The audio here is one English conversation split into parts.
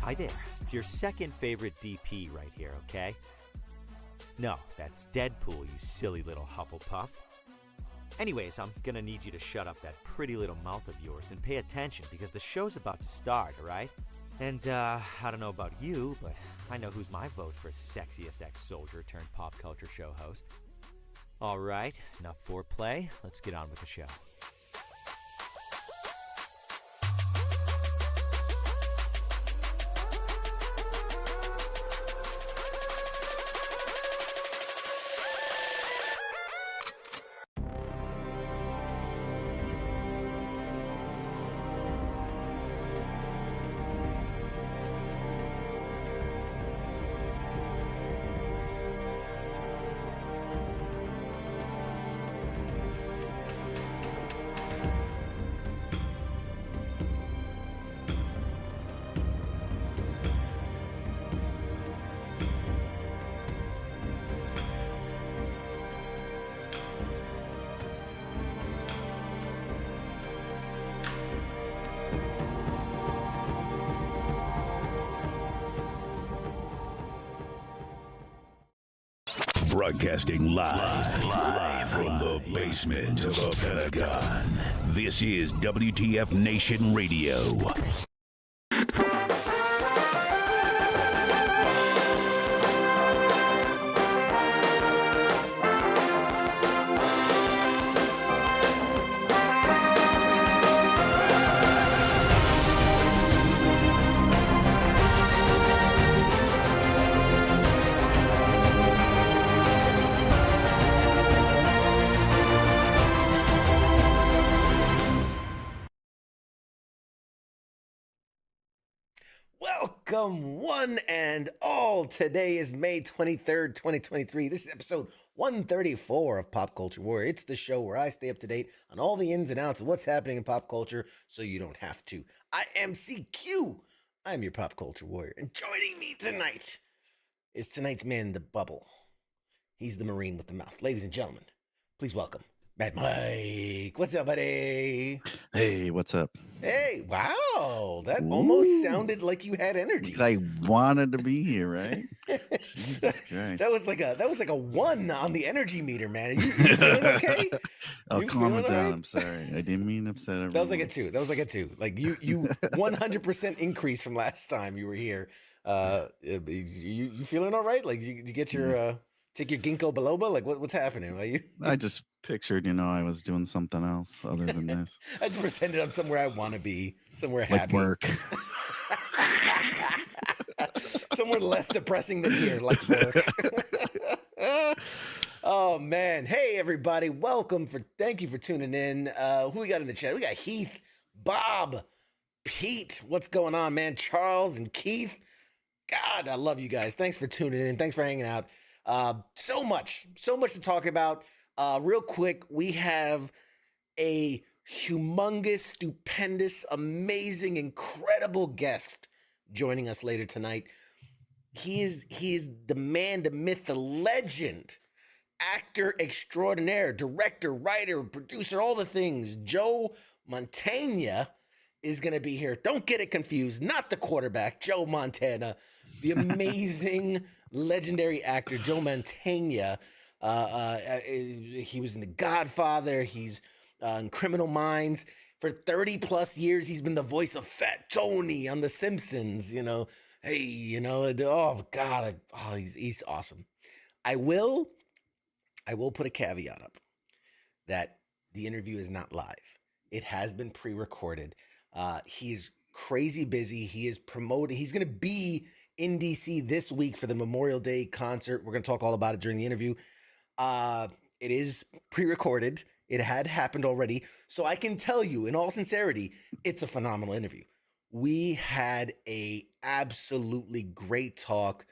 Hi there. It's your second favorite DP right here, okay? No, that's Deadpool, you silly little Hufflepuff. Anyways, I'm gonna need you to shut up that pretty little mouth of yours and pay attention because the show's about to start, alright? And, I don't know about you, but I know who's my vote for sexiest ex-soldier turned pop culture show host. Alright, enough foreplay. Let's get on with the show. Broadcasting live from the basement of the Pentagon. This is WTF Nation Radio. Welcome, one and all. Today is May 23rd, 2023. This is episode 134 of Pop Culture Warrior. It's the show where I stay up to date on all the ins and outs of what's happening in pop culture so you don't have to. I am CQ. I'm your Pop Culture Warrior. And joining me tonight is tonight's man in the bubble. He's the Marine with the mouth. Ladies and gentlemen, please welcome Mad Mike. What's up, buddy? Hey, what's up? Hey, wow. That almost sounded like you had energy. I wanted to be here, right? Jesus Christ. That was like a 1 on the energy meter, man. You feeling okay? I'll calm it down. Right? I'm sorry. I didn't mean to upset everyone. That was like a 2. Like you 100% increase from last time you were here. You feeling all right? Like you get your take your ginkgo biloba? Like what's happening? Like I just pictured, I was doing something else other than this. I just pretended I'm somewhere I want to be, somewhere like happy. Work. Somewhere less depressing than here, like work. Oh man. Hey everybody, thank you for tuning in. Who we got in the chat? We got Heath, Bob, Pete. What's going on, man? Charles and Keith. God, I love you guys. Thanks for tuning in. Thanks for hanging out. So much to talk about. Real quick, we have a humongous, stupendous, amazing, incredible guest joining us later tonight. He is the man, the myth, the legend, actor extraordinaire, director, writer, producer, all the things. Joe Mantegna is going to be here. Don't get it confused. Not the quarterback, Joe Mantegna, the amazing, legendary actor, Joe Mantegna. He was in The Godfather. He's in Criminal Minds. For 30 plus years, he's been the voice of Fat Tony on The Simpsons. Oh God, he's awesome. I will put a caveat up that the interview is not live. It has been pre-recorded. He's crazy busy. He is promoting. He's going to be in DC this week for the Memorial Day concert. We're going to talk all about it during the interview. It is pre-recorded. It had happened already. So I can tell you in all sincerity, it's a phenomenal interview. We had a absolutely great talk.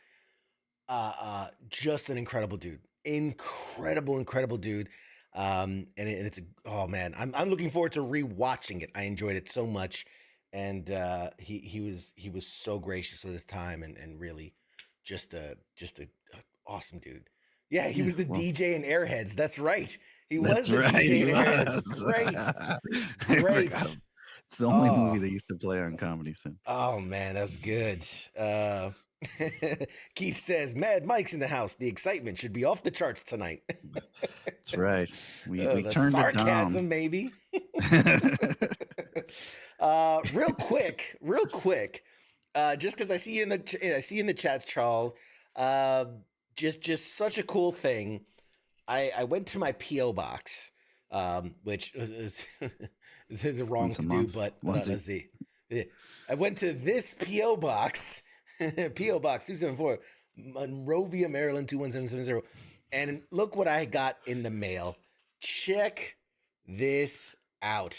Just an incredible dude. Incredible dude. Oh man, I'm looking forward to rewatching it. I enjoyed it so much. And he was so gracious with his time and really just a awesome dude. Yeah, he was the DJ in Airheads. That's right. He was the DJ in Airheads. Great. It's the only movie they used to play on Comedy Central. Oh man, that's good. Keith says, "Mad Mike's in the house. The excitement should be off the charts tonight." That's right. We The turned it sarcasm, down. maybe. Real quick, just because I see you in the chats, Charles. Just such a cool thing. I went to my PO box, which is wrong to do, but let's see. I went to this PO box, PO box 274, Monrovia, Maryland 21770, and look what I got in the mail. Check this out.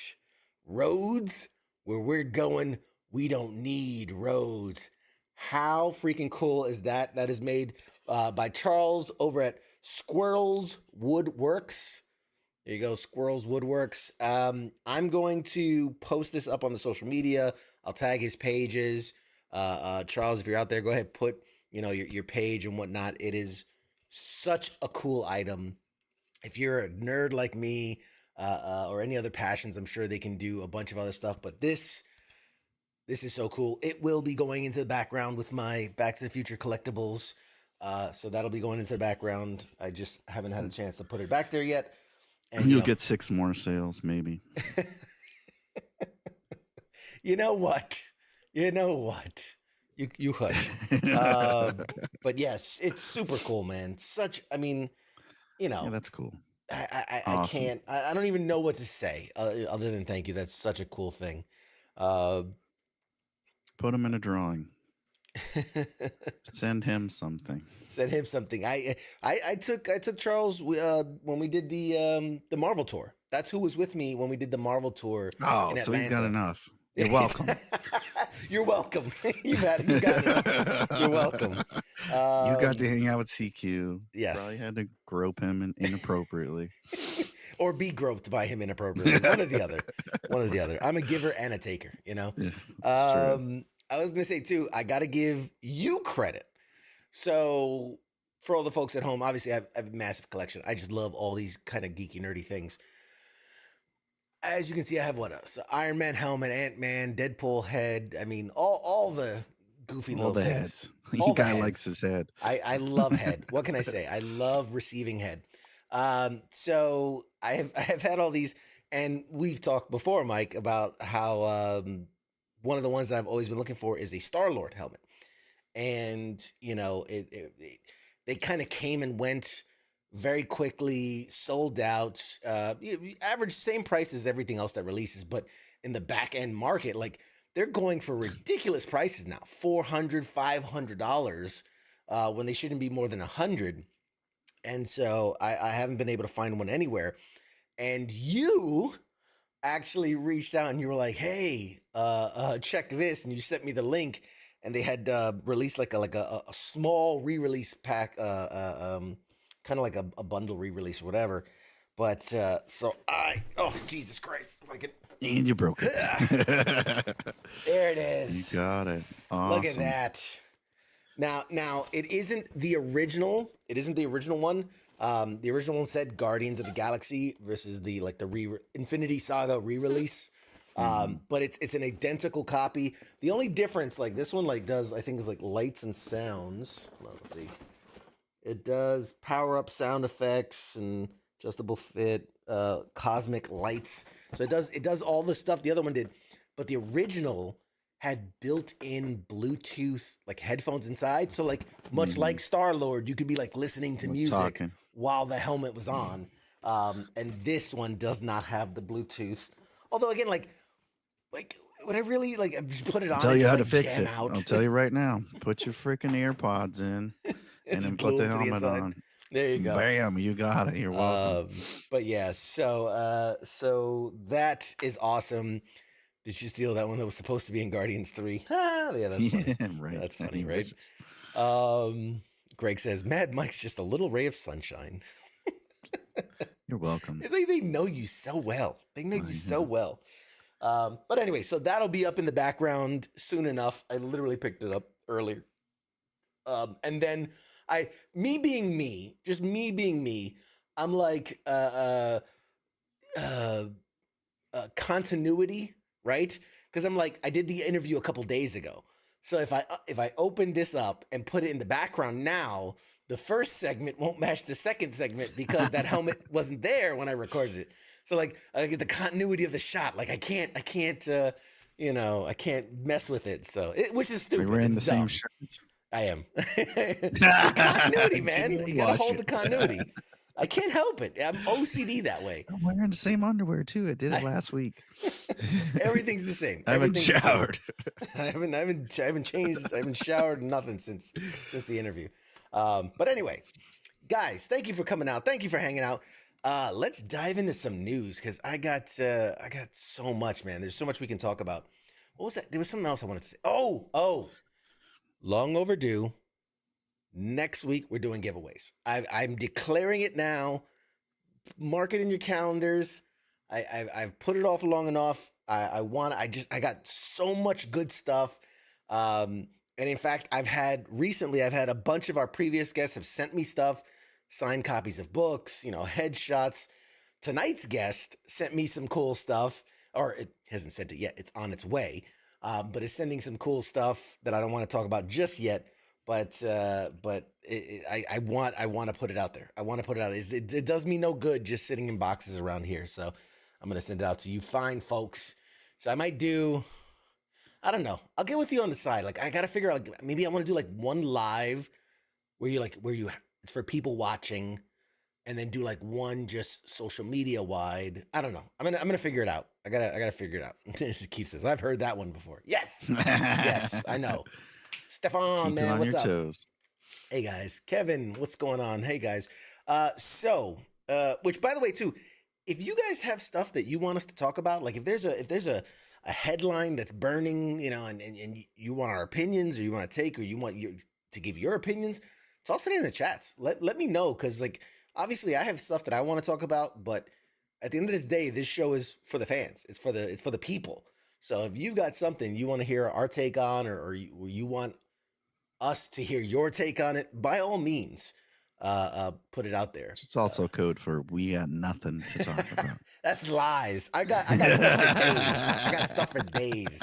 Roads, where we're going, we don't need roads. How freaking cool is that? That is made by Charles over at Squirrels Woodworks. There you go, Squirrels Woodworks. I'm going to post this up on the social media. I'll tag his pages. Charles, if you're out there, go ahead, put your page and whatnot. It is such a cool item. If you're a nerd like me, or any other passions, I'm sure they can do a bunch of other stuff. But this is so cool. It will be going into the background with my Back to the Future collectibles. So that'll be going into the background. I just haven't had a chance to put it back there yet. And you'll get 6 more sales, maybe. You know what? You hush. But yes, it's super cool, man. Yeah, that's cool. I Awesome. can't. I don't even know what to say other than thank you. That's such a cool thing. Put him in a drawing. Send him something. I took Charles when we did the Marvel tour. That's who was with me when we did the Marvel tour. Oh, so he's got enough. You're welcome. You're welcome. You got it. You're welcome. You got to hang out with CQ. Yes. Probably had to grope him inappropriately. Or be groped by him inappropriately. One or the other. I'm a giver and a taker, Yeah, I was gonna say too, I gotta give you credit. So for all the folks at home, obviously I have a massive collection. I just love all these kind of geeky, nerdy things. As you can see, I have Iron Man helmet, Ant-Man, Deadpool head. I mean, all the goofy little things. Heads. The guy likes his head. I love head. What can I say? I love receiving head. So I have had all these, and we've talked before, Mike, about how one of the ones that I've always been looking for is a Star-Lord helmet. And, they kind of came and went very quickly, sold out, average same price as everything else that releases. But in the back end market, like they're going for ridiculous prices now, $400, $500, when they shouldn't be more than $100. And so I haven't been able to find one anywhere. And you actually reached out and you were like, "Hey, check this," and you sent me the link. And they had released like a small re-release pack, kind of like a bundle re-release or whatever. But so Jesus Christ, if I could. And you broke it. There it is. You got it. Awesome. Look at that. Now it isn't the original. It isn't the original one. The original one said Guardians of the Galaxy versus the Infinity Saga re-release. But it's an identical copy. The only difference, like this one, does I think is lights and sounds. Let's see. It does power up sound effects and adjustable fit, cosmic lights. So it does all the stuff the other one did, but the original had built-in Bluetooth headphones inside. So much like Star-Lord, you could be listening to music while the helmet was on. And this one does not have the Bluetooth. Although again, would I really just put it on? I'll tell you how to fix it. Out? I'll tell you right now. Put your freaking AirPods in, and then put the helmet on. There you go. Bam! You got it. You're welcome. But yeah, so that is awesome. Did you steal that one that was supposed to be in Guardians 3? Yeah, that's funny. Yeah, right. That's funny, right? Greg says, "Mad Mike's just a little ray of sunshine." You're welcome. They know you so well. They know you so well. But anyway, so that'll be up in the background soon enough. I literally picked it up earlier. And then me being me, I'm like, continuity right? Because I'm like, I did the interview a couple days ago. So if I open this up and put it in the background now, the first segment won't match the second segment because that helmet wasn't there when I recorded it. So like I get the continuity of the shot. Like I can't I can't mess with it. So which is We stupid. were in It's the same dumb. shirt. I am. The continuity, man. Didn't You gotta wash hold it. the continuity. I can't help it. I'm OCD that way. I'm wearing the same underwear too. I did it last week. Everything's the same. I haven't Everything's the same. showered. I haven't changed. I haven't showered nothing since the interview. But anyway, guys, thank you for coming out. Thank you for hanging out. Let's dive into some news because I got so much, man. There's so much we can talk about. What was that? There was something else I wanted to say. Oh, long overdue. Next week we're doing giveaways. I'm declaring it now. Mark it in your calendars. I've put it off long enough. I got so much good stuff. And in fact, I've had a bunch of our previous guests have sent me stuff, signed copies of books, headshots. Tonight's guest sent me some cool stuff, or it hasn't sent it yet. It's on its way. But it's sending some cool stuff that I don't want to talk about just yet. But I want to put it out there. I want to put it out. It does me no good just sitting in boxes around here. So I'm going to send it out to you fine folks. So I might do, I don't know. I'll get with you on the side. Like I got to figure out, maybe I want to do like one live where it's for people watching and then do like one just social media wide. I don't know. I'm going to figure it out. I gotta figure it out. Keith says, I've heard that one before. Yes. Yes, I know. Stefan, Keep man, on what's your up? toes. Hey guys, Kevin, what's going on? Hey guys. Which by the way, too, if you guys have stuff that you want us to talk about, like if there's a headline that's burning, and you want our opinions, or you want to take, or you want to give your opinions, toss it in the chats. Let me know, because like obviously I have stuff that I want to talk about, but at the end of this day, this show is for the fans. It's for the people. So if you've got something you want to hear our take on, or you want us to hear your take on it, by all means, put it out there. It's also code for we got nothing to talk about. That's lies. I got stuff for days.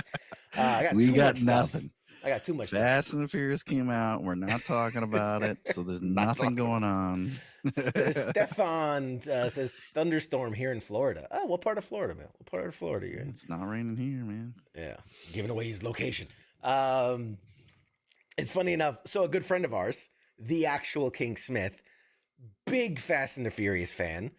I got stuff for days. We got much nothing. Stuff. I got too much Fast stuff. and the Furious came out. We're not talking about it, so there's nothing going on. Stefan says thunderstorm here in Florida. Oh, what part of Florida, man? What part of Florida you're in? It's not raining here, man. Yeah, giving away his location. It's funny enough. So a good friend of ours, the actual King Smith, big Fast and the Furious fan.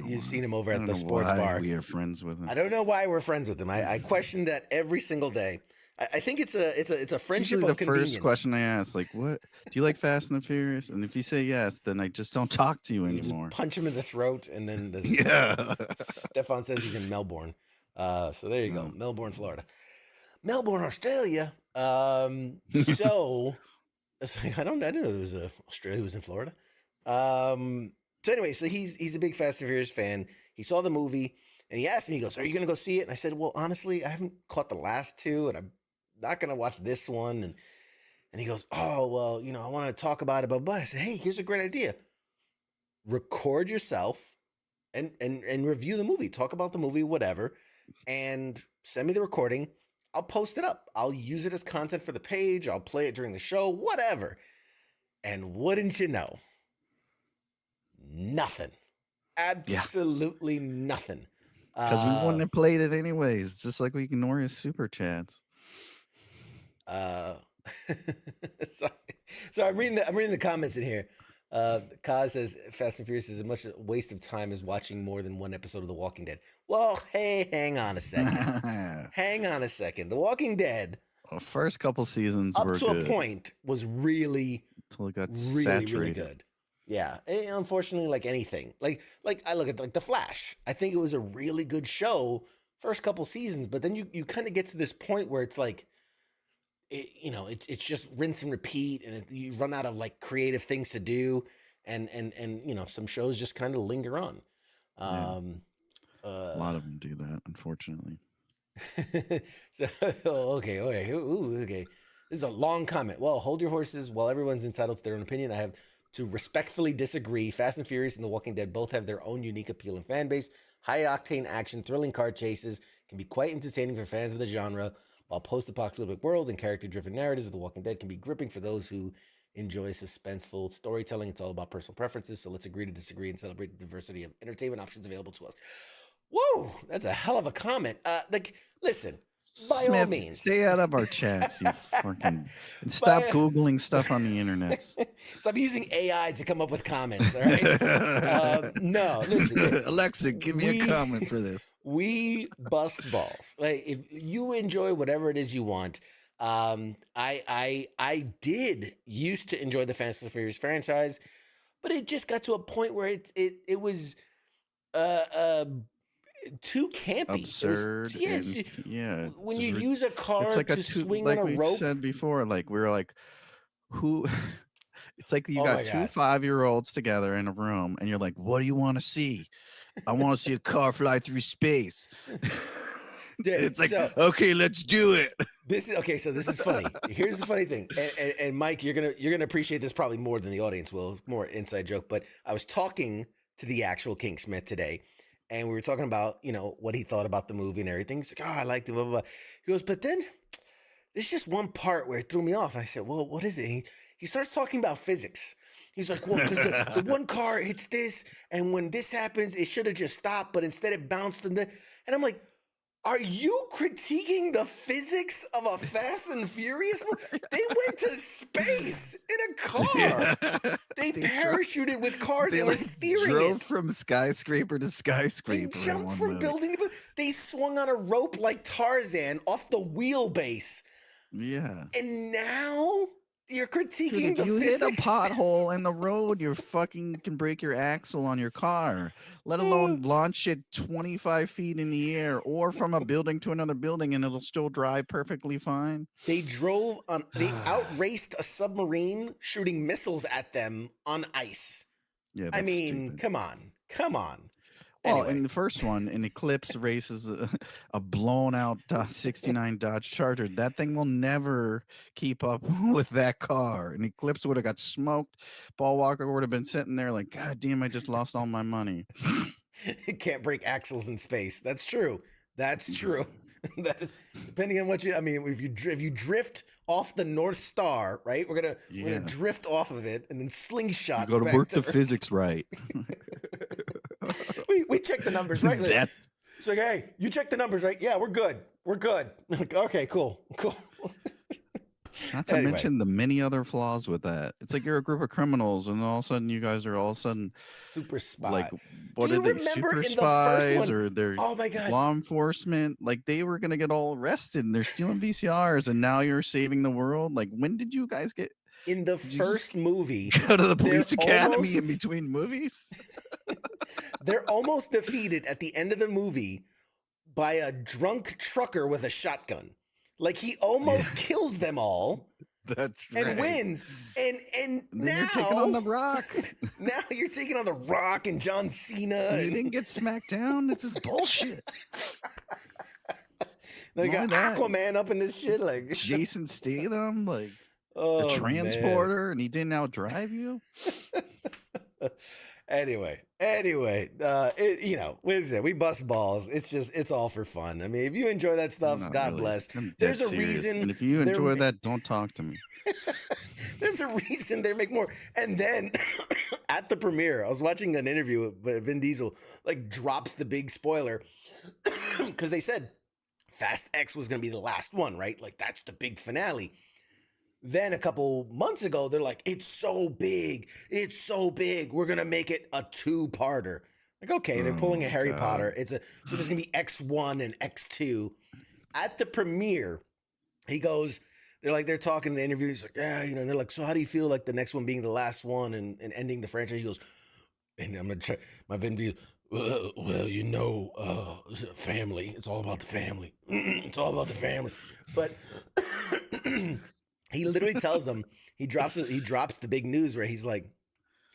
You've seen him over at the sports bar. We are friends with him. I don't know why we're friends with him. I question that every single day. I think it's a friendship of convenience. The first question I ask, like, what do you like Fast and the Furious? And if you say yes, then I just don't talk to you anymore. Just punch him in the throat, and then yeah. Stefan says he's in Melbourne. So there you go, Melbourne, Florida, Melbourne, Australia. So it's like, I didn't know there was Australia was in Florida. So anyway, so he's a big Fast and Furious fan. He saw the movie and he asked me, he goes, "Are you gonna go see it?" And I said, "Well, honestly, I haven't caught the last two, and I'm not gonna watch this one." And he goes, "Oh, well, I want to talk about it, but I said, "Hey, here's a great idea. Record yourself and review the movie. Talk about the movie, whatever, and send me the recording. I'll post it up. I'll use it as content for the page. I'll play it during the show, whatever." And wouldn't you know, nothing. Absolutely nothing. Because we wouldn't have played it anyways, just like we ignore his super chats. So I'm reading the comments in here. Kaz says Fast and Furious is as much a waste of time as watching more than one episode of The Walking Dead. Well, hey, hang on a second. Hang on a second. The Walking Dead, well, first couple seasons up were to good. A point, was really, until it got really, saturated. really good. Yeah, and unfortunately, like anything, like I look at like The Flash. I think it was a really good show first couple seasons, but then you kind of get to this point where it's like, it's just rinse and repeat, and you run out of like creative things to do, and some shows just kind of linger on. A lot of them do that, unfortunately. So okay. Ooh, okay. This is a long comment. Well, hold your horses. While everyone's entitled to their own opinion, I have to respectfully disagree. Fast and Furious and The Walking Dead both have their own unique appeal and fan base. High octane action, thrilling car chases, can be quite entertaining for fans of the genre, while post-apocalyptic world and character-driven narratives of The Walking Dead can be gripping for those who enjoy suspenseful storytelling. It's all about personal preferences, so let's agree to disagree and celebrate the diversity of entertainment options available to us. Whoa, that's a hell of a comment. Listen, by Smith, all means, stay out of our chats, you fucking, and stop Googling stuff on the internet. Stop using AI to come up with comments, all right? No, listen. Alexa, give me a comment for this. We bust balls. Like, if you enjoy whatever it is you want, I did used to enjoy the Fast and Furious franchise, but it just got to a point where it was too campy, absurd. When you use a car it's like to swing on a rope. Like we said before, like we were like, who? It's like you got 2 5-year-olds together in a room, and you're like, "What do you want to see?" I want to see a car fly through space. It's like, okay, let's do it. This is funny. Here's the funny thing, and Mike, you're gonna appreciate this probably more than the audience will. More inside joke, but I was talking to the actual King Smith today, and we were talking about what he thought about the movie and everything. He's like, "Oh, I liked it." Blah blah blah. He goes, "But then there's just one part where it threw me off." I said, "Well, what is it?" He starts talking about physics. He's like, "Well, because the one car hits this, and when this happens, it should have just stopped, but instead it bounced." And I'm like, are you critiquing the physics of a Fast and Furious? They went to space in a car. Yeah. They parachuted with cars and were steering drove from skyscraper to skyscraper. They jumped from building to building. They swung on a rope like Tarzan off the wheelbase. Yeah. And now you're critiquing the you physics. Hit a pothole in the road, you fucking can break your axle on your car, let alone launch it 25 feet in the air or from a building to another building, and it'll still drive perfectly fine. They outraced a submarine shooting missiles at them on ice. Yeah, I mean, stupid. come on. Well, Anyway. in the first one, in Eclipse races a blown out 69 Dodge Charger. That thing will never keep up with that car. And Eclipse would have got smoked. Paul Walker would have been sitting there like, God damn, I just lost all my money. It can't break axles in space. That's true. That's true. That is, depending on what if you drift off the North Star, right? We're gonna drift off of it and then slingshot. You got to work the physics right. We check the numbers, right? It's like, hey, you check the numbers, right? Yeah, we're good. Like, okay, cool. Not to mention the many other flaws with that. It's like you're a group of criminals, and all of a sudden you guys are all of a sudden super spy. Like, what are they? Super spies, or they're law enforcement? Like, they were gonna get all arrested, and they're stealing VCRs, and now you're saving the world. Like, when did you guys get? In the first movie, go to the police academy in between movies? They're almost defeated at the end of the movie by a drunk trucker with a shotgun. Like, he almost kills them all. That's right. And wins. And now you're taking on The Rock. Now you're taking on The Rock and John Cena. You didn't get smacked down. This is bullshit. They got Aquaman up in this shit, like Jason Statham, like the transporter, and he didn't outdrive you. Anyway, we bust balls. It's all for fun. I mean, if you enjoy that stuff, God bless. There's a reason. And if you enjoy that, don't talk to me. There's a reason they make more. And then at the premiere, I was watching an interview with Vin Diesel, like, drops the big spoiler because they said Fast X was going to be the last one, right? Like, that's the big finale. Then a couple months ago, they're like, it's so big. We're going to make it a 2-parter. Like, okay, they're pulling a Harry Potter. So there's going to be X1 and X2. At the premiere, he goes, they're talking in the interview. He's like, yeah, and they're like, so how do you feel like the next one being the last one and ending the franchise? He goes, and I'm going to try my Vin Diesel. Well, family. It's all about the family. It's all about the family. But he literally tells them, he drops the big news where he's like,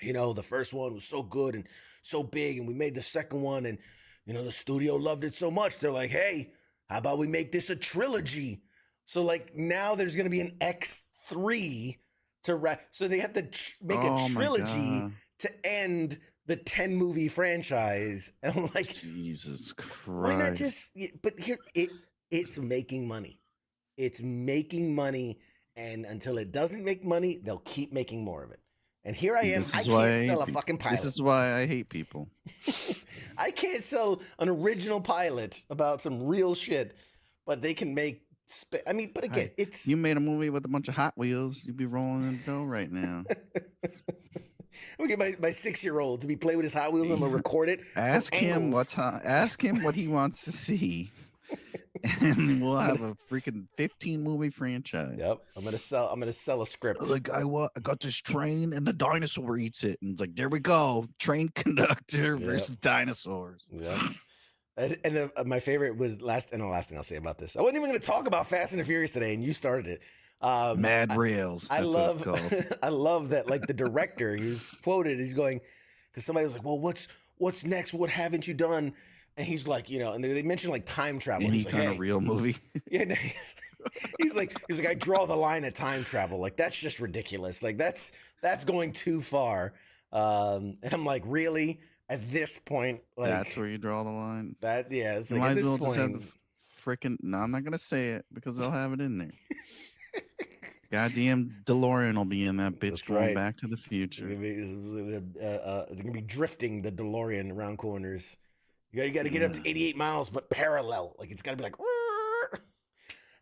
the first one was so good and so big, and we made the second one, and the studio loved it so much. They're like, hey, how about we make this a trilogy? So, like, now there's gonna be an X3 so they have to make a trilogy to end the 10 movie franchise. And I'm like, Jesus Christ. Why not just, but here, it's making money. It's making money. And until it doesn't make money, they'll keep making more of it. And here I am. I can't sell a fucking pilot. This is why I hate people. I can't sell an original pilot about some real shit, but they can make. I mean, but again, it's. You made a movie with a bunch of Hot Wheels. You'd be rolling in the dough right now. We get my 6-year-old to be playing with his Hot Wheels. I'm gonna record it. Ask him what he wants to see, and we'll have a freaking 15 movie franchise. Yep, I'm gonna sell a script. Like I got this train and the dinosaur eats it, and it's like, there we go, train conductor versus dinosaurs. Yep. And my favorite was last thing I'll say about this. I wasn't even going to talk about Fast and the Furious today, and you started it. Mad Rails. I love that. Like the director, he was quoted. He's going, because somebody was like, "Well, what's next? What haven't you done?" And he's like, and they mentioned like time travel. Any kind of real movie. Yeah, no, he's like, I draw the line at time travel. Like that's just ridiculous. Like that's going too far. And I'm like, really? At this point, like that's where you draw the line. It's like at at this well point. Just have the freaking. No, I'm not gonna say it because they'll have it in there. Goddamn DeLorean will be in that bitch. That's going Back to the Future. It's gonna be drifting the DeLorean around corners. You got to get up to 88 miles, but parallel. Like it's got to be like.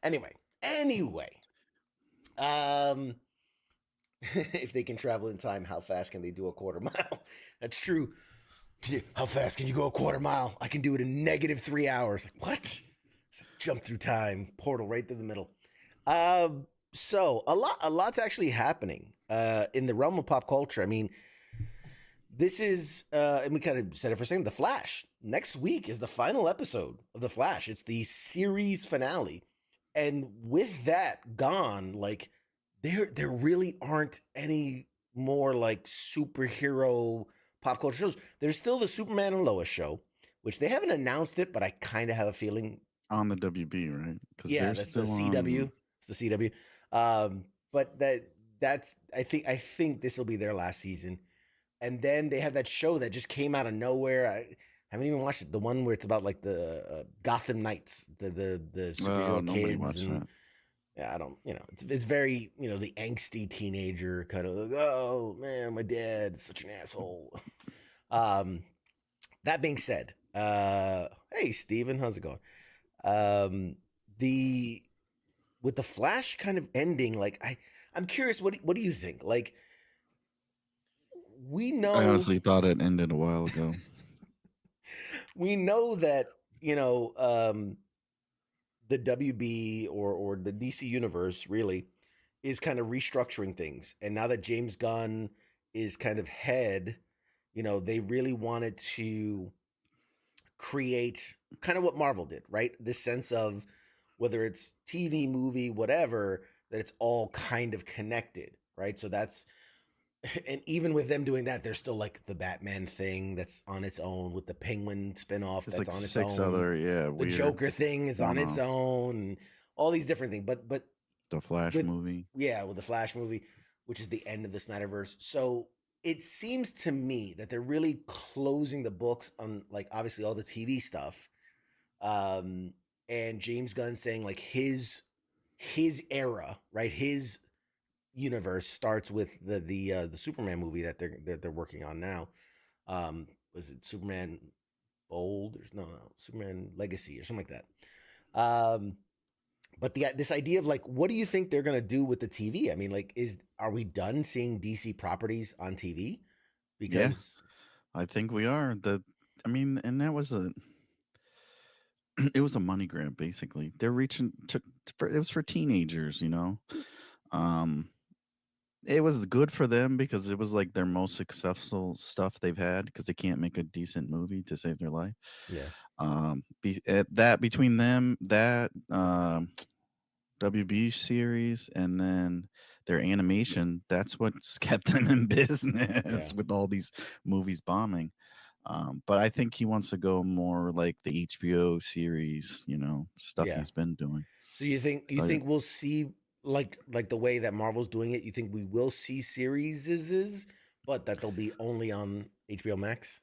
Anyway. If they can travel in time, how fast can they do a quarter mile? That's true. How fast can you go a quarter mile? I can do it in -3 hours. Like, what? It's a jump through time, portal right through the middle. So a lot's actually happening in the realm of pop culture. I mean, this is, and we kind of said it for a second, The Flash. Next week is the final episode of The Flash. It's the series finale. And with that gone, like, there really aren't any more like superhero pop culture shows. There's still the Superman and Lois show, which they haven't announced it, but I kind of have a feeling on the WB, right? Yeah, that's the CW. It's the CW. But that's I think this will be their last season. And then they have that show that just came out of nowhere. I haven't even watched it. The one where it's about like the Gotham Knights, the superhero kids. And, yeah, I don't, it's very, the angsty teenager kind of like, oh man, my dad is such an asshole. That being said, hey Steven, how's it going? With the Flash kind of ending, like I'm curious, what do you think? Like, we know. I honestly thought it ended a while ago. We know that, the WB or the DC universe really is kind of restructuring things. And now that James Gunn is kind of head, they really wanted to create kind of what Marvel did, right? This sense of whether it's TV, movie, whatever, that it's all kind of connected, right? So that's, and even with them doing that, there's still like the Batman thing that's on its own, with the Penguin spinoff that's like on its own. The weird Joker thing is on its own, and all these different things. But the Flash movie, with the Flash movie, which is the end of the Snyderverse. So it seems to me that they're really closing the books on, like, obviously all the TV stuff, and James Gunn saying like his era, right? His universe starts with the Superman movie that they're working on now. Was it Superman Bold? No, Superman Legacy or something like that. But this idea of like, what do you think they're gonna do with the TV? I mean, like, are we done seeing DC properties on TV? Because I think we are. And that was it was a money grab basically. They're reaching it was for teenagers, It was good for them because it was like their most successful stuff they've had, because they can't make a decent movie to save their life. Yeah. Between them, WB series, and then their animation, that's what's kept them in business with all these movies bombing. But I think he wants to go more like the HBO series, stuff he's been doing. So you think we'll see like the way that Marvel's doing it? You think we will see series But that they'll be only on HBO Max.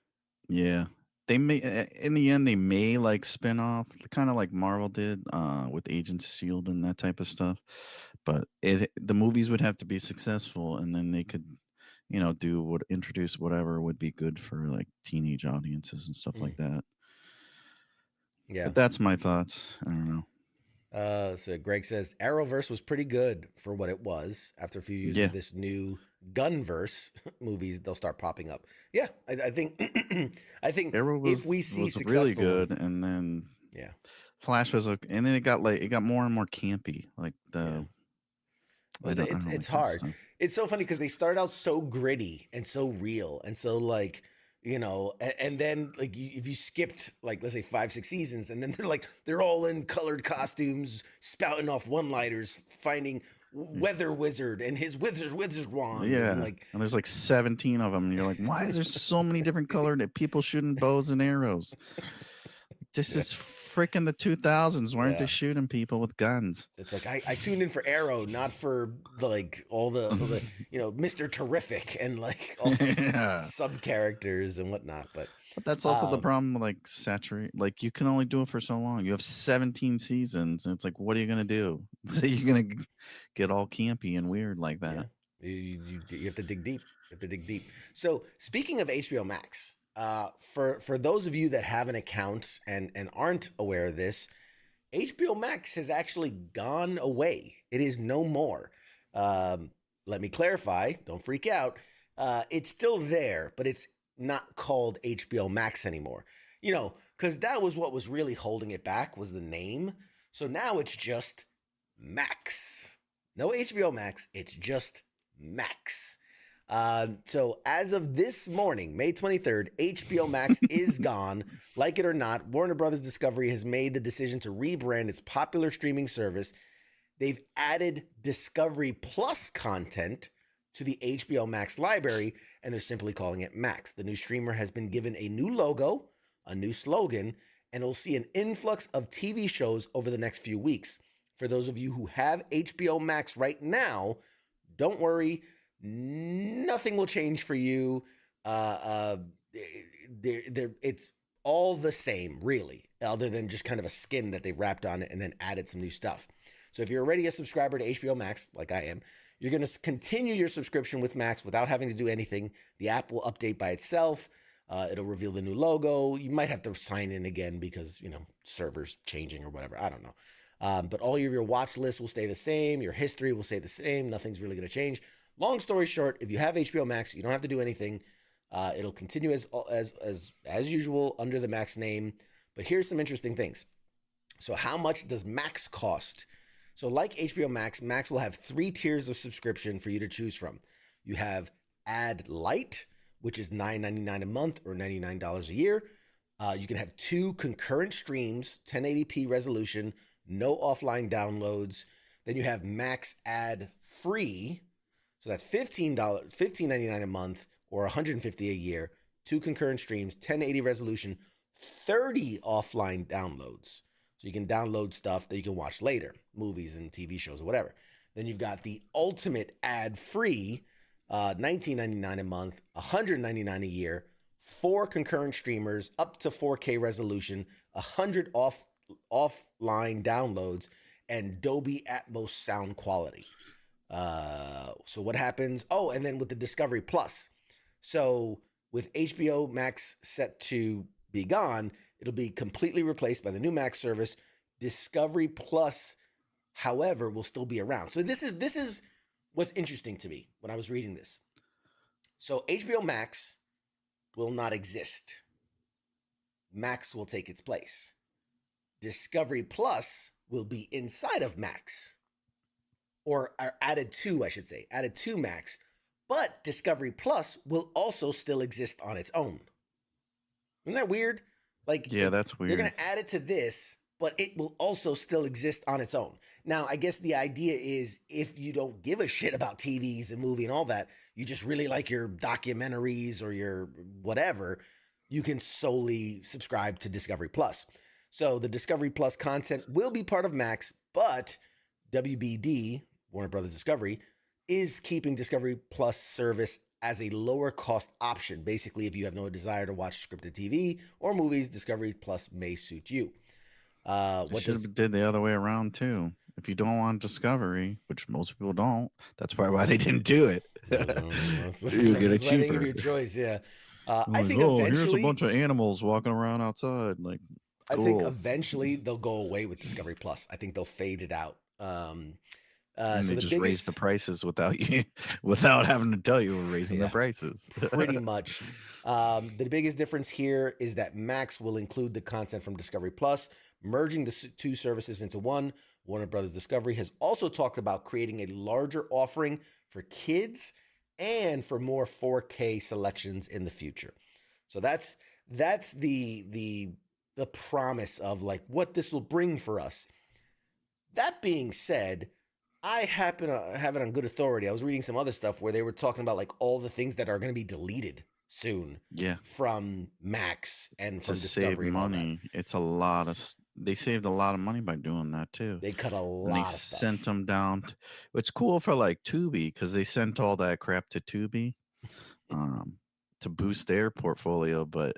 Yeah. They may in the end they may like spin off kind of like Marvel did with Agents of Shield and that type of stuff. But the movies would have to be successful and then they could introduce whatever would be good for like teenage audiences and stuff like that. Yeah. But that's my thoughts. I don't know. So Greg says Arrowverse was pretty good for what it was. After a few years of this new Gunverse movies, they'll start popping up. Yeah, I think I think Arrow if we see was successful, really good, and then Flash was okay, and then it got more and more campy. Like it's hard. It's so funny because they start out so gritty and so real and so like. And then like if you skipped like let's say 5-6 seasons and then they're all in colored costumes spouting off one-liners finding Weather Wizard and his wizard wand and there's like 17 of them and you're like, why is there so many different colored people shooting bows and arrows? This is freaking the 2000s. Why aren't they shooting people with guns? It's like I tuned in for Arrow, not for all the Mr. Terrific and like all the sub characters and whatnot. But that's also the problem with like saturate. Like you can only do it for so long. You have 17 seasons, and it's like, what are you gonna do? So you're gonna get all campy and weird like that. Yeah. You have to dig deep. You have to dig deep. So speaking of HBO Max. For those of you that have an account and aren't aware of this, HBO Max has actually gone away. It is no more. Let me clarify. Don't freak out. It's still there, but it's not called HBO Max anymore. Because that was what was really holding it back was the name. So now it's just Max. No HBO Max. It's just Max. So as of this morning, May 23rd, HBO Max is gone. Like it or not, Warner Brothers Discovery has made the decision to rebrand its popular streaming service. They've added Discovery Plus content to the HBO Max library, and they're simply calling it Max. The new streamer has been given a new logo, a new slogan, and it'll see an influx of TV shows over the next few weeks. For those of you who have HBO Max right now, don't worry. Nothing will change for you. It's all the same, really, other than just kind of a skin that they've wrapped on it and then added some new stuff. So if you're already a subscriber to HBO Max, like I am, you're going to continue your subscription with Max without having to do anything. The app will update by itself. It'll reveal the new logo. You might have to sign in again because, servers changing or whatever. I don't know. But all of your watch lists will stay the same. Your history will stay the same. Nothing's really going to change. Long story short, if you have HBO Max, you don't have to do anything. It'll continue as usual under the Max name. But here's some interesting things. So how much does Max cost? So like HBO Max, Max will have 3 tiers of subscription for you to choose from. You have Ad Lite, which is $9.99 a month or $99 a year. You can have 2 concurrent streams, 1080p resolution, no offline downloads. Then you have Max Ad Free. So that's $15.99 a month or $150 a year, 2 concurrent streams, 1080 resolution, 30 offline downloads. So you can download stuff that you can watch later, movies and TV shows or whatever. Then you've got the ultimate ad-free, $19.99 a month, $199 a year, 4 concurrent streamers, up to 4K resolution, 100 offline downloads, and Dolby Atmos sound quality. So what happens? Oh, and then with the Discovery Plus. So with HBO Max set to be gone, it'll be completely replaced by the new Max service. Discovery Plus, however, will still be around. So this is what's interesting to me when I was reading this. So HBO Max will not exist. Max will take its place. Discovery Plus will be inside of Max. Or added to Max, but Discovery Plus will also still exist on its own. Isn't that weird? That's weird. They're going to add it to this, but it will also still exist on its own. Now, I guess the idea is if you don't give a shit about TVs and movie and all that, you just really like your documentaries or your whatever, you can solely subscribe to Discovery Plus. So the Discovery Plus content will be part of Max, but WBD, Warner Brothers Discovery, is keeping Discovery Plus service as a lower cost option. Basically, if you have no desire to watch scripted TV or movies, Discovery Plus may suit you. What did the other way around too? If you don't want Discovery, which most people don't, that's probably why they didn't do it. You get it cheaper. They give you a choice, yeah. I think eventually, here's a eventually, bunch of animals walking around outside. Like, I cool. think eventually they'll go away with Discovery Plus. I think they'll fade it out. And so they the just raise the prices without having to tell you we're raising the prices. Pretty much. The biggest difference here is that Max will include the content from Discovery Plus, merging the two services into one. Warner Brothers Discovery has also talked about creating a larger offering for kids and for more 4K selections in the future. So that's the promise of like what this will bring for us. That being said, I happen to have it on good authority. I was reading some other stuff where they were talking about like all the things that are going to be deleted soon. Yeah. From Max and from to Discovery. Save money. It's a lot of. They saved a lot of money by doing that too. They cut a lot. And they of stuff. Sent them down. It's cool for like Tubi because they sent all that crap to Tubi, to boost their portfolio. But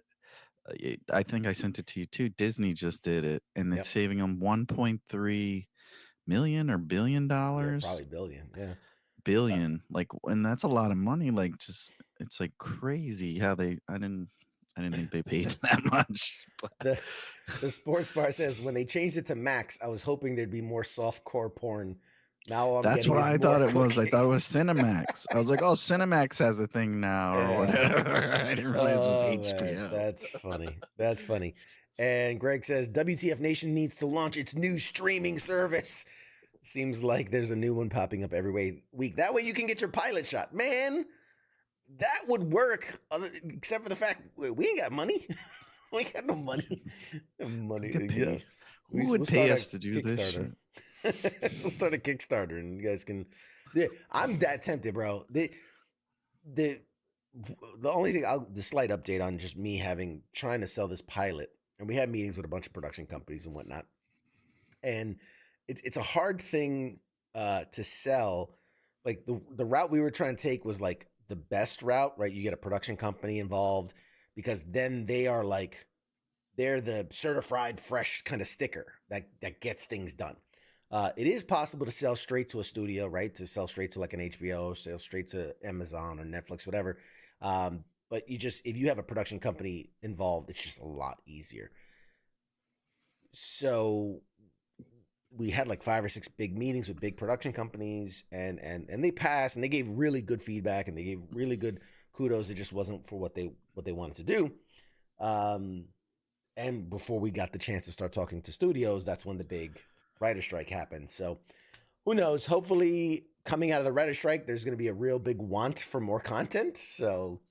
I think I sent it to you too. Disney just did it, and it's saving them $1.3 million or $1 billion. Yeah, probably billion. Yeah. Billion, like, and that's a lot of money. Like, just it's like crazy how they. I didn't think they paid that much. The sports bar says when they changed it to Max, I was hoping there'd be more softcore porn. Now that's what I thought it was. I thought it was Cinemax. I was like, oh, Cinemax has a thing now or whatever. I didn't realize it was HBO. Man, that's funny. That's funny. And Greg says WTF Nation needs to launch its new streaming service. Seems like there's a new one popping up every week. That way you can get your pilot shot. Man, that would work, except for the fact we ain't got money. We ain't got no money. Who would pay us to do this shit? We'll start a Kickstarter and you guys can. Yeah, I'm that tempted, bro. The only thing, the slight update on just me trying to sell this pilot, and we had meetings with a bunch of production companies and whatnot, and it's a hard thing to sell. Like the route we were trying to take was like the best route, right? You get a production company involved because then they're the certified fresh kind of sticker that gets things done. It is possible to sell straight to a studio, right? To sell straight to like an HBO, sell straight to Amazon or Netflix, whatever. But if you have a production company involved, it's just a lot easier. So we had like 5 or 6 big meetings with big production companies and they passed and they gave really good feedback and they gave really good kudos. It just wasn't for what they wanted to do. And before we got the chance to start talking to studios, that's when the big writer strike happened. So who knows? Hopefully coming out of the writer strike, there's going to be a real big want for more content. So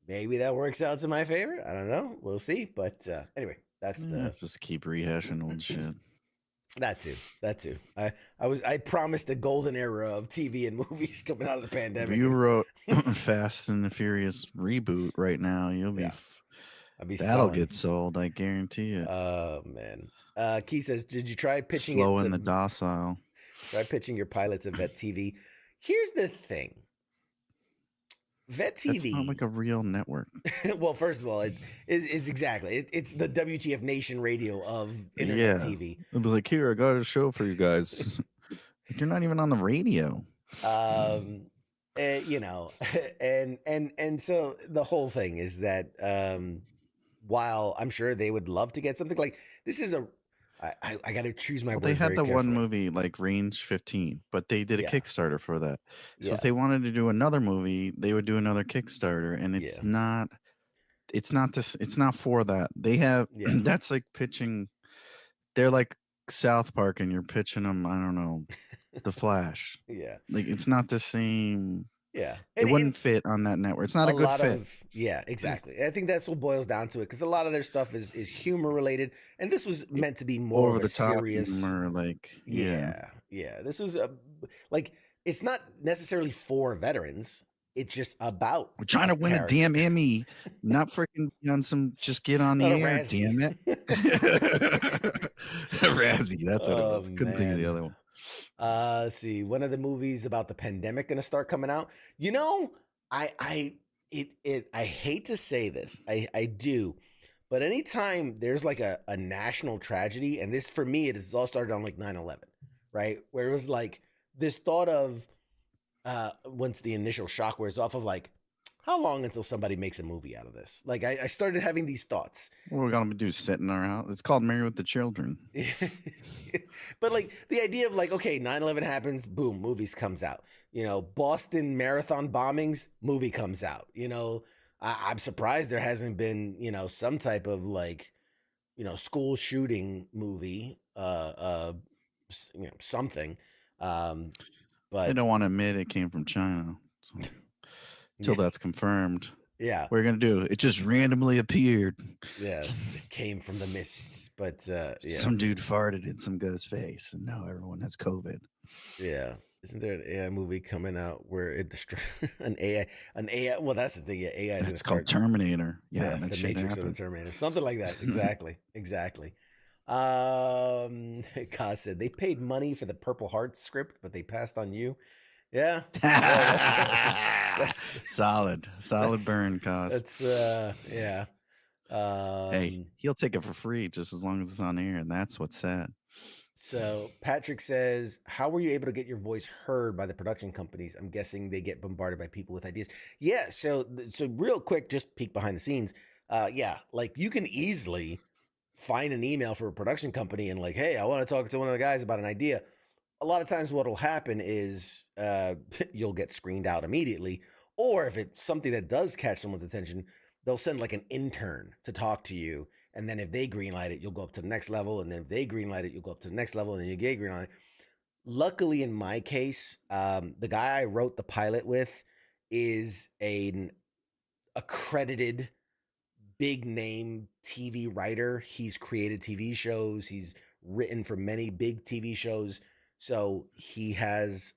maybe that works out to my favor. I don't know. We'll see. But anyway, that's just keep rehashing old shit. That too. I promised the golden era of TV and movies coming out of the pandemic. If you wrote Fast and the Furious reboot right now, you'll be. That'll get sold, I guarantee you. Oh man. Keith says, "Did you try pitching Slow in the docile? Try pitching your pilots at Vet TV." Here's the thing. Vet TV. It's not like a real network. Well, first of all, it's exactly. It's the WTF Nation radio of internet TV. They'll be like, here, I got a show for you guys. You're not even on the radio. And so the whole thing is that while I'm sure they would love to get something like this is I got to choose my words. They had very one movie like Range 15, but they did a Kickstarter for that. So if they wanted to do another movie, they would do another Kickstarter, and it's not for that. They have that's like pitching. They're like South Park, and you're pitching them. I don't know, The Flash. Like it's not the same. Yeah, it wouldn't fit on that network. It's not a good fit. Exactly. I think that's what boils down to it because a lot of their stuff is humor related, and this was meant to be more over of the a top serious humor. Like This was like it's not necessarily for veterans. It's just about we're trying to win a damn Emmy, not freaking be on some. Just get on the air, damn it. Razzie, that's what it was. Couldn't think of the other one. Let's see, when are the movies about the pandemic going to start coming out? You know, I hate to say this, I do, but anytime there's like a national tragedy, and this for me, it has all started on like 9/11, right? Where it was like this thought of once the initial shock wears off of like, how long until somebody makes a movie out of this? Like I started having these thoughts. What we're gonna do is sit in our house. It's called Married with the Children. But like the idea of like, okay, 9/11 happens, boom, movies comes out. You know, Boston Marathon bombings, movie comes out. You know, I'm surprised there hasn't been, you know, some type of like, you know, school shooting movie, you know, something. But they don't want to admit it came from China. So, until that's confirmed. Yeah. What are you going to do? It just randomly appeared. Yeah, it came from the mists, but yeah. Some dude farted in some guy's face, and now everyone has COVID. Yeah. Isn't there an AI movie coming out where it destroys an AI? Well, that's the thing. Yeah, AI is it's called Terminator. Yeah, the Matrix of the Terminator. Something like that. Exactly. Exactly. Kaz said they paid money for the Purple Heart script, but they passed on you. Yeah. That's solid burn, Kaz. That's yeah. Hey, he'll take it for free just as long as it's on air, and that's what's sad. So Patrick says, how were you able to get your voice heard by the production companies? I'm guessing they get bombarded by people with ideas. Yeah. So real quick, just peek behind the scenes. Yeah, like you can easily find an email for a production company and like, hey, I want to talk to one of the guys about an idea. A lot of times what will happen is you'll get screened out immediately. Or if it's something that does catch someone's attention, they'll send like an intern to talk to you. And then if they greenlight it, you'll go up to the next level. And then if they greenlight it, you'll go up to the next level and then you get greenlight. Luckily, in my case, the guy I wrote the pilot with is an accredited big name TV writer. He's created TV shows. He's written for many big TV shows. So he has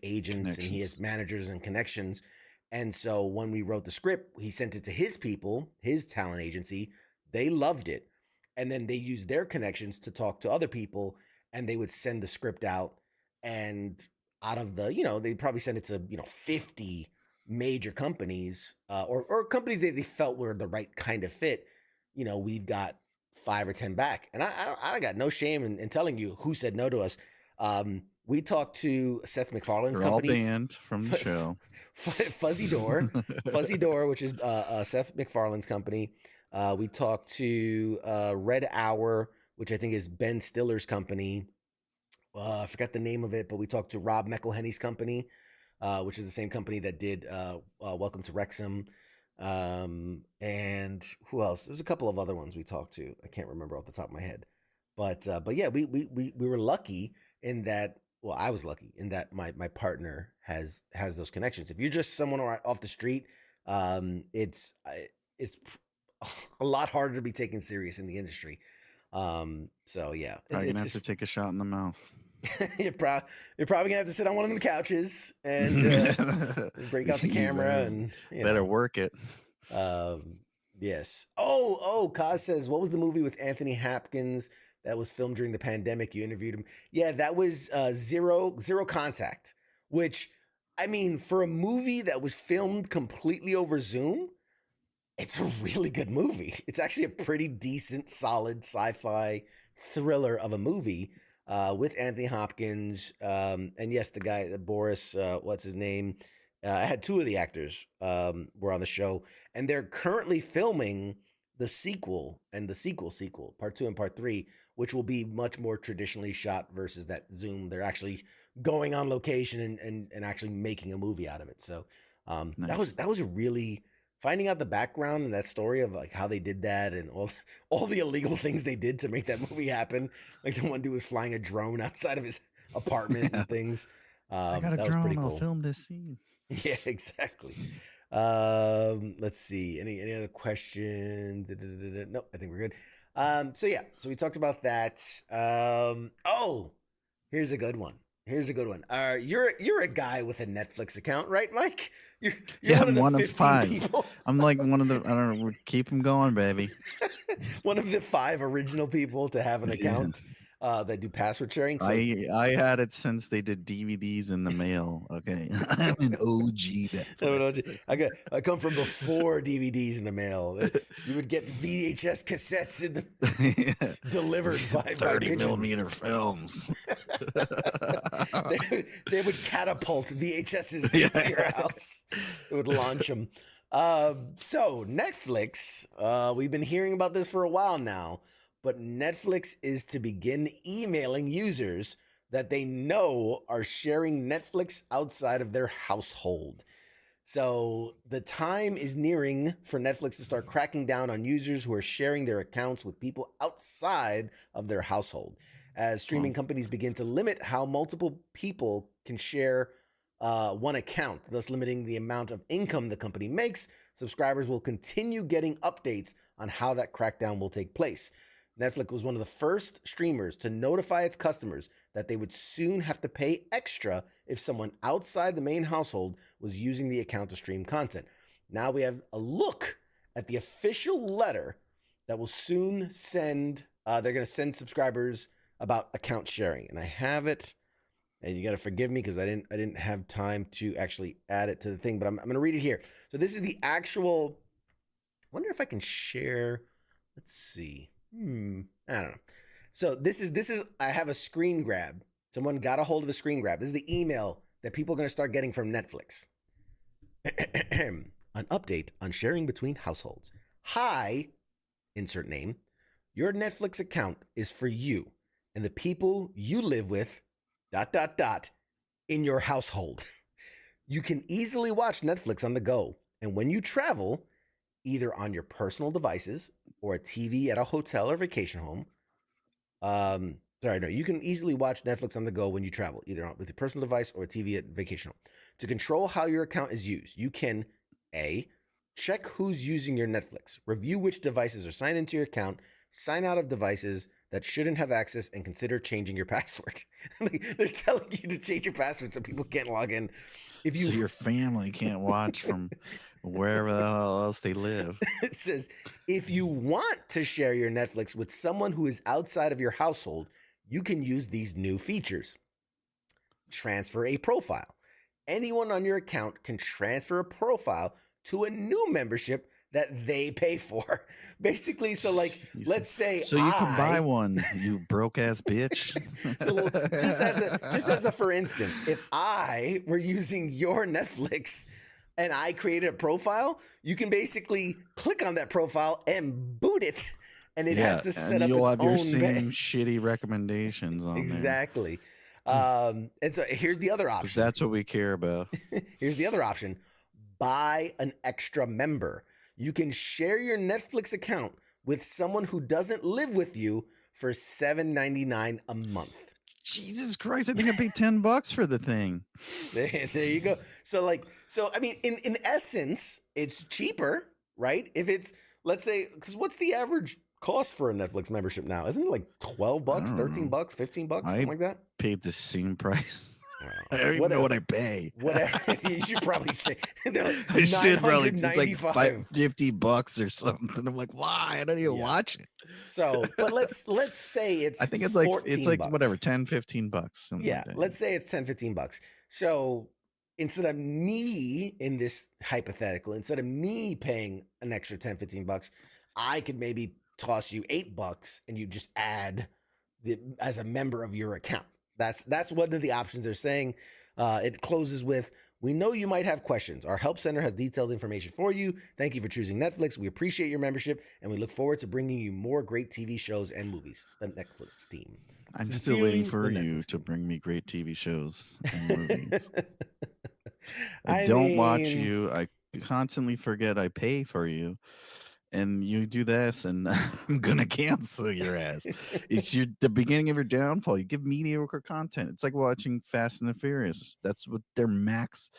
agents and he has managers and connections. And so when we wrote the script, he sent it to his people, his talent agency. They loved it. And then they used their connections to talk to other people, and they would send the script out. And out of the, you know, they'd probably send it to, 50 major companies or companies that they felt were the right kind of fit. You know, we've got 5 or 10 back. And I got no shame in telling you who said no to us. We talked to Seth MacFarlane's company. All banned from the show. Fuzzy Door, which is Seth MacFarlane's company. We talked to Red Hour, which I think is Ben Stiller's company. I forgot the name of it, but we talked to Rob McElhenney's company, which is the same company that did Welcome to Wrexham. And who else? There's a couple of other ones we talked to. I can't remember off the top of my head. But yeah, we were lucky in that. Well, I was lucky in that my partner has those connections. If you're just someone off the street, it's a lot harder to be taken serious in the industry. So yeah, you're gonna have to take a shot in the mouth. you're probably gonna have to sit on one of them couches and break out the camera and better work it. Yes. Oh, Kaz says, what was the movie with Anthony Hopkins that was filmed during the pandemic? You interviewed him. Yeah, that was Zero Contact, which, I mean, for a movie that was filmed completely over Zoom, it's a really good movie. It's actually a pretty decent, solid sci-fi thriller of a movie with Anthony Hopkins. And yes, the guy, Boris, what's his name? I had 2 of the actors were on the show, and they're currently filming the sequel and the sequel, part 2 and part 3, which will be much more traditionally shot versus that Zoom. They're actually going on location and actually making a movie out of it. So nice. that was a really, finding out the background and that story of like how they did that and all the illegal things they did to make that movie happen. Like the one dude was flying a drone outside of his apartment and things. I got a drone. Was pretty cool. I'll film this scene. Yeah, exactly. Let's see. Any other questions? Nope, I think we're good. So we talked about that. Here's a good one. You're a guy with a Netflix account, right, Mike? You're one of 5 people. I'm like one of the, I don't know, keep them going, baby. One of the 5 original people to have an account. that do password sharing. So I had it since they did DVDs in the mail. Okay, I'm an OG Netflix. I come from before DVDs in the mail. You would get VHS cassettes in the delivered by 30 pigeon. millimeter films. they would catapult VHSs into your house. It would launch them. So Netflix, we've been hearing about this for a while now, but Netflix is to begin emailing users that they know are sharing Netflix outside of their household. So the time is nearing for Netflix to start cracking down on users who are sharing their accounts with people outside of their household. As streaming companies begin to limit how multiple people can share one account, thus limiting the amount of income the company makes, subscribers will continue getting updates on how that crackdown will take place. Netflix was one of the first streamers to notify its customers that they would soon have to pay extra if someone outside the main household was using the account to stream content. Now we have a look at the official letter that will soon send, they're going to send subscribers about account sharing. And I have it, and you got to forgive me because I didn't have time to actually add it to the thing, but I'm going to read it here. So this is the actual, I wonder if I can share, let's see. I don't know. So this is I have a screen grab. Someone got a hold of a screen grab. This is the email that people are going to start getting from Netflix. An update on sharing between households. Hi, insert name. Your Netflix account is for you and the people you live with, ... in your household. You can easily watch Netflix on the go. And when you travel, either on your personal devices or a TV at a hotel or vacation home. You can easily watch Netflix on the go when you travel, either with your personal device or a TV at vacation home. To control how your account is used, you can A, check who's using your Netflix, review which devices are signed into your account, sign out of devices that shouldn't have access, and consider changing your password. They're telling you to change your password so people can't log in. So your family can't watch from wherever the hell else they live. It says, if you want to share your Netflix with someone who is outside of your household, you can use these new features. Transfer a profile. Anyone on your account can transfer a profile to a new membership that they pay for. Basically, so like, let's say so you can buy one, you broke ass bitch. So just as a for instance, if I were using your Netflix and I created a profile, you can basically click on that profile and boot it, and it has to set up its own. You'll have your same shitty recommendations on exactly. And so here's the other option. That's what we care about. Here's the other option: buy an extra member. You can share your Netflix account with someone who doesn't live with you for $7.99 a month. Jesus Christ, I think I paid $10 for the thing. There you go. So I mean, in essence, it's cheaper, right? If it's, let's say, because what's the average cost for a Netflix membership now? Isn't it like $12, $13, $15, something like that? Paid the same price. I don't even know what I pay. Whatever. You should probably say. I should probably. It's like $50 or something. I'm like, why? I don't even watch it. So, but let's say it's. I think it's like whatever, $10, $15. Yeah, like let's say it's $10, $15. So instead of me in this hypothetical, instead of me paying an extra $10, $15, I could maybe toss you $8 and you just add as a member of your account. That's one of the options they're saying. It closes with, we know you might have questions. Our help center has detailed information for you. Thank you for choosing Netflix. We appreciate your membership, and we look forward to bringing you more great TV shows and movies. The Netflix team. I'm still waiting for you to bring me great TV shows and movies. I don't watch you. I constantly forget I pay for you. And you do this, and I'm gonna cancel your ass. It's the beginning of your downfall. You give mediocre content. It's like watching Fast and the Furious. That's what their max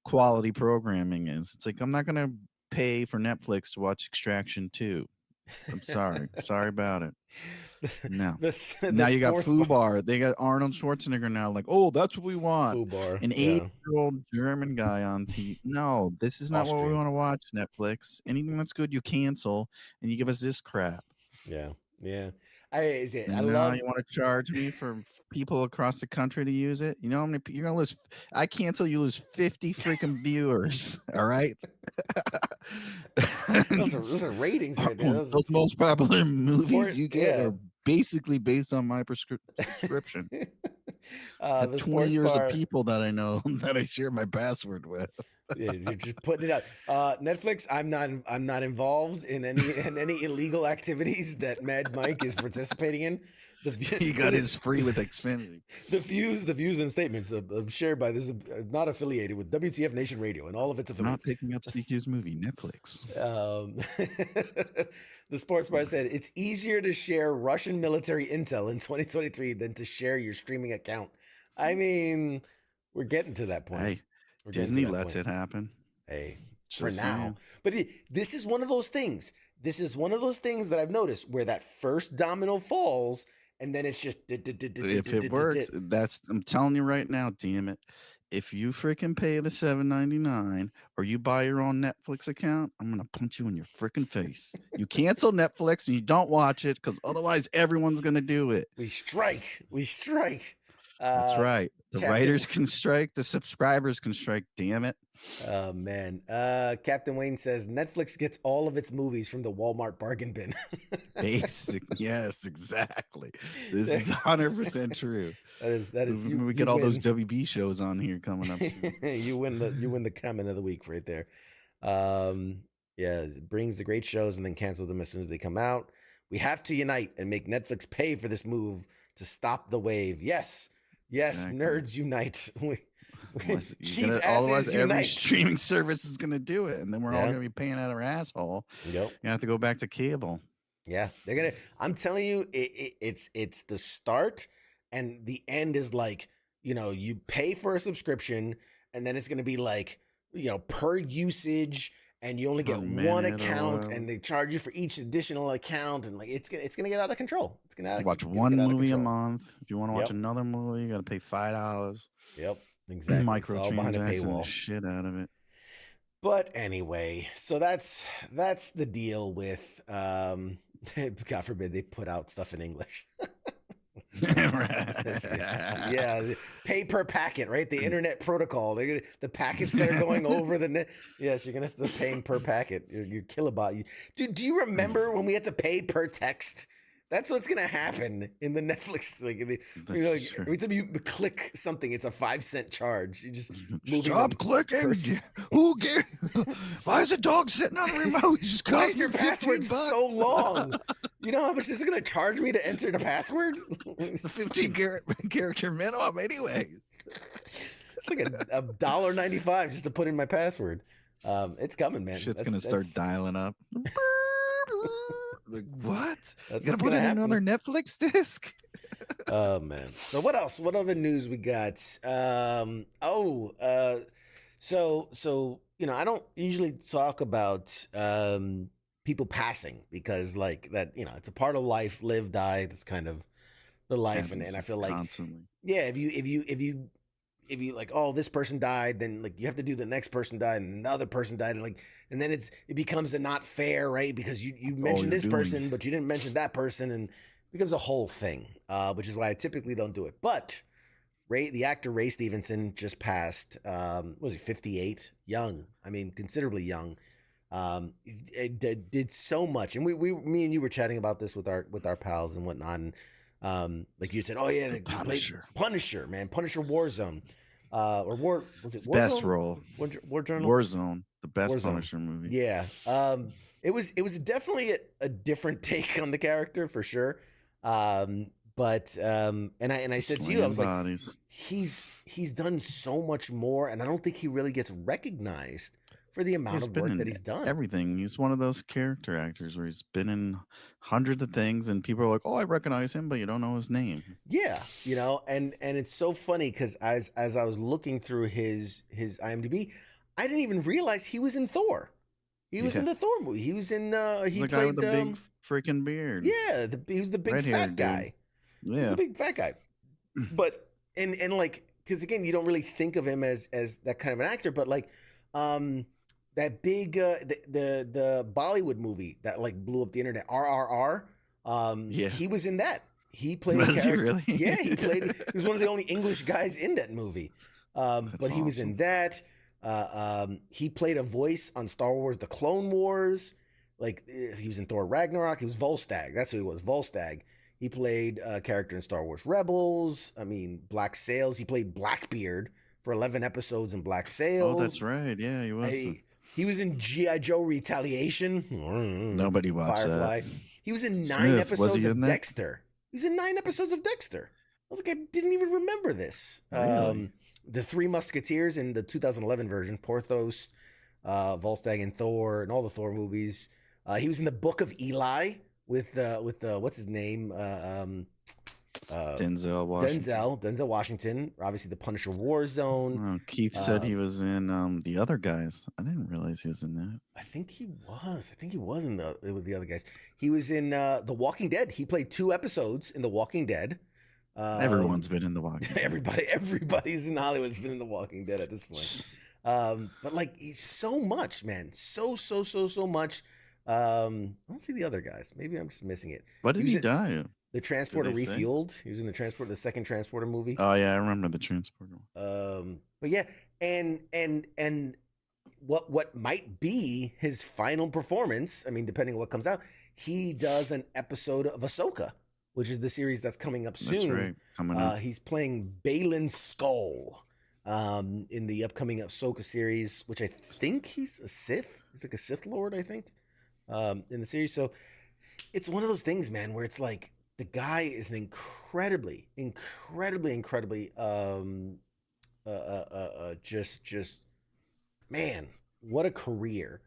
quality programming is. It's like, I'm not gonna pay for Netflix to watch Extraction 2. I'm sorry. Sorry about it. No. Now you got FUBAR. They got Arnold Schwarzenegger now. Like, oh, that's what we want. FUBAR. An 8-year-old German guy on TV. No, this is not what we want to watch, Netflix. Anything that's good, you cancel, and you give us this crap. Yeah. I Now love. you want to charge me for people across the country to use it? You know how many you're gonna lose? I cancel, you lose 50 freaking viewers. All right. Those are ratings right there. Those Those most popular movies sport, you get yeah. are basically based on my subscription. Got The 20 sports years of bar. people that I know that I share my password with. Yeah, you're just putting it out. Netflix. I'm not involved in any illegal activities that Mad Mike is participating in. He got his free with Xfinity. The views and statements shared by this not affiliated with WTF Nation Radio and all of its Not affiliates. picking up CQ's movie, Netflix. The sports bar said it's easier to share Russian military intel in 2023 than to share your streaming account. I mean, we're getting to that point. Hey, We're Disney lets it happen. Hey, Just for now. saying. But this is one of those things. This is one of those things that I've noticed where that first domino falls, and then it's just. If it works, I'm telling you right now, damn it. If you freaking pay the $7.99 or you buy your own Netflix account, I'm gonna punch you in your freaking face. You cancel Netflix and you don't watch it because otherwise everyone's gonna do it. We strike. That's right. The Captain- writers can strike, the subscribers can strike. Damn it. Oh man. Captain Wayne says Netflix gets all of its movies from the Walmart bargain bin. Basic. Yes, exactly. This is 100% true. That is we get all those WB shows on here coming up soon. you win the comment of the week right there. Yeah, it brings the great shows and then cancel them as soon as they come out. We have to unite and make Netflix pay for this move to stop the wave. Yes, exactly. Nerds unite. Cheap asses every unite. streaming service is going to do it, and then we're all going to be paying out our asshole. Yep. You have to go back to cable. Yeah, they're gonna. I'm telling you, it's the start, and the end is like, you pay for a subscription, and then it's gonna be like, per usage, and you only get one account, and they charge you for each additional account, and like it's gonna get out of control. It's gonna watch one movie a month. If you want to watch another movie, you got to pay $5. Yep, exactly. Microtransactions, shit out of it. But anyway, so that's the deal with God forbid they put out stuff in English. Yeah, pay per packet, right? The internet protocol. The packets that are going over the net. Yes, you're gonna start paying per packet. Your kilobyte. Dude, do you remember when we had to pay per text? That's what's gonna happen in the Netflix. Every time you click something, it's a 5-cent charge. You just stop clicking. Who cares? Why is the dog sitting on the remote? Why is your password so long? You know how much this is gonna charge me to enter the password? It's a 15 character minimum, anyways. It's like a $1.95 just to put in my password. It's coming, man. Shit's gonna start dialing up. Like, what? That's you gotta put in another Netflix disc? Oh man. So what else? What other news we got? So I don't usually talk about people passing because like that, it's a part of life, live, die. That's kind of the life, and I feel like constantly. Yeah, if you like, oh, this person died, then like you have to do the next person died and another person died, and then it becomes a not fair, right? Because you mentioned this person, but you didn't mention that person, and it becomes a whole thing, which is why I typically don't do it. But the actor Ray Stevenson just passed. Was he 58? Young. I mean, considerably young. He did so much, and me and you were chatting about this with our pals and whatnot. And, like you said, oh yeah, the Punisher, man, Punisher Warzone, or War was it Warzone? Best role? Warzone, the best Punisher movie. Yeah, it was definitely a different take on the character for sure. But and I said to you, I was like, he's done so much more, and I don't think he really gets recognized for the amount of work that he's done. Everything. He's one of those character actors where he's been in hundreds of things, and people are like, "Oh, I recognize him," but you don't know his name. Yeah, and it's so funny because as I was looking through his IMDb, I didn't even realize he was in Thor. He was in the Thor movie. He was in he the played guy with the big freaking beard. Yeah, he was the big fat guy. Yeah, he was the big fat guy. But and like, because again, you don't really think of him as that kind of an actor, but like that big the Bollywood movie that like blew up the internet, RRR, He was in that. He played Was a he character. really? Yeah, he was one of the only English guys in that movie. But he was in that. He played a voice on Star Wars: The Clone Wars. Like he was in Thor Ragnarok. He was Volstagg. That's who he was, Volstagg. He played a character in Star Wars Rebels. I mean, Black Sails. He played Blackbeard for 11 episodes in Black Sails. Oh, that's right. Yeah, he was. He was in G.I. Joe Retaliation. Nobody watched Firefly. that. He was in 9 episodes of that? Dexter. He was in 9 episodes of Dexter. I was like, I didn't even remember this. Really? The Three Musketeers in the 2011 version, Porthos, Volstagg, and Thor, and all the Thor movies. He was in the Book of Eli with what's his name? Denzel Washington. Denzel Washington. Obviously, the Punisher Warzone. Oh, Keith said he was in The Other Guys. I didn't realize he was in that. I think he was. With the other guys. He was in The Walking Dead. He played 2 episodes in The Walking Dead. Everyone's been in The Walking Dead. Everybody's in Hollywood's been in The Walking Dead at this point. But like, he's so much, man. So much. I don't see the other guys. Maybe I'm just missing it. Why did he die? The Transporter Refueled. He was in the second Transporter movie. Oh yeah, I remember the Transporter. But yeah, and what might be his final performance? I mean, depending on what comes out, he does an episode of Ahsoka, which is the series that's coming up soon. That's right, coming up. He's playing Balin Skull in the upcoming Ahsoka series, which I think he's a Sith. He's like a Sith Lord, I think, in the series. So it's one of those things, man, where it's like the guy is an incredibly just man, what a career.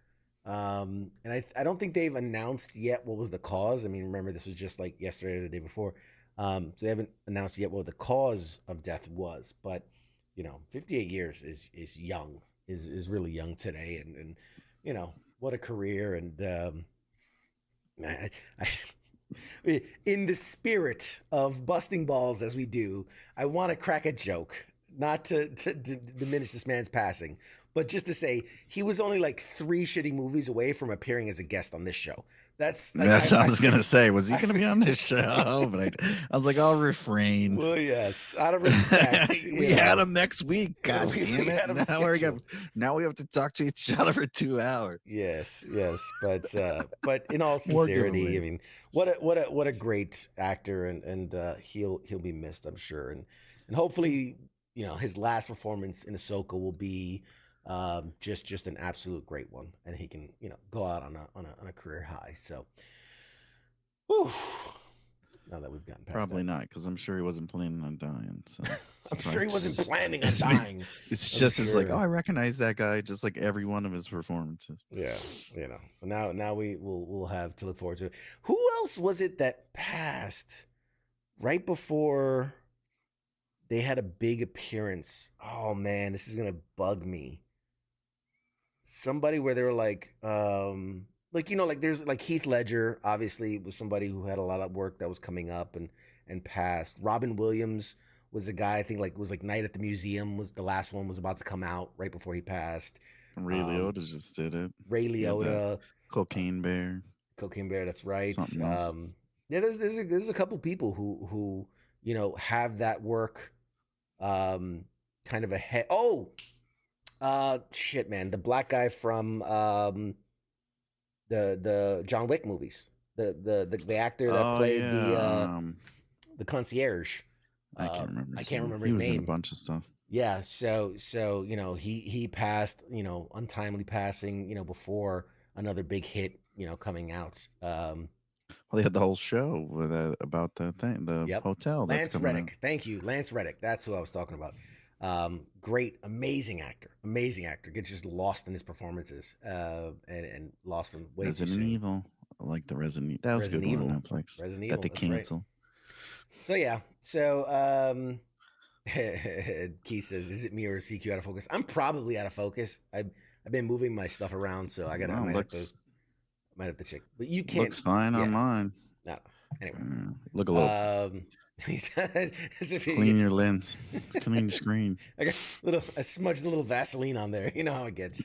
And I don't think they've announced yet what was the cause. I mean, remember, this was just like yesterday or the day before. So they haven't announced yet what the cause of death was, but 58 years is young, is really young today. And what a career. And in the spirit of busting balls as we do, I want to crack a joke, not to diminish this man's passing, but just to say he was only like 3 shitty movies away from appearing as a guest on this show. That's like, what I was gonna say. Was he gonna be on this show? But I was like, I'll refrain. Well, yes, out of respect. We had him next week. God damn it! Now we have to talk to each other for 2 hours. Yes, but in all sincerity, I mean, what a great actor, and he'll be missed, I'm sure, and hopefully, his last performance in Ahsoka will be just an absolute great one, and he can go out on a career high. So, whew, now that we've gotten past probably not, because I'm sure he wasn't planning on dying. So I'm sure he wasn't planning on dying. It's just it's like, oh, I recognize that guy, just like every one of his performances. Yeah, now we'll have to look forward to it. Who else was it that passed right before they had a big appearance? Oh man, this is gonna bug me. Somebody where they were like there's like Heath Ledger, obviously, was somebody who had a lot of work that was coming up and passed. Robin Williams was a guy, I think, was like Night at the Museum was the last one, was about to come out right before he passed. Ray Liotta just did it. Ray Liotta, Cocaine Bear, that's right. Yeah, there's a couple people who have that work kind of ahead. Shit, man, the black guy from the John Wick movies, the actor that played the concierge. I can't remember. I can't remember his name. He was in a bunch of stuff. Yeah, so he passed, untimely passing, before another big hit, coming out. Well, they had the whole show with about the thing, the hotel. Lance Reddick. Thank you, Lance Reddick. That's who I was talking about. Great, amazing actor. Gets just lost in his performances, and lost him way too soon. Resident Evil, I like the Resident Evil. That was Resident good Evil. on Netflix. Resident Evil, that they cancel. Right. Keith says, "Is it me or is CQ out of focus?" I'm probably out of focus. I've been moving my stuff around, so I might have to check. But you can't. Looks fine on mine. No. Anyway, look a little. He says, clean your lens. Clean your screen. I smudged a little Vaseline on there. You know how it gets.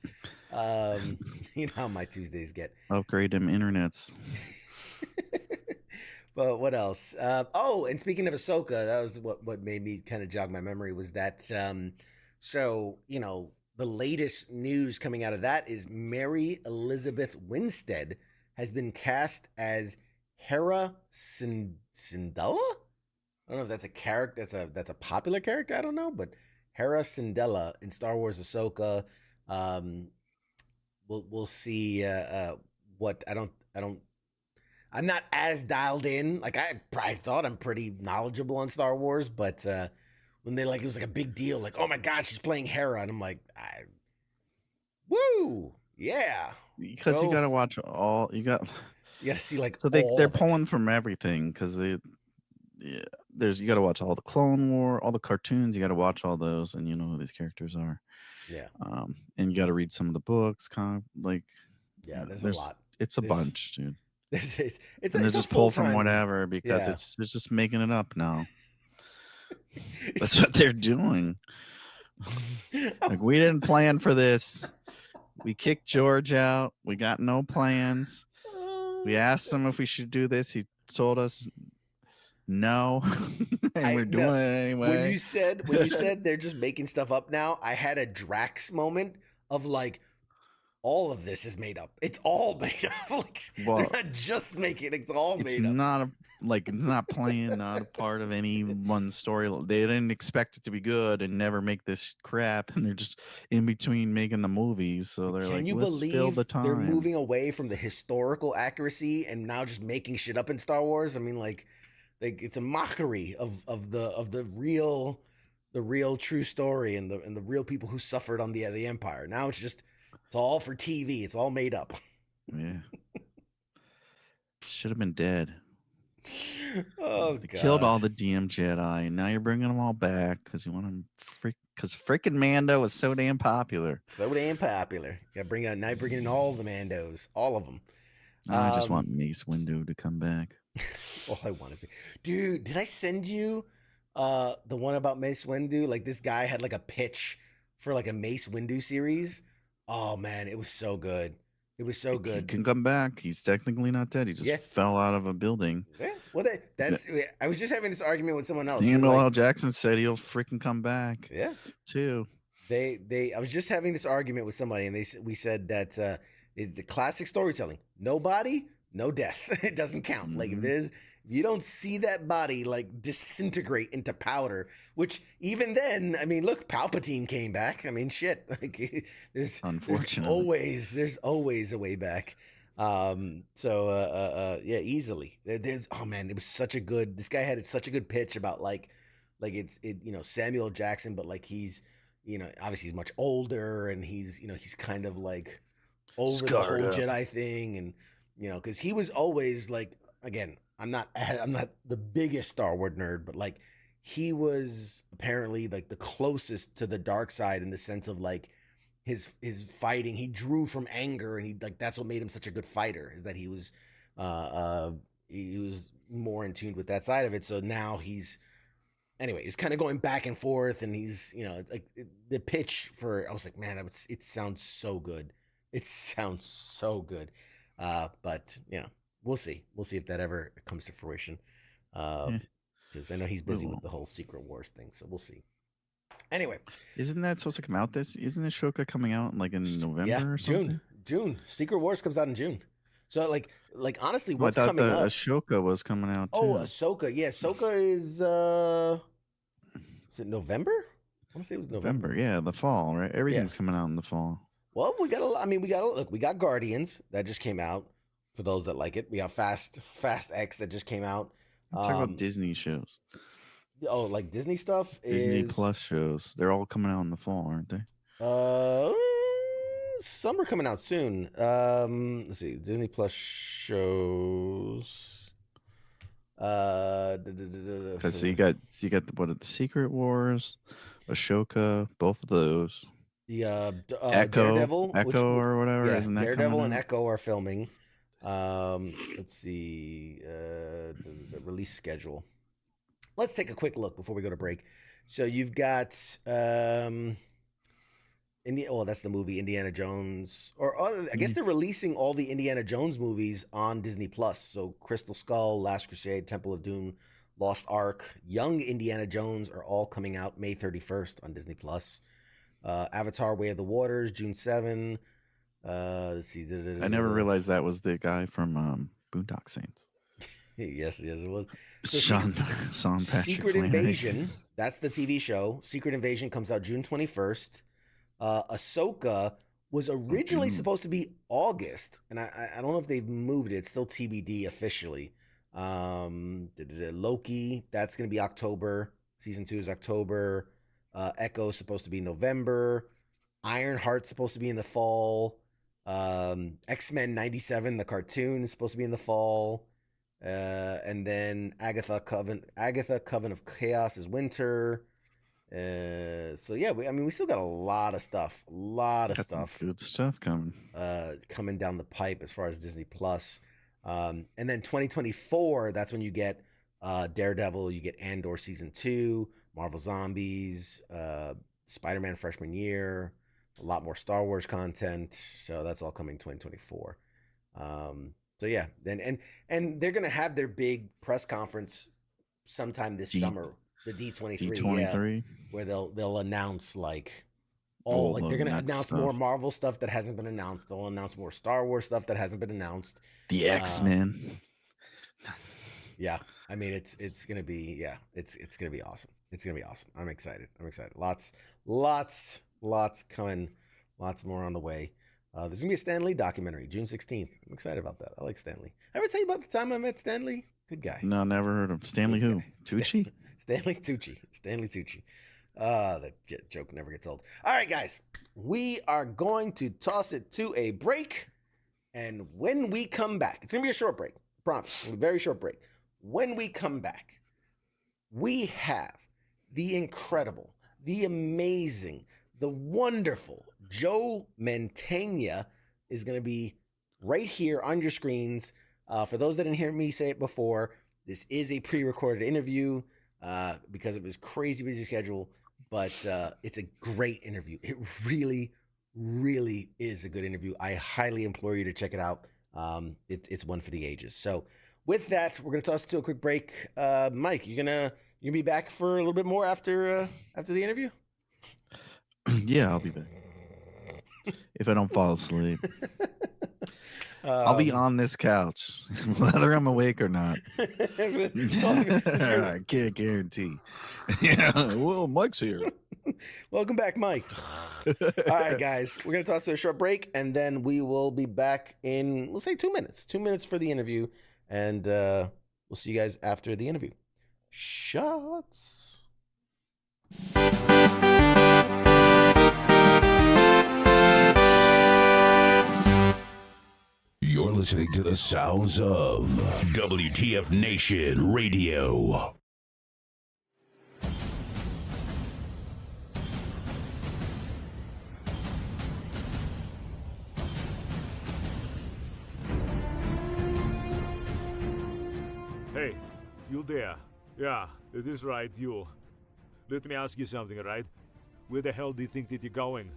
You know how my Tuesdays get. Upgrade them internets. But what else? And speaking of Ahsoka, that was what made me kind of jog my memory was that. So the latest news coming out of that is Mary Elizabeth Winstead has been cast as Hera Syndulla. I don't know if that's a character. That's a popular character. I don't know, but Hera Syndulla in Star Wars Ahsoka. We'll see. What I don't. I'm not as dialed in. Like I probably thought I'm pretty knowledgeable on Star Wars, but when it was like a big deal, like oh my god, she's playing Hera, and I'm like, woo, yeah. Because you got to watch all. You got to see like so they're pulling from everything because you got to watch all the Clone War, all the cartoons. You got to watch all those, and you know who these characters are. Yeah. And you got to read some of the books. There's a lot. It's a bunch, dude. They're just pull from whatever because they're just making it up now. That's what they're doing. Like we didn't plan for this. We kicked George out. We got no plans. We asked him if we should do this. He told us no, and we're doing it anyway. When you said they're just making stuff up now, I had a Drax moment of like, all of this is made up. It's all made up. Like they're not just making it. It's all made up. It's not playing, not a part of any one story. They didn't expect it to be good and never make this crap, and they're just in between making the movies. So they're Can you let's fill the time. They're moving away from the historical accuracy and now just making shit up in Star Wars? I mean, like it's a mockery of the real true story and the real people who suffered on the Empire. Now it's all for TV. It's all made up. Yeah. Should have been dead. Oh, they killed all the DM Jedi, and now you're bringing them all back because you want them because freaking Mando is so damn popular. Yeah, bring in all the Mandos, all of them. I just want Mace Windu to come back. All I want is dude. Did I send you the one about Mace Windu? Like this guy had like a pitch for like a Mace Windu series. Oh man, it was so good. It was so good. He can come back. He's technically not dead. He just fell out of a building. Yeah. Well, I was just having this argument with someone else. Samuel L. Jackson said he'll freaking come back. Yeah. Too. I was just having this argument with somebody, and we said that it's the classic storytelling. No body, no death. It doesn't count. Mm-hmm. Like if you don't see that body like disintegrate into powder, which even then, I mean, look, Palpatine came back. I mean, shit. Like there's always a way back. Easily. It was such a good. This guy had such a good pitch about Samuel Jackson, but like he's obviously he's much older and he's kind of like over the whole Jedi thing, and because he was always like, again, I'm not the biggest Star Wars nerd, but like he was apparently like the closest to the dark side in the sense of like his fighting. He drew from anger, and that's what made him such a good fighter, is that he was more in tune with that side of it. So now he's kind of going back and forth, and he's the pitch for, I was like, man, it sounds so good. It sounds so good. But we'll see if that ever comes to fruition. Because I know he's busy with the whole Secret Wars thing, so we'll see. Anyway, isn't that supposed to come out isn't Ashoka coming out like in November or something? June. Secret Wars comes out in June. So like honestly, what's coming up? Ashoka was coming out too. Oh, Ahsoka. Yeah, Ahsoka is it November? I want to say it was November. Yeah, the fall, right? Everything's coming out in the fall. Well, we got Guardians that just came out. For those that like it, we have Fast X that just came out. I'm talking about Disney shows. Oh, like Disney stuff? Disney Plus shows. They're all coming out in the fall, aren't they? Some are coming out soon. Let's see. Disney Plus shows. Because you got the Secret Wars, Ashoka, both of those. The Echo or whatever. Yeah, Isn't that Daredevil and Echo are filming. Let's see the release schedule. Let's take a quick look before we go to break. So you've got that's the movie Indiana Jones. Or I guess they're releasing all the Indiana Jones movies on Disney Plus. So Crystal Skull, Last Crusade, Temple of Doom, Lost Ark, Young Indiana Jones are all coming out May 31st on Disney Plus. Avatar: Way of the Waters, June 7. Let's see. I never realized that was the guy from Boondock Saints. Yes, it was. So Sean Patrick Secret Flannery. Invasion, that's the TV show. Secret Invasion comes out June 21st. Ahsoka was originally supposed to be August, and I don't know if they've moved it. It's still TBD officially. Loki, that's going to be October. Season 2 is October. Echo is supposed to be November. Ironheart's supposed to be in the fall. X-Men 97, the cartoon, is supposed to be in the fall. And then Agatha Coven of Chaos is winter. So yeah, we still got a lot of stuff. Good stuff coming. Coming down the pipe as far as Disney Plus. And then 2024, that's when you get Daredevil, you get Andor season 2, Marvel Zombies, Spider-Man freshman year, a lot more Star Wars content. So that's all coming 2024. So yeah, and they're gonna have their big press conference sometime this summer, the D23, where they'll announce like they're gonna announce more Marvel stuff that hasn't been announced. They'll announce more Star Wars stuff that hasn't been announced. The X-Men. Yeah, I mean it's gonna be it's gonna be awesome. It's gonna be awesome. I'm excited. Lots coming. Lots more on the way. There's going to be a Stan Lee documentary, June 16th. I'm excited about that. I like Stan Lee. Ever tell you about the time I met Stan Lee? Good guy. No, never heard of Stanley who? Tucci? Stanley Tucci. That joke never gets old. All right, guys. We are going to toss it to a break. And when we come back, it's going to be a short break. I promise. A very short break. When we come back, we have the incredible, the amazing, the wonderful Joe Mantegna is going to be right here on your screens. For those that didn't hear me say it before, this is a pre-recorded interview because of his crazy busy schedule, but it's a great interview. It really, really is a good interview. I highly implore you to check it out. It's one for the ages. So with that, we're going to toss it to a quick break. Mike, you gonna be back for a little bit more after the interview? Yeah, I'll be back. If I don't fall asleep. I'll be on this couch, whether I'm awake or not. I can't guarantee. Yeah, well, Mike's here. Welcome back, Mike. All right, guys, we're going to toss to a short break, and then we will be back in, we'll say 2 minutes. 2 minutes for the interview, and we'll see you guys after the interview. Shots. You're listening to the sounds of WTF Nation Radio. Hey, you there? Yeah, it is right, you. Let me ask you something, alright? Where the hell do you think that you're going?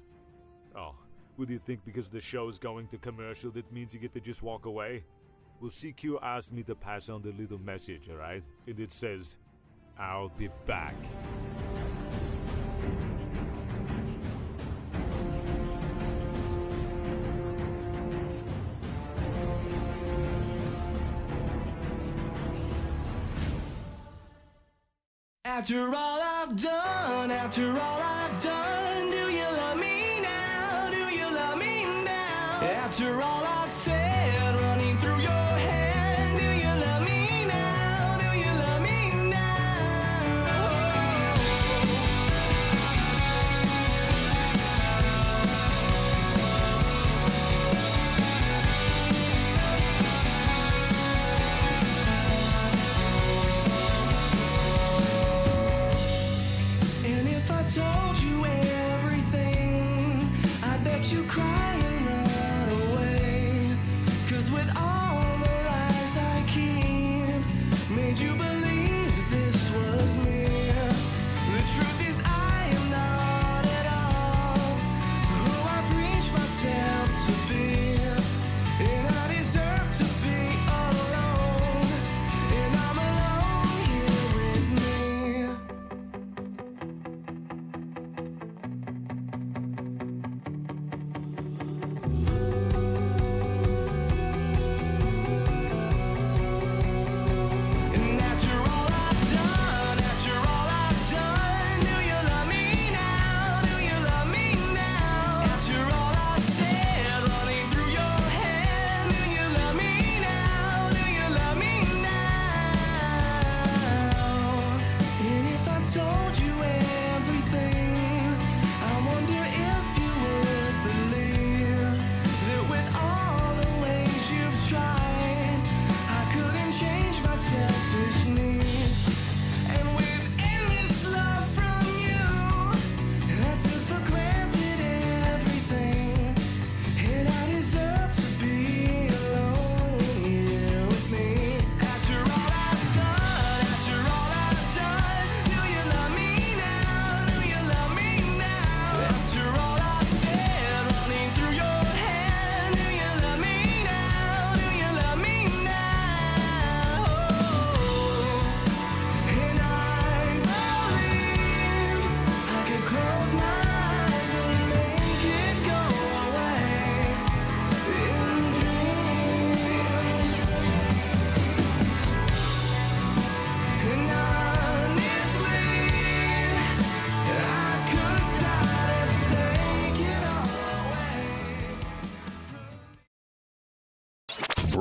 Oh, would you think because the show's going to commercial that means you get to just walk away? Well, CQ asked me to pass on the little message, alright? And it says, I'll be back. After all I've done, do you love me now? Do you love me now? After all I've said, running through your head, do you love me now? Do you love me told you everything, I bet you cry and run away.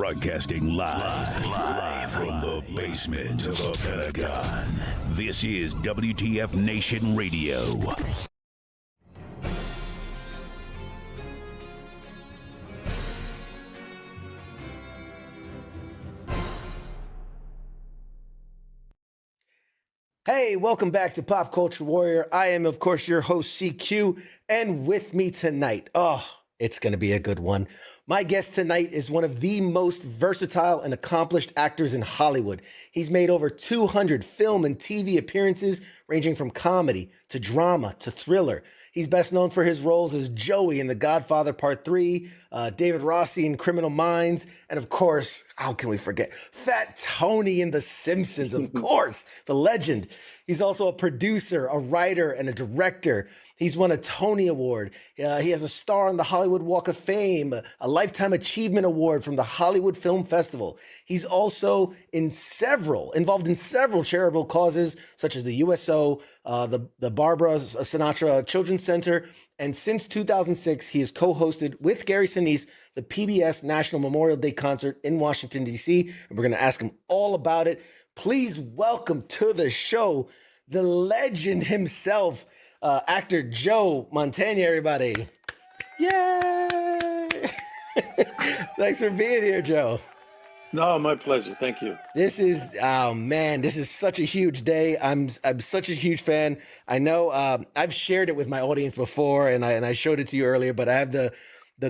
Broadcasting live from the basement of the Pentagon. This is WTF Nation Radio. Hey, welcome back to Pop Culture Warrior. I am, of course, your host, CQ, and with me tonight, it's going to be a good one. My guest tonight is one of the most versatile and accomplished actors in Hollywood. He's made over 200 film and TV appearances, ranging from comedy to drama to thriller. He's best known for his roles as Joey in The Godfather Part III, David Rossi in Criminal Minds, and of course, how can we forget, Fat Tony in The Simpsons, of course, the legend. He's also a producer, a writer, and a director. He's won a Tony Award. He has a star on the Hollywood Walk of Fame, a Lifetime Achievement Award from the Hollywood Film Festival. He's also involved in several charitable causes, such as the USO, the Barbara Sinatra Children's Center. And since 2006, he has co-hosted with Gary Sinise the PBS National Memorial Day Concert in Washington, D.C. And we're going to ask him all about it. Please welcome to the show the legend himself, actor Joe Mantegna, everybody. Yay! Thanks for being here, Joe. No, my pleasure. Thank you. This is such a huge day. I'm such a huge fan. I know I've shared it with my audience before, and I showed it to you earlier, but I have the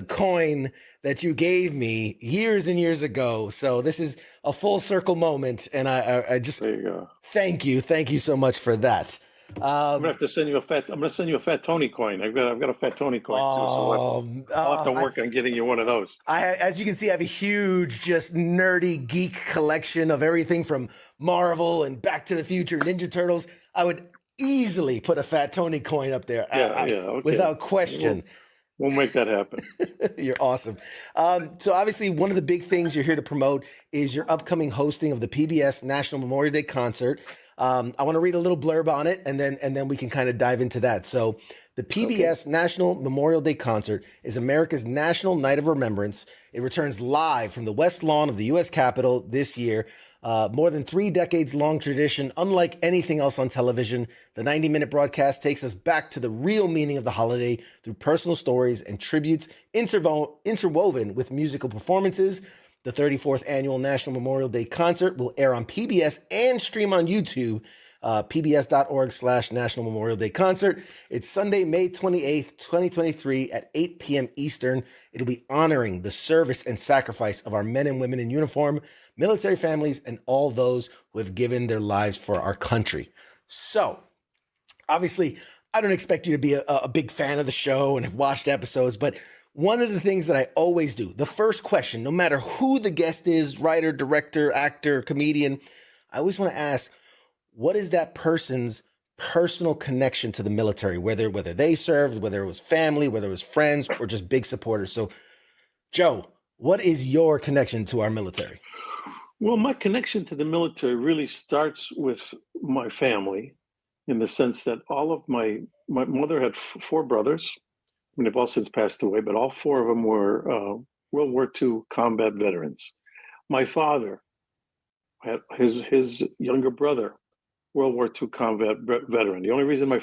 coin that you gave me years and years ago. So this is a full circle moment, and I just there you go. Thank you so much for that. I'm gonna have to send you a fat. I'm gonna send you a Fat Tony coin. I've got a Fat Tony coin too, so I'll have to work on getting you one of those. As you can see, I have a huge, just nerdy geek collection of everything from Marvel and Back to the Future, Ninja Turtles. I would easily put a Fat Tony coin up there, okay. Without question. We'll make that happen. You're awesome. So obviously, one of the big things you're here to promote is your upcoming hosting of the PBS National Memorial Day Concert. I want to read a little blurb on it, and then we can kind of dive into that. So the PBS National Memorial Day Concert is America's national night of remembrance. It returns live from the West Lawn of the U.S. Capitol this year. More than 3 decades long tradition. Unlike anything else on television, the 90-minute broadcast takes us back to the real meaning of the holiday through personal stories and tributes interwoven with musical performances. The 34th Annual National Memorial Day Concert will air on PBS and stream on YouTube, pbs.org/National Memorial Day Concert. It's Sunday, May 28th, 2023 at 8 p.m. Eastern. It'll be honoring the service and sacrifice of our men and women in uniform, military families, and all those who have given their lives for our country. So, obviously, I don't expect you to be a big fan of the show and have watched episodes, but one of the things that I always do, the first question, no matter who the guest is, writer, director, actor, comedian, I always want to ask, what is that person's personal connection to the military, whether they served, whether it was family, whether it was friends, or just big supporters? So, Joe, what is your connection to our military? Well, my connection to the military really starts with my family, in the sense that all of my mother had 4 brothers. I mean, they've all since passed away, but all 4 of them were World War II combat veterans. My father had his younger brother, World War II combat veteran. The only reason my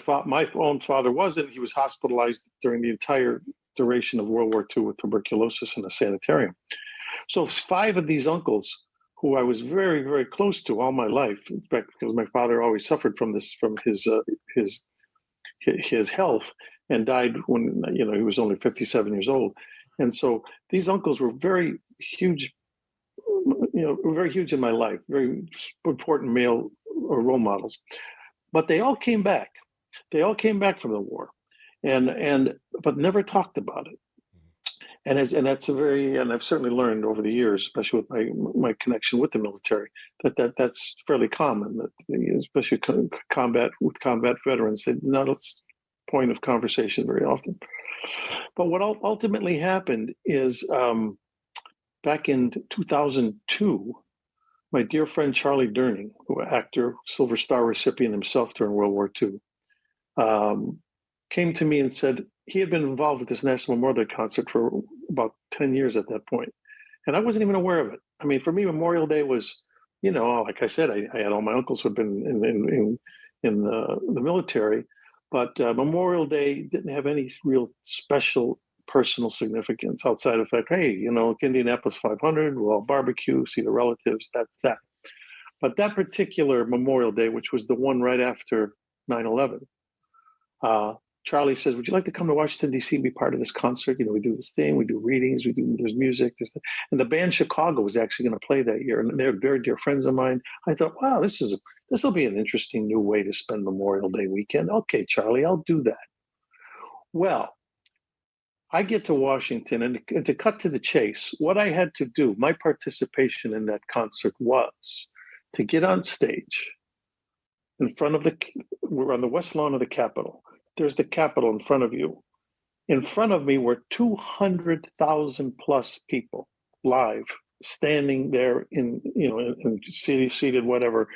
own father wasn't, he was hospitalized during the entire duration of World War II with tuberculosis in a sanitarium. So 5 of these uncles, who I was very, very close to all my life, in fact, because my father always suffered from his health, and died when he was only 57 years old. And so these uncles were very huge, very huge in my life, very important male role models. But they all came back. They all came back from the war, but never talked about it. And I've certainly learned over the years, especially with my connection with the military, that's fairly common. That especially combat veterans, they're not a point of conversation very often. But what ultimately happened is, back in 2002, my dear friend Charlie Durning, who actor, Silver Star recipient himself during World War II, came to me and said he had been involved with this National Memorial Day Concert for about 10 years at that point. And I wasn't even aware of it. I mean, for me, Memorial Day was, you know, like I said, I had all my uncles who had been in the military, but Memorial Day didn't have any real special personal significance outside of the fact, hey, you know, Indianapolis 500, we'll all barbecue, see the relatives, that's that. But that particular Memorial Day, which was the one right after 9/11, Charlie says, would you like to come to Washington, D.C. and be part of this concert? You know, we do this thing, we do readings, there's music. And the band Chicago was actually going to play that year. And they're very dear friends of mine. I thought, wow, this will be an interesting new way to spend Memorial Day weekend. Okay, Charlie, I'll do that. Well, I get to Washington, and to cut to the chase, what I had to do, my participation in that concert was to get on stage in front of we're on the west lawn of the Capitol. There's the Capitol in front of you. In front of me were 200,000 plus people live, standing there in seated, whatever.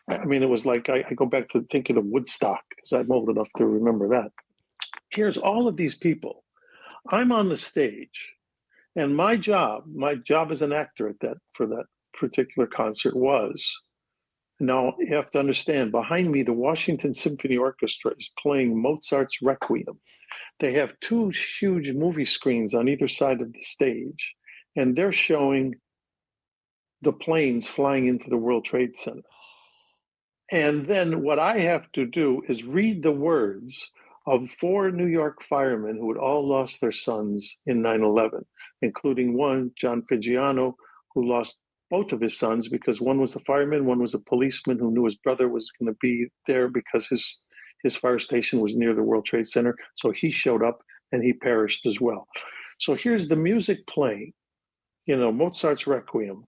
I mean, it was like, I go back to thinking of Woodstock, because I'm old enough to remember that. Here's all of these people. I'm on the stage, and my job as an actor for that particular concert was, now you have to understand, behind me, the Washington Symphony Orchestra is playing Mozart's Requiem. They have two huge movie screens on either side of the stage, and they're showing the planes flying into the World Trade Center. And then what I have to do is read the words of 4 New York firemen who had all lost their sons in 9/11, including one, John Figiano, who lost both of his sons because one was a fireman, one was a policeman who knew his brother was going to be there because his fire station was near the World Trade Center. So he showed up and he perished as well. So here's the music playing, you know, Mozart's Requiem.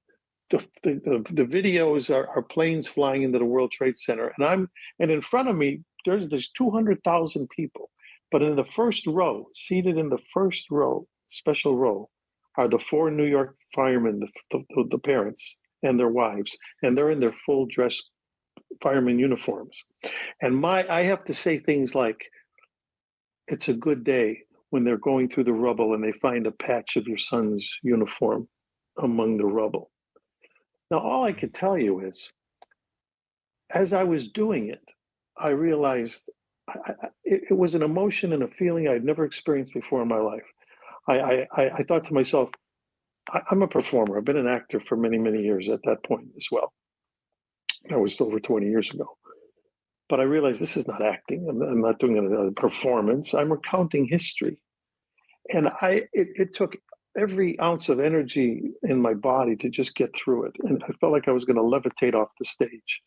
The videos are planes flying into the World Trade Center. And in front of me, there's 200,000 people. But in the first row, seated in the first row, special row, are the 4 New York firemen, the parents and their wives, and they're in their full dress fireman uniforms. And I have to say things like, it's a good day when they're going through the rubble and they find a patch of your son's uniform among the rubble. Now, all I could tell you is, as I was doing it, I realized it was an emotion and a feeling I'd never experienced before in my life. I thought to myself, I'm a performer. I've been an actor for many, many years at that point as well. That was over 20 years ago. But I realized this is not acting. I'm not doing a performance. I'm recounting history. And it took every ounce of energy in my body to just get through it. And I felt like I was going to levitate off the stage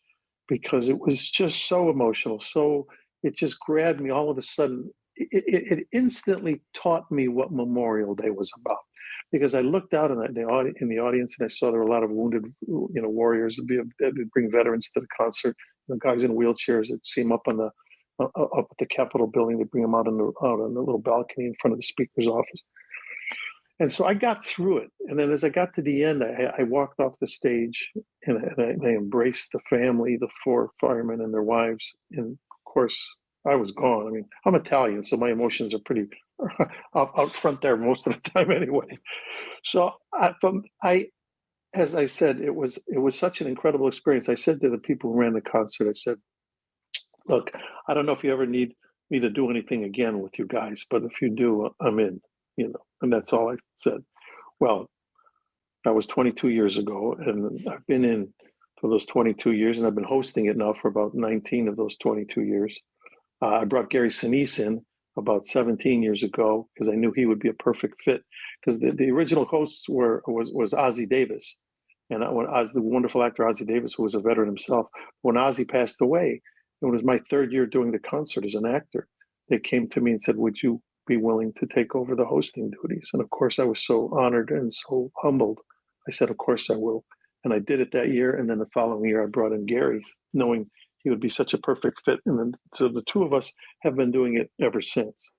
because it was just so emotional. So it just grabbed me all of a sudden. It instantly taught me what Memorial Day was about, because I looked out in the audience and I saw there were a lot of wounded, you know, warriors that would bring veterans to the concert. The guys in wheelchairs that see them up at the Capitol building. They bring them out on the little balcony in front of the speaker's office. And so I got through it. And then as I got to the end, I walked off the stage and I embraced the family, the 4 firemen and their wives. And of course, I was gone. I mean, I'm Italian, so my emotions are pretty out front there most of the time anyway. So as I said, it was such an incredible experience. I said to the people who ran the concert, I said, look, I don't know if you ever need me to do anything again with you guys, but if you do, I'm in, you know, and that's all I said. Well, that was 22 years ago, and I've been in for those 22 years, and I've been hosting it now for about 19 of those 22 years. I brought Gary Sinise in about 17 years ago because I knew he would be a perfect fit, because the original hosts was Ozzie Davis. And when the wonderful actor Ozzie Davis, who was a veteran himself, when Ozzie passed away, it was my 3rd year doing the concert as an actor. They came to me and said, would you be willing to take over the hosting duties? And of course, I was so honored and so humbled. I said, of course I will. And I did it that year. And then the following year, I brought in Gary, knowing he would be such a perfect fit. And then so the 2 of us have been doing it ever since.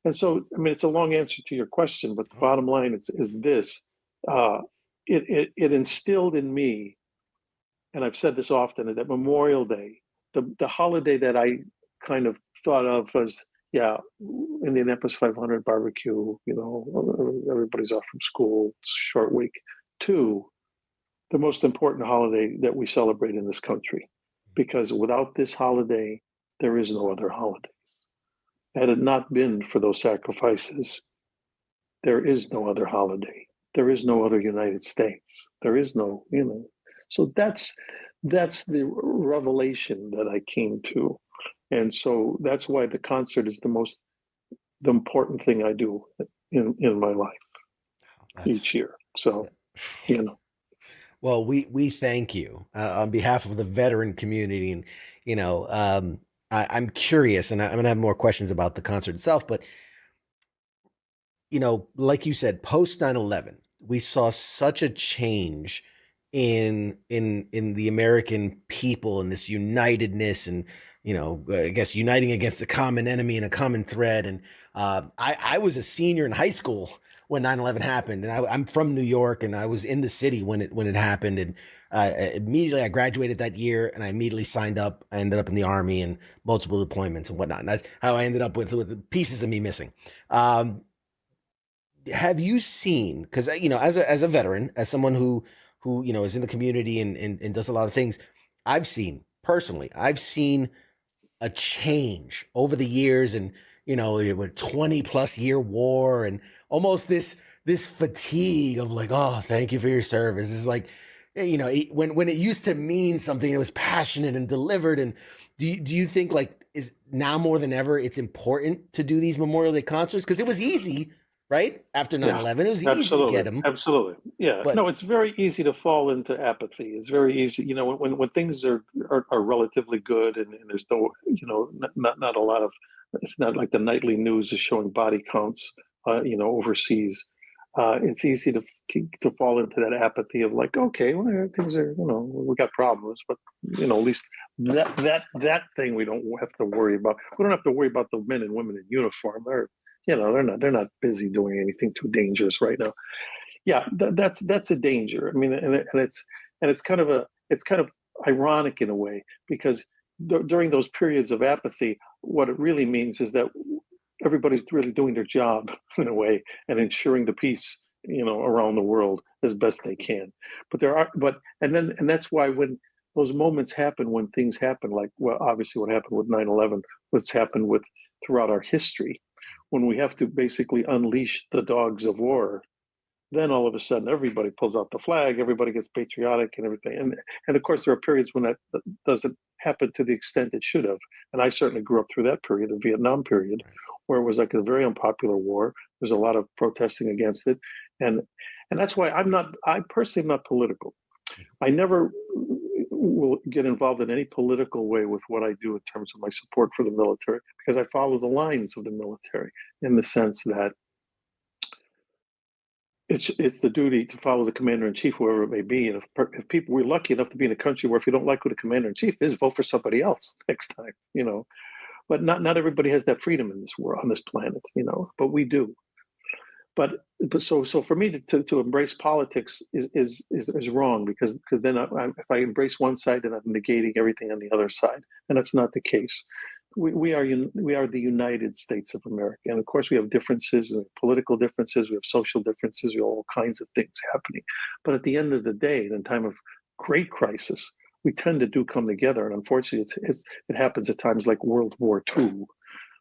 And so, I mean, it's a long answer to your question, but the bottom line is this. It instilled in me, and I've said this often, that Memorial Day, the holiday that I kind of thought of as, yeah, Indianapolis 500 barbecue, you know, everybody's off from school, it's a short week. to the most important holiday that we celebrate in this country, because without this holiday, there is no other holidays. Had it not been for those sacrifices, there is no other holiday. There is no other United States. There is no, So that's the revelation that I came to. And so that's why the concert is the important thing I do in my life each year. So, Well, we thank you on behalf of the veteran community, and I'm curious, and I'm gonna have more questions about the concert itself, but like you said, post 9/11, we saw such a change in the American people and this unitedness, and I guess uniting against the common enemy and a common thread. And I was a senior in high school when 9/11 happened, and I'm from New York, and I was in the city when it happened, and immediately I graduated that year, and I immediately signed up. I ended up in the Army and multiple deployments and whatnot. And that's how I ended up with the pieces of me missing. Have you seen, because as a veteran, as someone who is in the community and does a lot of things, I've seen a change over the years, and with 20+ year war, and almost this fatigue of like, oh, thank you for your service. This is like, when it used to mean something, it was passionate and delivered. And do you think, like, is now more than ever it's important to do these Memorial Day concerts? Because it was easy, right? After 9/11, it was easy to get them. Absolutely. Yeah. But, no, it's very easy to fall into apathy. It's very easy, when things are relatively good, and there's no, not a lot of, it's not like the nightly news is showing body counts, overseas. It's easy to fall into that apathy of like, okay, well, things are, we got problems, but at least that thing we don't have to worry about. We don't have to worry about the men and women in uniform. They're not busy doing anything too dangerous right now. Yeah, that's a danger. I mean, and it's kind of ironic in a way, because during those periods of apathy, what it really means is that everybody's really doing their job in a way and ensuring the peace, around the world as best they can. And that's why when those moments happen, when things happen, like, well, obviously what happened with 9/11, what's happened with throughout our history, when we have to basically unleash the dogs of war, then all of a sudden everybody pulls out the flag, everybody gets patriotic and everything. And of course there are periods when that doesn't happen to the extent it should have. And I certainly grew up through that period, the Vietnam period, where it was like a very unpopular war. There's a lot of protesting against it. And that's why I personally am not political. I never will get involved in any political way with what I do in terms of my support for the military, because I follow the lines of the military, in the sense that it's the duty to follow the commander-in-chief, whoever it may be. And if people, we're lucky enough to be in a country where if you don't like who the commander-in-chief is, vote for somebody else next time, But not everybody has that freedom in this world, on this planet, but we do. But so for me to embrace politics is wrong, because then if I embrace one side, then I'm negating everything on the other side, and that's not the case. We are the United States of America, and of course we have differences, we have political differences, we have social differences, we have all kinds of things happening. But at the end of the day, in time of great crisis, we tend to come together, and unfortunately, it happens at times like World War II,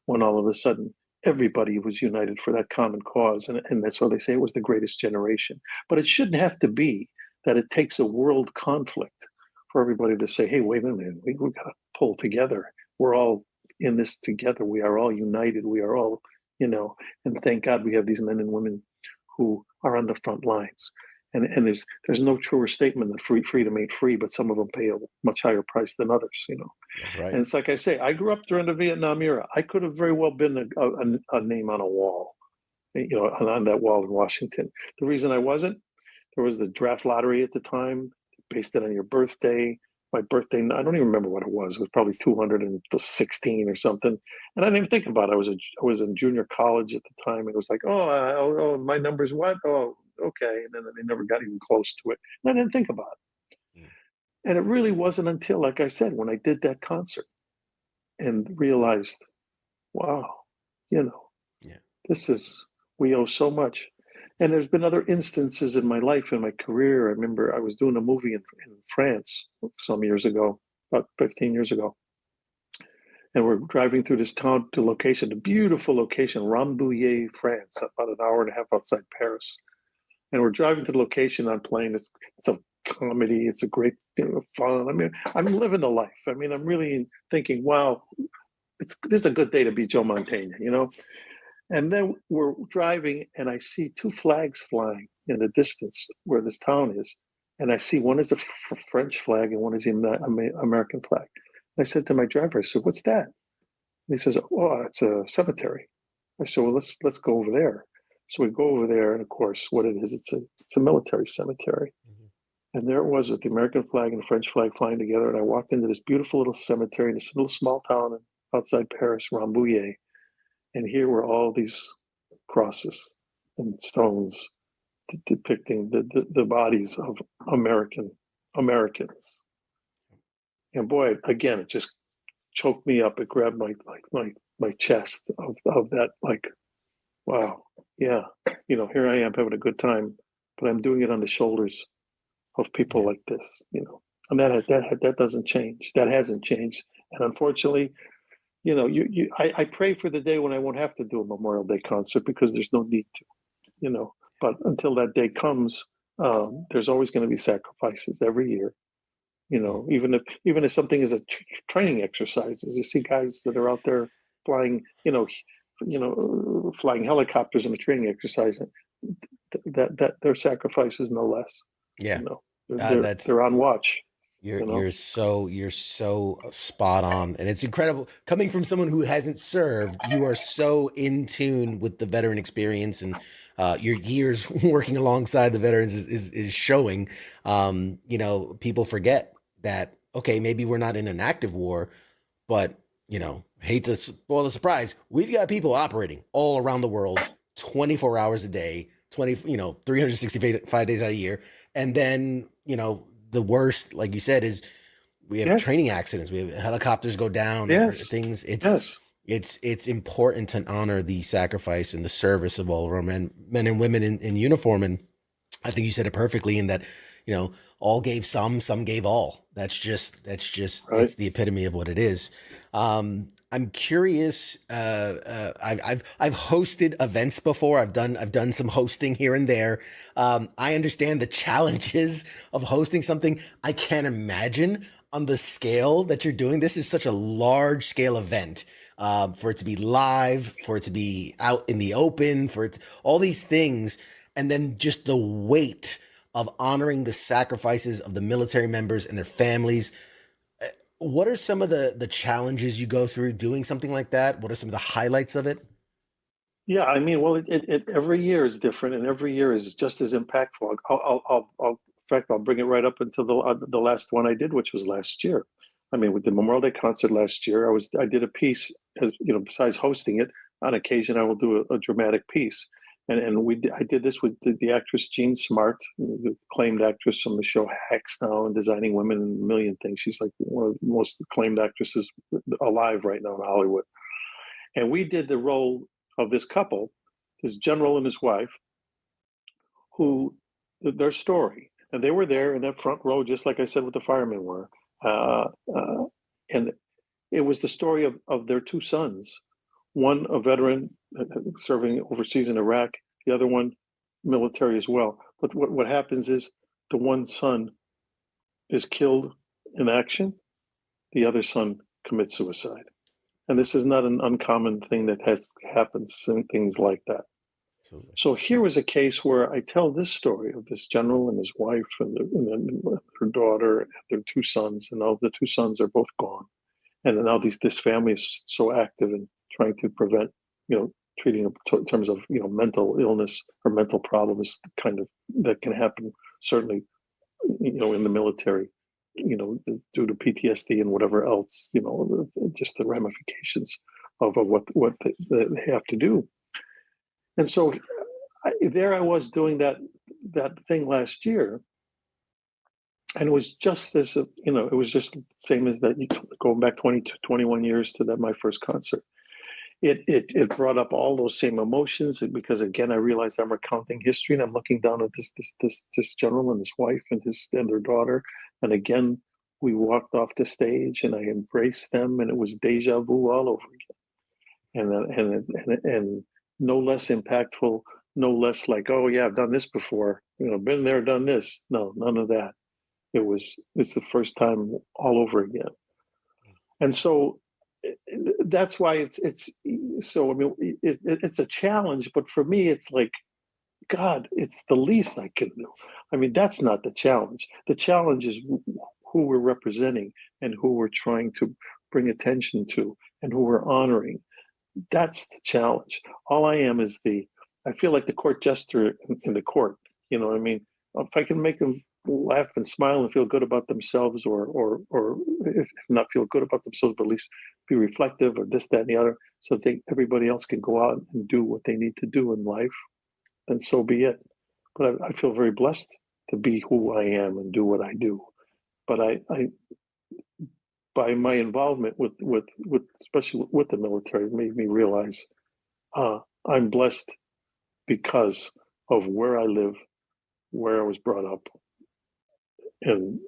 when all of a sudden everybody was united for that common cause, and that's why they say it was the greatest generation. But it shouldn't have to be that it takes a world conflict for everybody to say, "Hey, wait a minute, we got to pull together. We're all in this together. We are all united. We are all, and thank God we have these men and women who are on the front lines." And there's no truer statement that freedom ain't free, but some of them pay a much higher price than others, That's right. And it's like I say, I grew up during the Vietnam era. I could have very well been a name on a wall, on that wall in Washington. The reason I wasn't, there was the draft lottery at the time, based it on your birthday. My birthday, I don't even remember what it was. It was probably 216 or something. And I didn't even think about it. I was in junior college at the time. It was like, oh, my number's what? Oh, okay. And then they never got even close to it. And I didn't think about it. And it really wasn't until, like I said, when I did that concert and realized, wow, Yeah. we owe so much. And there's been other instances in my life, in my career. I remember I was doing a movie in France some years ago, about 15 years ago. And we're driving through this town to location, a beautiful location, Rambouillet, France, about an hour and a half outside Paris. And we're driving to the location on plane. It's a comedy. It's a great, fun. I mean, I'm living the life. I mean, I'm really thinking, wow, this is a good day to be Joe Mantegna, And then we're driving, and I see two flags flying in the distance where this town is. And I see one is a French flag and one is the American flag. I said to my driver, I said, "What's that?" And he says, "Oh, it's a cemetery." I said, "Well, let's go over there." So we go over there, and of course, what it is, it's a military cemetery. Mm-hmm. And there it was with the American flag and the French flag flying together. And I walked into this beautiful little cemetery in this little small town outside Paris, Rambouillet. And here were all these crosses and stones depicting the bodies of Americans. And boy, again, it just choked me up. It grabbed my chest of that, like, wow, yeah, here I am having a good time, but I'm doing it on the shoulders of people like this, and that doesn't change. That hasn't changed. And unfortunately, I pray for the day when I won't have to do a Memorial Day concert, because there's no need to, but until that day comes, there's always going to be sacrifices every year. Even if something is a training exercises, you see guys that are out there flying, flying helicopters in a training exercise, that their sacrifice is no less. Yeah, they're on watch. You're so spot on, and it's incredible coming from someone who hasn't served. You are so in tune with the veteran experience, and your years working alongside the veterans is showing. People forget that, okay, maybe we're not in an active war, but hate to spoil the surprise, we've got people operating all around the world 24 hours a day, 365 days out of a year. And then, the worst, like you said, is we have training accidents. We have helicopters go down. Things. It's important to honor the sacrifice and the service of all of our men and women in uniform. And I think you said it perfectly in that, all gave some gave all. That's just right. It's the epitome of what it is. I'm curious. I've hosted events before. I've done some hosting here and there. I understand the challenges of hosting something. I can't imagine on the scale that you're doing. This is such a large scale event. For it to be live, for it to be out in the open, all these things, and then just the weight of honoring the sacrifices of the military members and their families. What are some of the challenges you go through doing something like that? What are some of the highlights of it? Yeah, I mean, well, it every year is different, and every year is just as impactful. In fact, I'll bring it right up until the last one I did, which was last year. I mean, with the Memorial Day concert last year, I did a piece, as besides hosting it. On occasion, I will do a dramatic piece, and I did this with the actress Jean Smart, the acclaimed actress from the show Hacks now and Designing Women and a million things. She's like one of the most acclaimed actresses alive right now in Hollywood. And we did the role of this couple, this general and his wife, who their story, and they were there in that front row, just like I said, with the firemen were. And it was the story of their two sons, one a veteran serving overseas in Iraq, the other one military as well. But what happens is the one son is killed in action, the other son commits suicide. And this is not an uncommon thing that has happened, things like that. Absolutely. So here was a case where I tell this story of this general and his wife and her daughter and their two sons, and all the two sons are both gone. And now this family is so active in trying to prevent, treating in terms of, mental illness or mental problems kind of that can happen, certainly, in the military, due to PTSD and whatever else, just the ramifications of what they have to do. And so I was doing that thing last year, and it was just as it was just the same as that. Going back 20 to 21 years to my first concert, it brought up all those same emotions because again I realized I'm recounting history and I'm looking down at this general and his wife and their daughter, and again we walked off the stage and I embraced them and it was deja vu all over again, and no less impactful, no less like, oh yeah, I've done this before, been there, done this. No, none of that. It's the first time all over again. And so that's why it's so, I mean, it's a challenge, but for me, it's like, God, it's the least I can do. I mean, that's not the challenge. The challenge is who we're representing and who we're trying to bring attention to and who we're honoring. That's the challenge. All I am is I feel like the court jester in the court. You know what I mean? If I can make them laugh and smile and feel good about themselves, or if not feel good about themselves, but at least be reflective, or this, that, and the other, so that everybody else can go out and do what they need to do in life, then so be it. But I feel very blessed to be who I am and do what I do. But I by my involvement with especially with the military, made me realize I'm blessed because of where I live, where I was brought up, and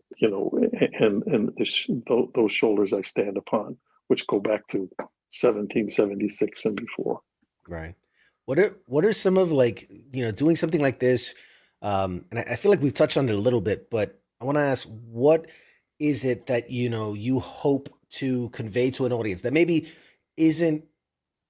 those shoulders I stand upon, which go back to 1776 and before. Right. What are some of, like, doing something like this? And I feel like we've touched on it a little bit, but I want to ask, what is it that you hope to convey to an audience that maybe isn't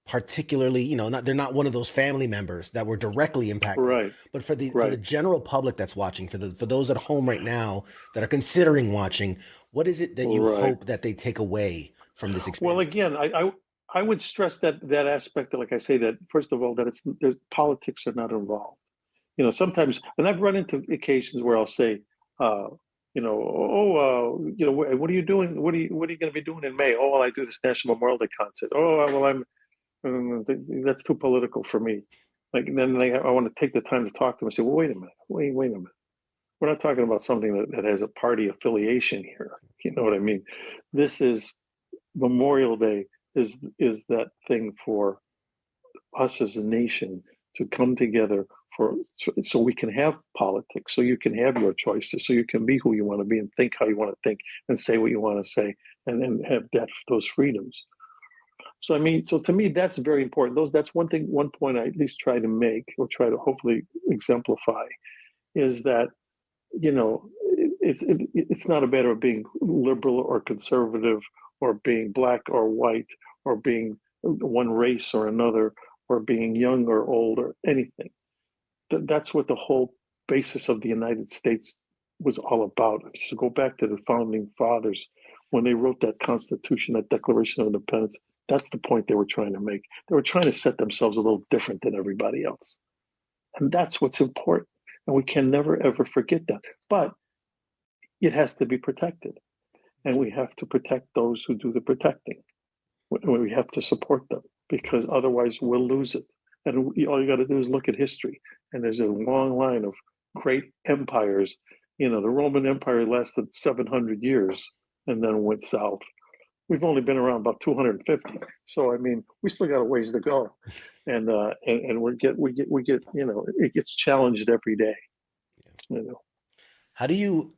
particularly, they're not one of those family members that were directly impacted, right? But for the general public that's watching, for those at home right now that are considering watching, what is it that you hope that they take away from this experience? Well, again, I would stress that aspect, like I say, that first of all, that there's politics are not involved. Sometimes, and I've run into occasions where I'll say, what are you doing? What are you going to be doing in May? Oh, well, I do this National Memorial Day concert. Oh, well, that's too political for me. Like, then I want to take the time to talk to them and say, well, wait a minute. We're not talking about something that has a party affiliation here. You know what I mean? This is Memorial Day is that thing for us as a nation to come together so we can have politics, so you can have your choices, so you can be who you want to be and think how you want to think and say what you want to say, and then have those freedoms. So I mean, so to me, that's very important. That's one point I at least try to make, or try to hopefully exemplify, is that it's not a matter of being liberal or conservative, or being black or white, or being one race or another, or being young or old, or anything. That's what the whole basis of the United States was all about. So go back to the founding fathers when they wrote that Constitution, that Declaration of Independence. That's the point they were trying to make. They were trying to set themselves a little different than everybody else, and that's what's important. And we can never ever forget that. But it has to be protected, and we have to protect those who do the protecting. We have to support them, because otherwise we'll lose it. And all you got to do is look at history, and there's a long line of great empires. The Roman Empire lasted 700 years and then went south. We've only been around about 250. So I mean, we still got a ways to go, and we get it gets challenged every day. How do you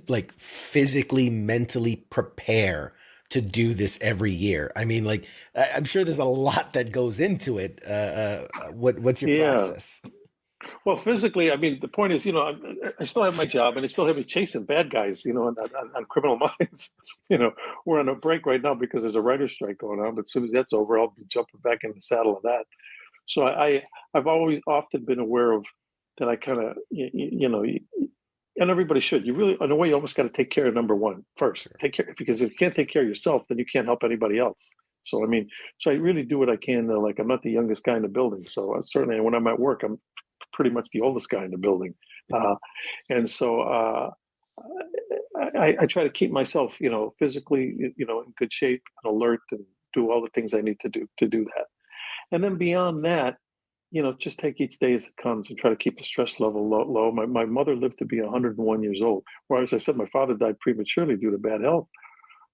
like physically, mentally prepare to do this every year? I mean, like, I'm sure there's a lot that goes into it. What's your process? Well, physically, I mean, the point is, I still have my job, and they still have me chasing bad guys, on Criminal Minds. We're on a break right now because there's a writer's strike going on, but as soon as that's over, I'll be jumping back in the saddle of that. So I've often been aware of that. I kind of, and everybody should. You really, in a way, you almost got to take care of number one first. Sure. Take care, because if you can't take care of yourself, then you can't help anybody else. So I mean, I really do what I can. Like, I'm not the youngest guy in the building, so certainly when I'm at work, I'm pretty much the oldest guy in the building, and so I try to keep myself, physically, in good shape and alert, and do all the things I need to do that. And then beyond that, just take each day as it comes and try to keep the stress level low. My mother lived to be 101 years old. Whereas, as I said, my father died prematurely due to bad health.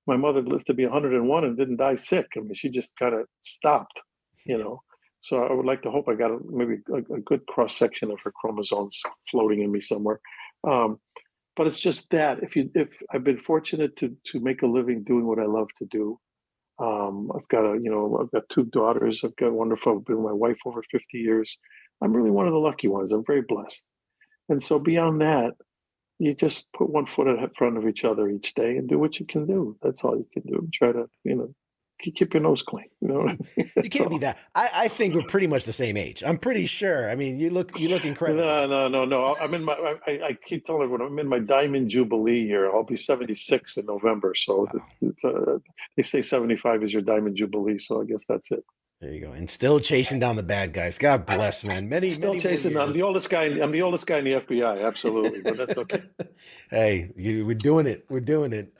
My mother lived to be 101 and didn't die sick. I mean, she just kind of stopped. you know. So I would like to hope I got maybe a good cross section of her chromosomes floating in me somewhere. But it's just that if I've been fortunate to make a living doing what I love to do. I've got 2 daughters. I've got wonderful. I've been with my wife over 50 years. I'm really one of the lucky ones. I'm very blessed. And so beyond that, you just put one foot in front of each other each day and do what you can do. That's all you can do. Try to, keep your nose clean. You can't be that. I think we're pretty much the same age. I'm pretty sure. I mean, you look incredible. No. I'm in my. I keep telling everyone I'm in my diamond jubilee year. I'll be 76 in November. So wow. They say 75 is your diamond jubilee. So I guess that's it. There you go. And still chasing down the bad guys. God bless, man. Many chasing down. I'm the oldest guy in the FBI. Absolutely, but that's okay. Hey, we're doing it. We're doing it.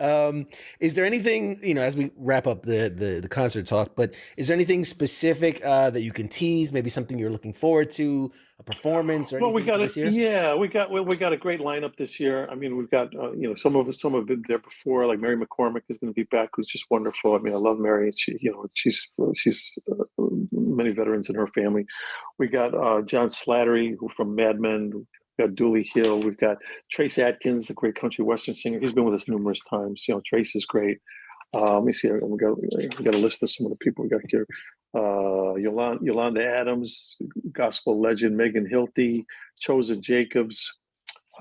Is there anything, as we wrap up the concert talk, but is there anything specific that you can tease? Maybe something you're looking forward to, a performance or anything we got this year? Yeah, we got a great lineup this year. I mean, we've got some have been there before, like Mary McCormick is going to be back, who's just wonderful. I mean, I love Mary. She's many veterans in her family. We got John Slattery, who from Mad Men. We've got Dooley Hill. We've got Trace Atkins, a great country western singer. He's been with us numerous times. Trace is great. Let me see. We got a list of some of the people we got here. Yolanda Adams, gospel legend Megan Hilty, Chosen Jacobs.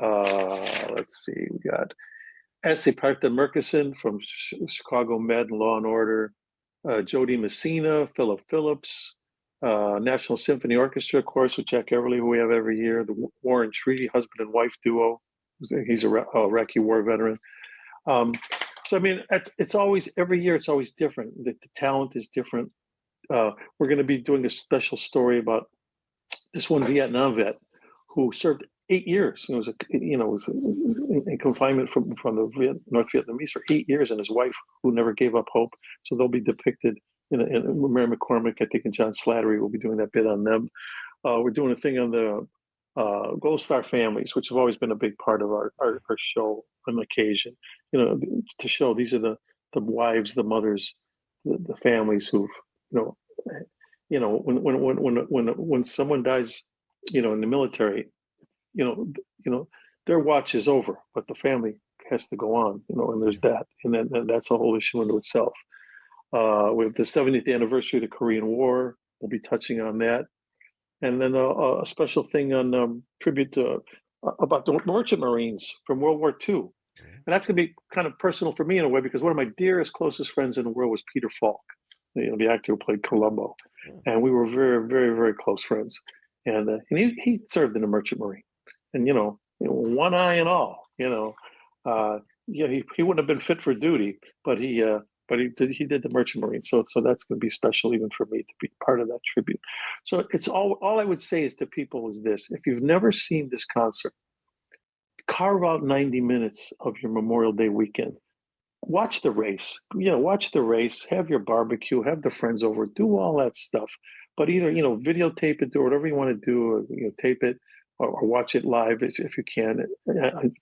Let's see. We got Essie Parta Murkison from Chicago Med and Law and Order. Jody Messina, Philip Phillips, National Symphony Orchestra, of course, with Jack Everly, who we have every year. The Warren Treaty, husband and wife duo. He's a Iraqi war veteran. So I mean, it's always every year. It's always different. The talent is different. We're going to be doing a special story about this one Vietnam vet who served 8 years. It was in confinement from the North Vietnamese for 8 years, and his wife, who never gave up hope. So they'll be depicted in Mary McCormick, I think, and John Slattery will be doing that bit on them. We're doing a thing on the Gold Star families, which have always been a big part of our show on occasion. To show these are the wives, the mothers, the families who've when someone dies, in the military, their watch is over, but the family has to go on, and there's that, and then that's a whole issue into itself. We have the 70th anniversary of the Korean War. We'll be touching on that, and then a special thing on tribute to about the merchant marines from World War II, and that's going to be kind of personal for me in a way, because one of my dearest, closest friends in the world was Peter Falk, the actor who played Columbo, and we were very, very, very close friends. And he served in the Merchant Marine, and one eye and all. He wouldn't have been fit for duty, but he did the Merchant Marine. So that's going to be special even for me to be part of that tribute. So it's all I would say is to people is this: if you've never seen this concert, carve out 90 minutes of your Memorial Day weekend. Watch the race, have your barbecue, have the friends over, do all that stuff. But either, videotape it, do whatever you want to do, or, tape it or watch it live if you can.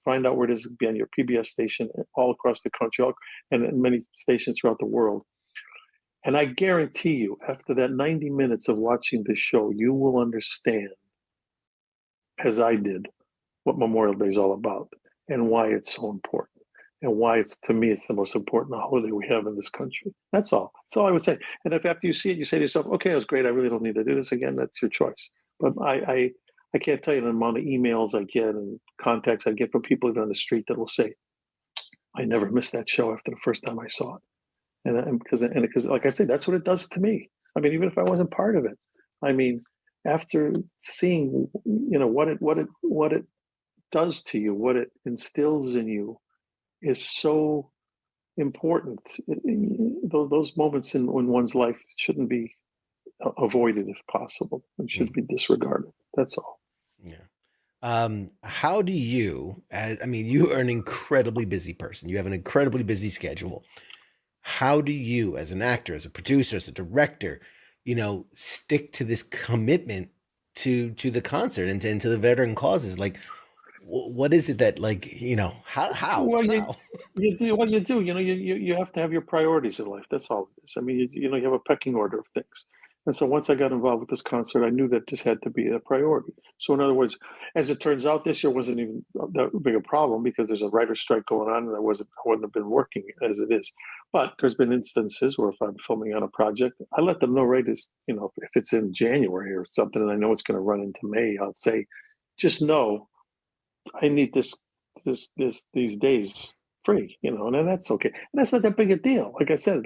Find out where it is, be on your PBS station all across the country and many stations throughout the world. And I guarantee you, after that 90 minutes of watching this show, you will understand, as I did, what Memorial Day is all about and why it's so important. And why to me, it's the most important holiday we have in this country. That's all. That's all I would say. And if after you see it, you say to yourself, okay, that was great. I really don't need to do this again. That's your choice. But I can't tell you the amount of emails I get and contacts I get from people even on the street that will say, I never missed that show after the first time I saw it. And because like I said, that's what it does to me. I mean, even if I wasn't part of it, I mean, after seeing, what it does to you, what it instills in you, is so important. Those moments in one's life shouldn't be avoided if possible, and should be disregarded. That's all. Yeah. How do you, you are an incredibly busy person. You have an incredibly busy schedule. How do you, as an actor, as a producer, as a director, stick to this commitment to the concert and to the veteran causes? Like, what is it that, how? Well, you do. You have to have your priorities in life. That's all it is. I mean, you have a pecking order of things. And so once I got involved with this concert, I knew that this had to be a priority. So in other words, as it turns out, this year wasn't even that big a problem because there's a writer's strike going on, and I wouldn't have been working as it is. But there's been instances where if I'm filming on a project, I let them know right as, if it's in January or something, and I know it's going to run into May, I'll say, just know I need these days free, and then that's okay. And that's not that big a deal. Like I said,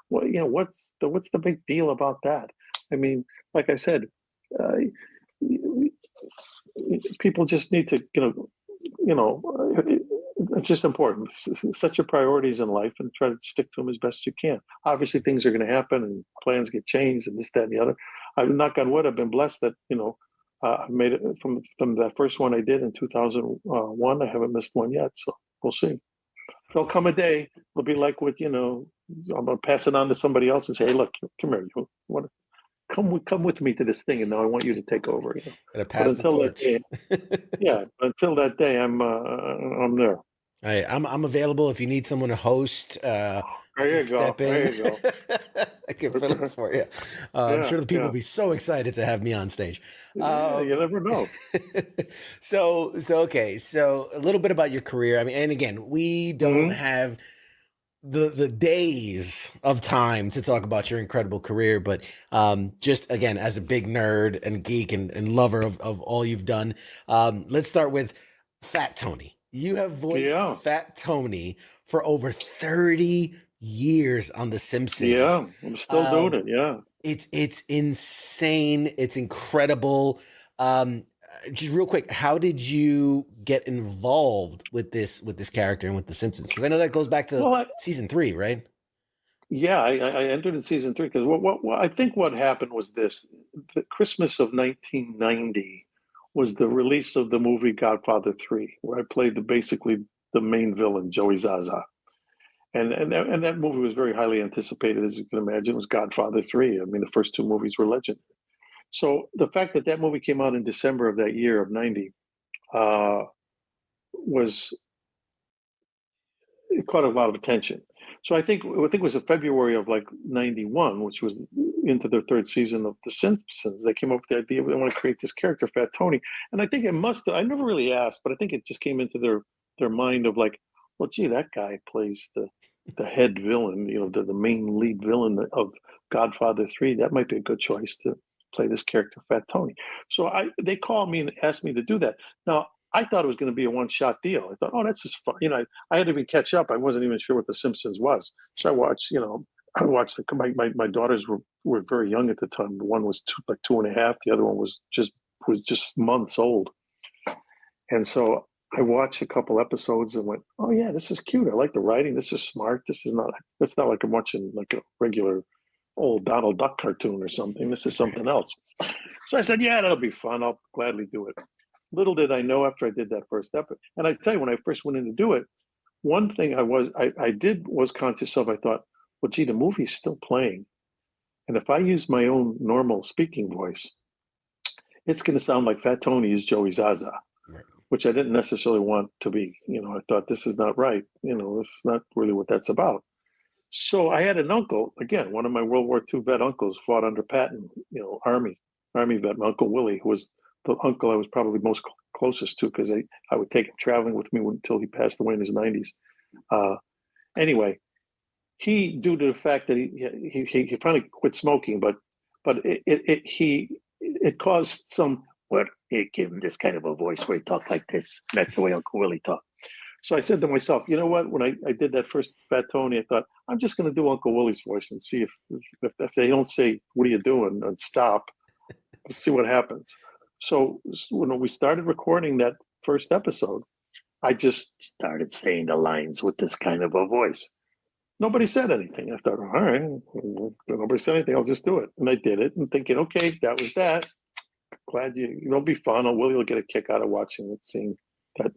what's the big deal about that? I mean, like I said, uh, people just need to, it's just important. Set your priorities in life and try to stick to them as best you can. Obviously, things are going to happen and plans get changed and this, that, and the other. I'm knock on wood. I've been blessed that I made it from that first one I did in 2001. I haven't missed one yet, so we'll see. There'll come a day. It'll be like with I'm gonna pass it on to somebody else and say, "Hey, look, come here. You want to come with me to this thing, and now I want you to take over." Gotta pass the torch. Until that day, I'm there. I'm available if you need someone to host. There you go. There you go. I can fill it for you. I'm sure the people will be so excited to have me on stage. You never know. So okay. So a little bit about your career. I mean, and again, we don't have the days of time to talk about your incredible career, but just again, as a big nerd and geek and lover of all you've done, let's start with Fat Tony. You have voiced Fat Tony for over 30 years on The Simpsons. Yeah, I'm still doing it. Yeah. It's insane. It's incredible. Just real quick, how did you get involved with this character and with The Simpsons? Because I know that goes back to season 3, right? Yeah, I entered in season 3 because what I think what happened was this: the Christmas of 1990 was the release of the movie Godfather 3, where I played basically the main villain, Joey Zaza. And that movie was very highly anticipated, as you can imagine. It was Godfather 3. I mean, the first 2 movies were legendary. So the fact that that movie came out in December of that year of 90 it caught a lot of attention. So I think it was in February of like 91, which was into their 3rd season of The Simpsons. They came up with the idea they want to create this character, Fat Tony. And I think I never really asked, but I think it just came into their mind of like, well, gee, that guy plays the head villain, the main lead villain of Godfather 3. That might be a good choice to play this character, Fat Tony. So they called me and asked me to do that. Now, I thought it was going to be a one-shot deal. I thought, oh, that's just fun. I had to even catch up. I wasn't even sure what The Simpsons was. So I watched, my daughters were very young at the time. One was 2.5. The other one was just months old. And so I watched a couple episodes and went, oh yeah, this is cute. I like the writing. This is smart. It's not like I'm watching like a regular old Donald Duck cartoon or something. This is something else. So I said, yeah, that'll be fun. I'll gladly do it. Little did I know after I did that first episode. And I tell you, when I first went in to do it, one thing I was conscious of, I thought, well, gee, the movie's still playing. And if I use my own normal speaking voice, it's going to sound like Fat Tony is Joey Zaza. Right. Which I didn't necessarily want to be. I thought this is not right. This is not really what that's about. So I had an uncle, again, one of my World War II vet uncles fought under Patton, Army vet, my Uncle Willie, who was the uncle I was probably most closest to because I would take him traveling with me until he passed away in his 90s. Anyway, he, due to the fact that he finally quit smoking, but it caused some, it gave him this kind of a voice where he talked like this. That's the way Uncle Willie talked. So I said to myself, you know what? When I did that first Fat Tony, I thought, I'm just going to do Uncle Willie's voice and see if they don't say, what are you doing? And stop, let's see what happens. So when we started recording that first episode, I just started saying the lines with this kind of a voice. Nobody said anything. I thought, all right, nobody said anything. I'll just do it. And I did it and thinking, okay, that was that. Glad it'll be fun. Willie will get a kick out of watching it, seeing that.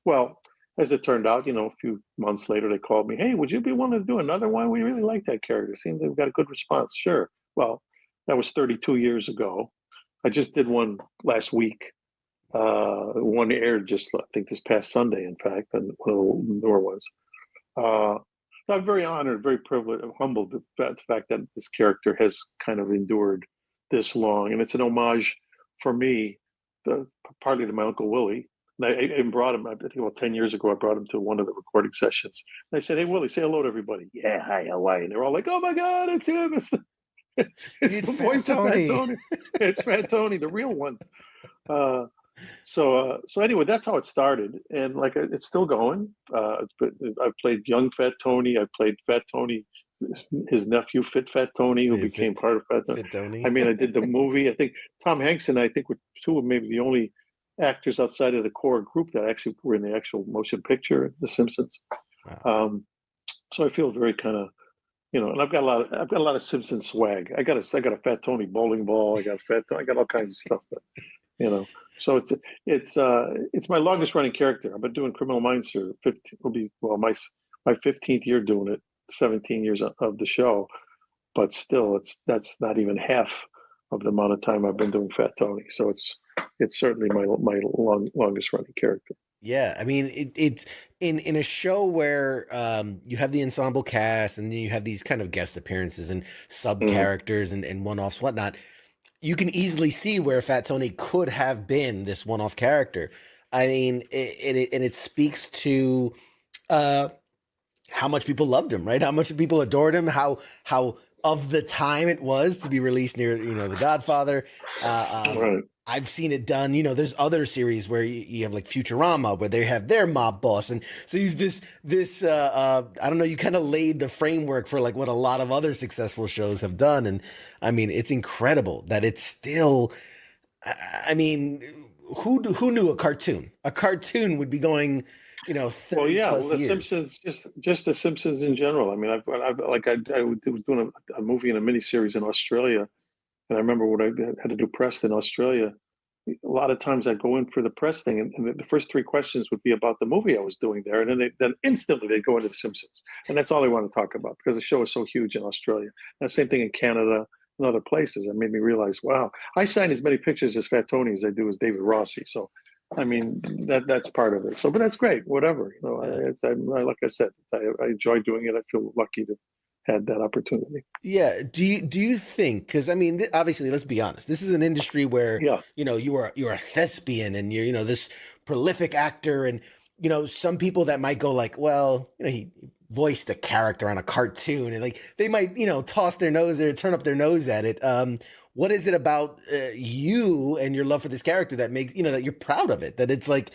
Well, as it turned out, a few months later, they called me, hey, would you be willing to do another one? We really like that character. Seems like we got a good response. Sure. Well, that was 32 years ago. I just did one last week. One aired just, I think, this past Sunday, in fact, and one of the newer ones. I'm very honored, very privileged, humbled at the fact that this character has kind of endured this long, and it's an homage for me, partly to my Uncle Willie. And I brought him, I think about 10 years ago, I brought him to one of the recording sessions. And I said, "Hey, Willie, say hello to everybody." "Yeah, hi, how are you?" And they're all like, "Oh my God, it's him. It's the voice of Fat Tony. It's Fat Tony, the real one." So anyway, that's how it started. And like, it's still going. I've played young Fat Tony. I played Fat Tony, his nephew, Fat Tony, who became part of Fat Tony. I mean, I did the movie. I think Tom Hanks and I think were two of maybe the only actors outside of the core group that actually were in the actual motion picture, The Simpsons. Wow. So I feel very kind of, and I've got a lot of Simpsons swag. I got a Fat Tony bowling ball. I got all kinds of stuff that, so it's my longest running character. I've been doing Criminal Minds for my 15th year doing it, 17 years of the show, but still that's not even half of the amount of time I've been doing Fat Tony. So it's certainly my longest running character. Yeah, I mean, it's in a show where you have the ensemble cast and then you have these kind of guest appearances and sub characters and one-offs, whatnot. You can easily see where Fat Tony could have been this one-off character. I mean, it speaks to how much people loved him, right? How much people adored him. How of the time it was to be released near The Godfather. Right. I've seen it done. There's other series where you have like Futurama, where they have their mob boss, and so you've this. I don't know. You kind of laid the framework for like what a lot of other successful shows have done, and I mean, it's incredible that it's still. I mean, who knew a cartoon? A cartoon would be going, 30 plus the years. Simpsons, just the Simpsons in general. I mean, I was doing a movie and a miniseries in Australia. And I remember when I had to do press in Australia, a lot of times I'd go in for the press thing, and the first 3 questions would be about the movie I was doing there. And then instantly they'd go into The Simpsons. And that's all they want to talk about because the show is so huge in Australia. And the same thing in Canada and other places. It made me realize, wow, I sign as many pictures as Fat Tony as I do as David Rossi. So, I mean, that's part of it. So, but that's great, whatever. Like I said, I enjoy doing it. I feel lucky to had that opportunity. Yeah. Do you think, because I mean, obviously, let's be honest, this is an industry where, you're a thespian and you're, this prolific actor, and, some people that might go like, well, he voiced a character on a cartoon, and like, they might, toss their nose or turn up their nose at it. What is it about you and your love for this character that makes, that you're proud of it, that it's like,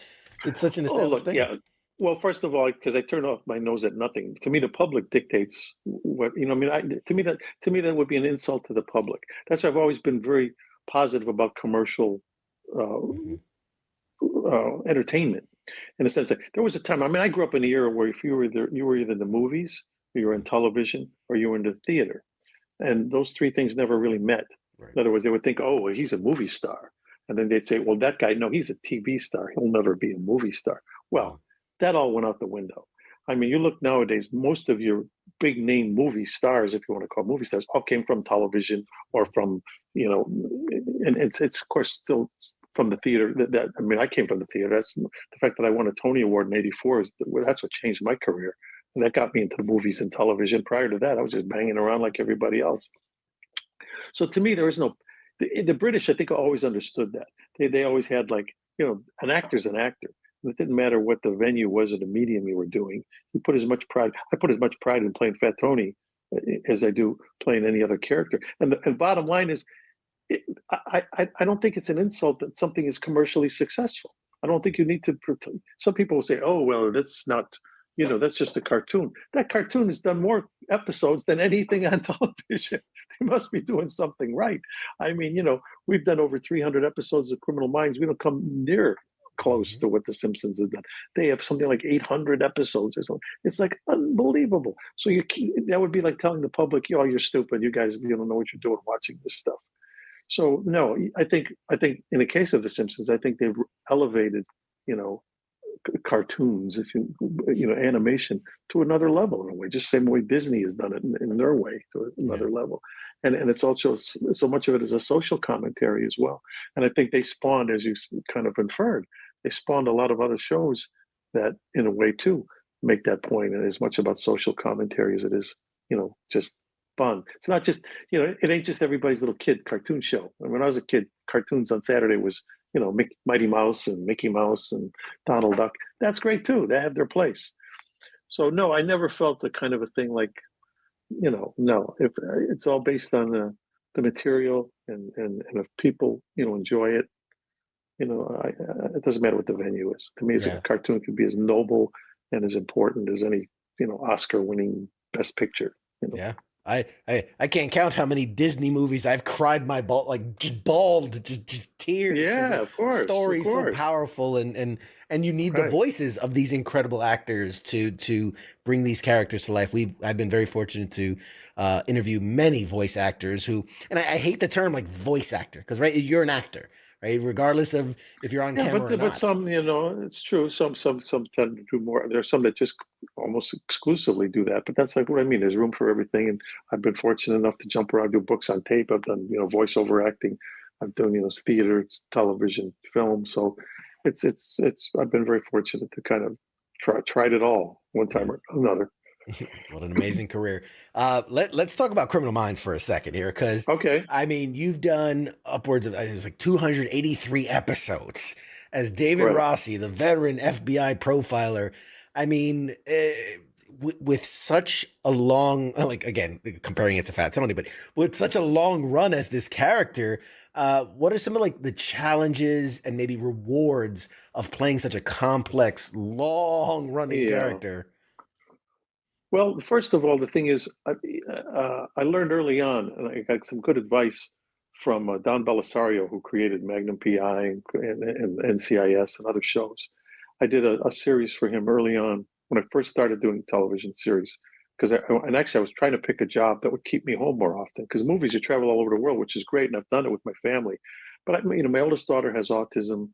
it's such an established thing? Yeah. Well, first of all, because I turn off my nose at nothing. To me, the public dictates what to me that would be an insult to the public. That's why I've always been very positive about commercial entertainment. In a sense that there was a time. I mean, I grew up in an era where if you were either in the movies, or you were in television, or you were in the theater, and those 3 things never really met. Right. In other words, they would think, "Oh, well, he's a movie star," and then they'd say, "Well, that guy, no, he's a TV star. He'll never be a movie star." Well. That all went out the window. I mean, you look nowadays, most of your big name movie stars, if you want to call movie stars, all came from television or from, and it's of course still from the theater. I mean, I came from the theater. That's the fact that I won a Tony Award in '84 that's what changed my career. And that got me into the movies and television. Prior to that, I was just banging around like everybody else. So to me, there is no, the British, I think, always understood that. They always had like, an actor's an actor. It didn't matter what the venue was or the medium you were doing. I put as much pride in playing Fat Tony as I do playing any other character. And the bottom line is, I don't think it's an insult that something is commercially successful. I don't think you need to. Some people will say, "Oh, well, that's not, that's just a cartoon." That cartoon has done more episodes than anything on television. They must be doing something right. I mean, we've done over 300 episodes of Criminal Minds. We don't come near close to what The Simpsons has done. They have something like 800 episodes or something. It's like unbelievable. So that would be like telling the public, "Oh, you're stupid. You guys, don't know what you're doing watching this stuff." So no, I think in the case of The Simpsons, I think they've elevated, cartoons, animation to another level in a way, just the same way Disney has done it in their way to another level. And it's also, so much of it is a social commentary as well. And I think they spawned, as you kind of inferred, they spawned a lot of other shows that, in a way too, make that point, and as much about social commentary as it is, just fun. It's not just, it ain't just everybody's little kid cartoon show. And when I was a kid, cartoons on Saturday was, Mighty Mouse and Mickey Mouse and Donald Duck. That's great too. They have their place. So no, I never felt the kind of a thing like, no. If it's all based on the material and if people, enjoy it, it doesn't matter what the venue is. To me, as a cartoon can be as noble and as important as any, Oscar-winning Best Picture. Yeah. I can't count how many Disney movies I've cried my bawled just tears. Yeah, of course. Stories so powerful, and you need the voices of these incredible actors to bring these characters to life. I've been very fortunate to interview many voice actors who, and I hate the term like voice actor, because you're an actor, right? Regardless of if you're on camera or not. But some, it's true. Some tend to do more. There's some that just almost exclusively do that. But that's like what I mean. There's room for everything. And I've been fortunate enough to jump around, do books on tape. I've done, voiceover acting. I've done, theater, television, film. So it's. I've been very fortunate to kind of tried it all one time or another. What an amazing career. Let's talk about Criminal Minds for a second here, because I mean, you've done upwards of, it was like 283 episodes as David Rossi, the veteran FBI profiler. I mean, with such a long, like, again, comparing it to Fat Tony, but with such a long run as this character, what are some of like the challenges and maybe rewards of playing such a complex, long running character? Well, first of all, the thing is, I learned early on, and I got some good advice from Don Belisario, who created Magnum PI and NCIS and other shows. I did a series for him early on when I first started doing television series, and actually I was trying to pick a job that would keep me home more often, because movies, you travel all over the world, which is great, and I've done it with my family. But my oldest daughter has autism.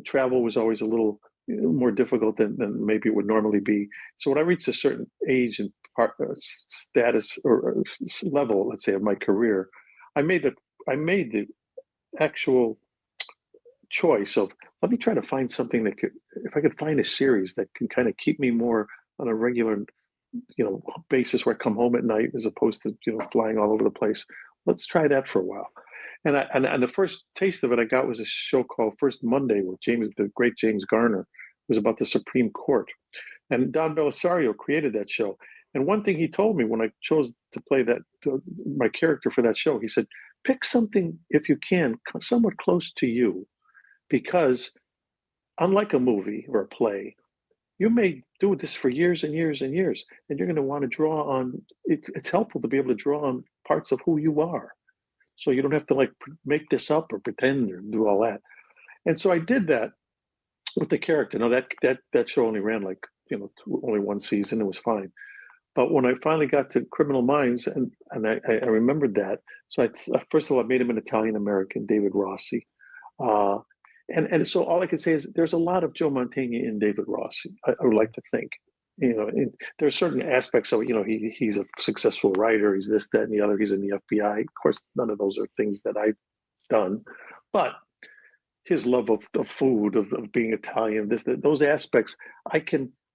Travel was always a little more difficult than maybe it would normally be. So when I reached a certain age and status or level, let's say, of my career, I made the actual choice of, let me try to find something that could, if I could find a series that can kind of keep me more on a regular, basis where I come home at night as opposed to, flying all over the place. Let's try that for a while. And the first taste of it I got was a show called First Monday with the great James Garner. It was about the Supreme Court. And Don Belisario created that show. And one thing he told me when I chose to play my character for that show, he said, pick something, if you can, somewhat close to you, because unlike a movie or a play, you may do this for years and years and years, and you're going to want to draw on, it's helpful to be able to draw on parts of who you are. So you don't have to like make this up or pretend or do all that. And so I did that with the character. Now that show only ran like, only one season. It was fine. But when I finally got to Criminal Minds, and I remembered that, so first of all, I made him an Italian-American, David Rossi. And so all I can say is there's a lot of Joe Mantegna in David Rossi, I would like to think. There are certain aspects of it. He's a successful writer. He's this, that, and the other. He's in the FBI. Of course, none of those are things that I've done. But his love of food, of being Italian, those aspects, I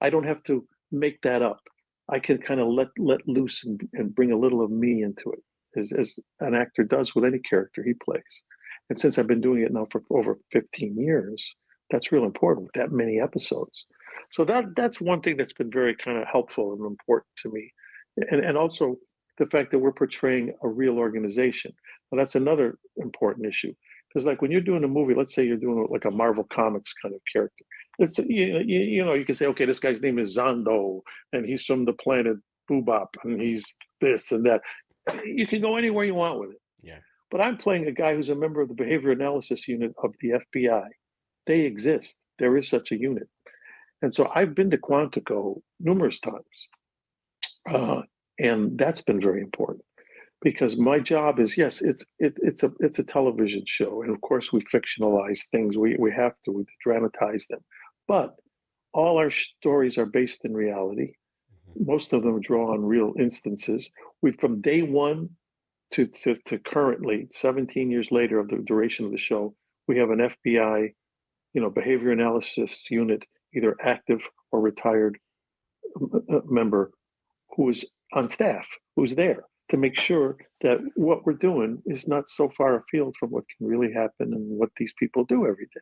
don't have to make that up. I can kind of let loose and bring a little of me into it, as an actor does with any character he plays. And since I've been doing it now for over 15 years, that's real important, that many episodes. So that's one thing that's been very kind of helpful and important to me. And also the fact that we're portraying a real organization. Well, that's another important issue. Because like when you're doing a movie, let's say you're doing like a Marvel Comics kind of character. It's, you can say, okay, this guy's name is Zondo, and he's from the planet Boobop, and he's this and that. You can go anywhere you want with it. Yeah. But I'm playing a guy who's a member of the behavior analysis unit of the FBI. They exist. There is such a unit. And so I've been to Quantico numerous times. And that's been very important, because my job is, yes, it's a television show. And of course we fictionalize things. We have to dramatize them. But all our stories are based in reality. Most of them draw on real instances. From day one to currently, 17 years later of the duration of the show, we have an FBI, behavior analysis unit, either active or retired, member who is on staff, who's there to make sure that what we're doing is not so far afield from what can really happen and what these people do every day.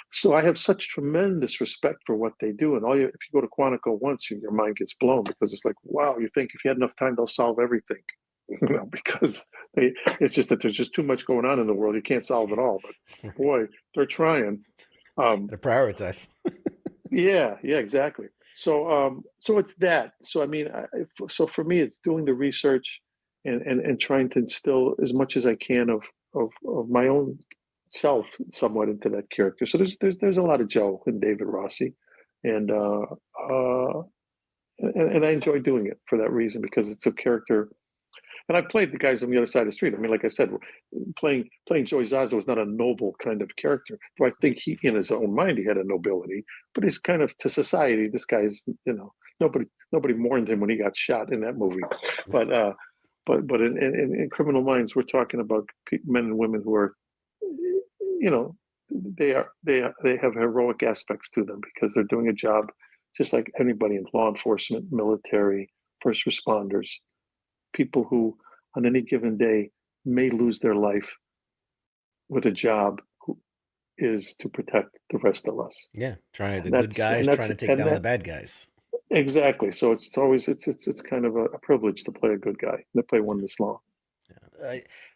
So I have such tremendous respect for what they do. And if you go to Quantico once, your mind gets blown, because it's like, wow, you think if you had enough time, they'll solve everything. Because it's just that there's just too much going on in the world. You can't solve it all. But boy, they're trying. To prioritize. Yeah, exactly. So it's that. So I mean, so for me, it's doing the research and trying to instill as much as I can of my own self somewhat into that character. So there's a lot of Joe and David Rossi, and I enjoy doing it for that reason, because it's a character. And I played the guys on the other side of the street. I mean, like I said, playing Joey Zaza was not a noble kind of character. Though I think he, in his own mind, he had a nobility. But he's kind of, to society, this guy's, nobody mourned him when he got shot in that movie. But in Criminal Minds, we're talking about men and women who are, they have heroic aspects to them, because they're doing a job just like anybody in law enforcement, military, first responders. People who on any given day may lose their life with a job is to protect the rest of us. Yeah, the good guys trying to take down the bad guys. Exactly. So it's always it's kind of a privilege to play a good guy, to play one this long.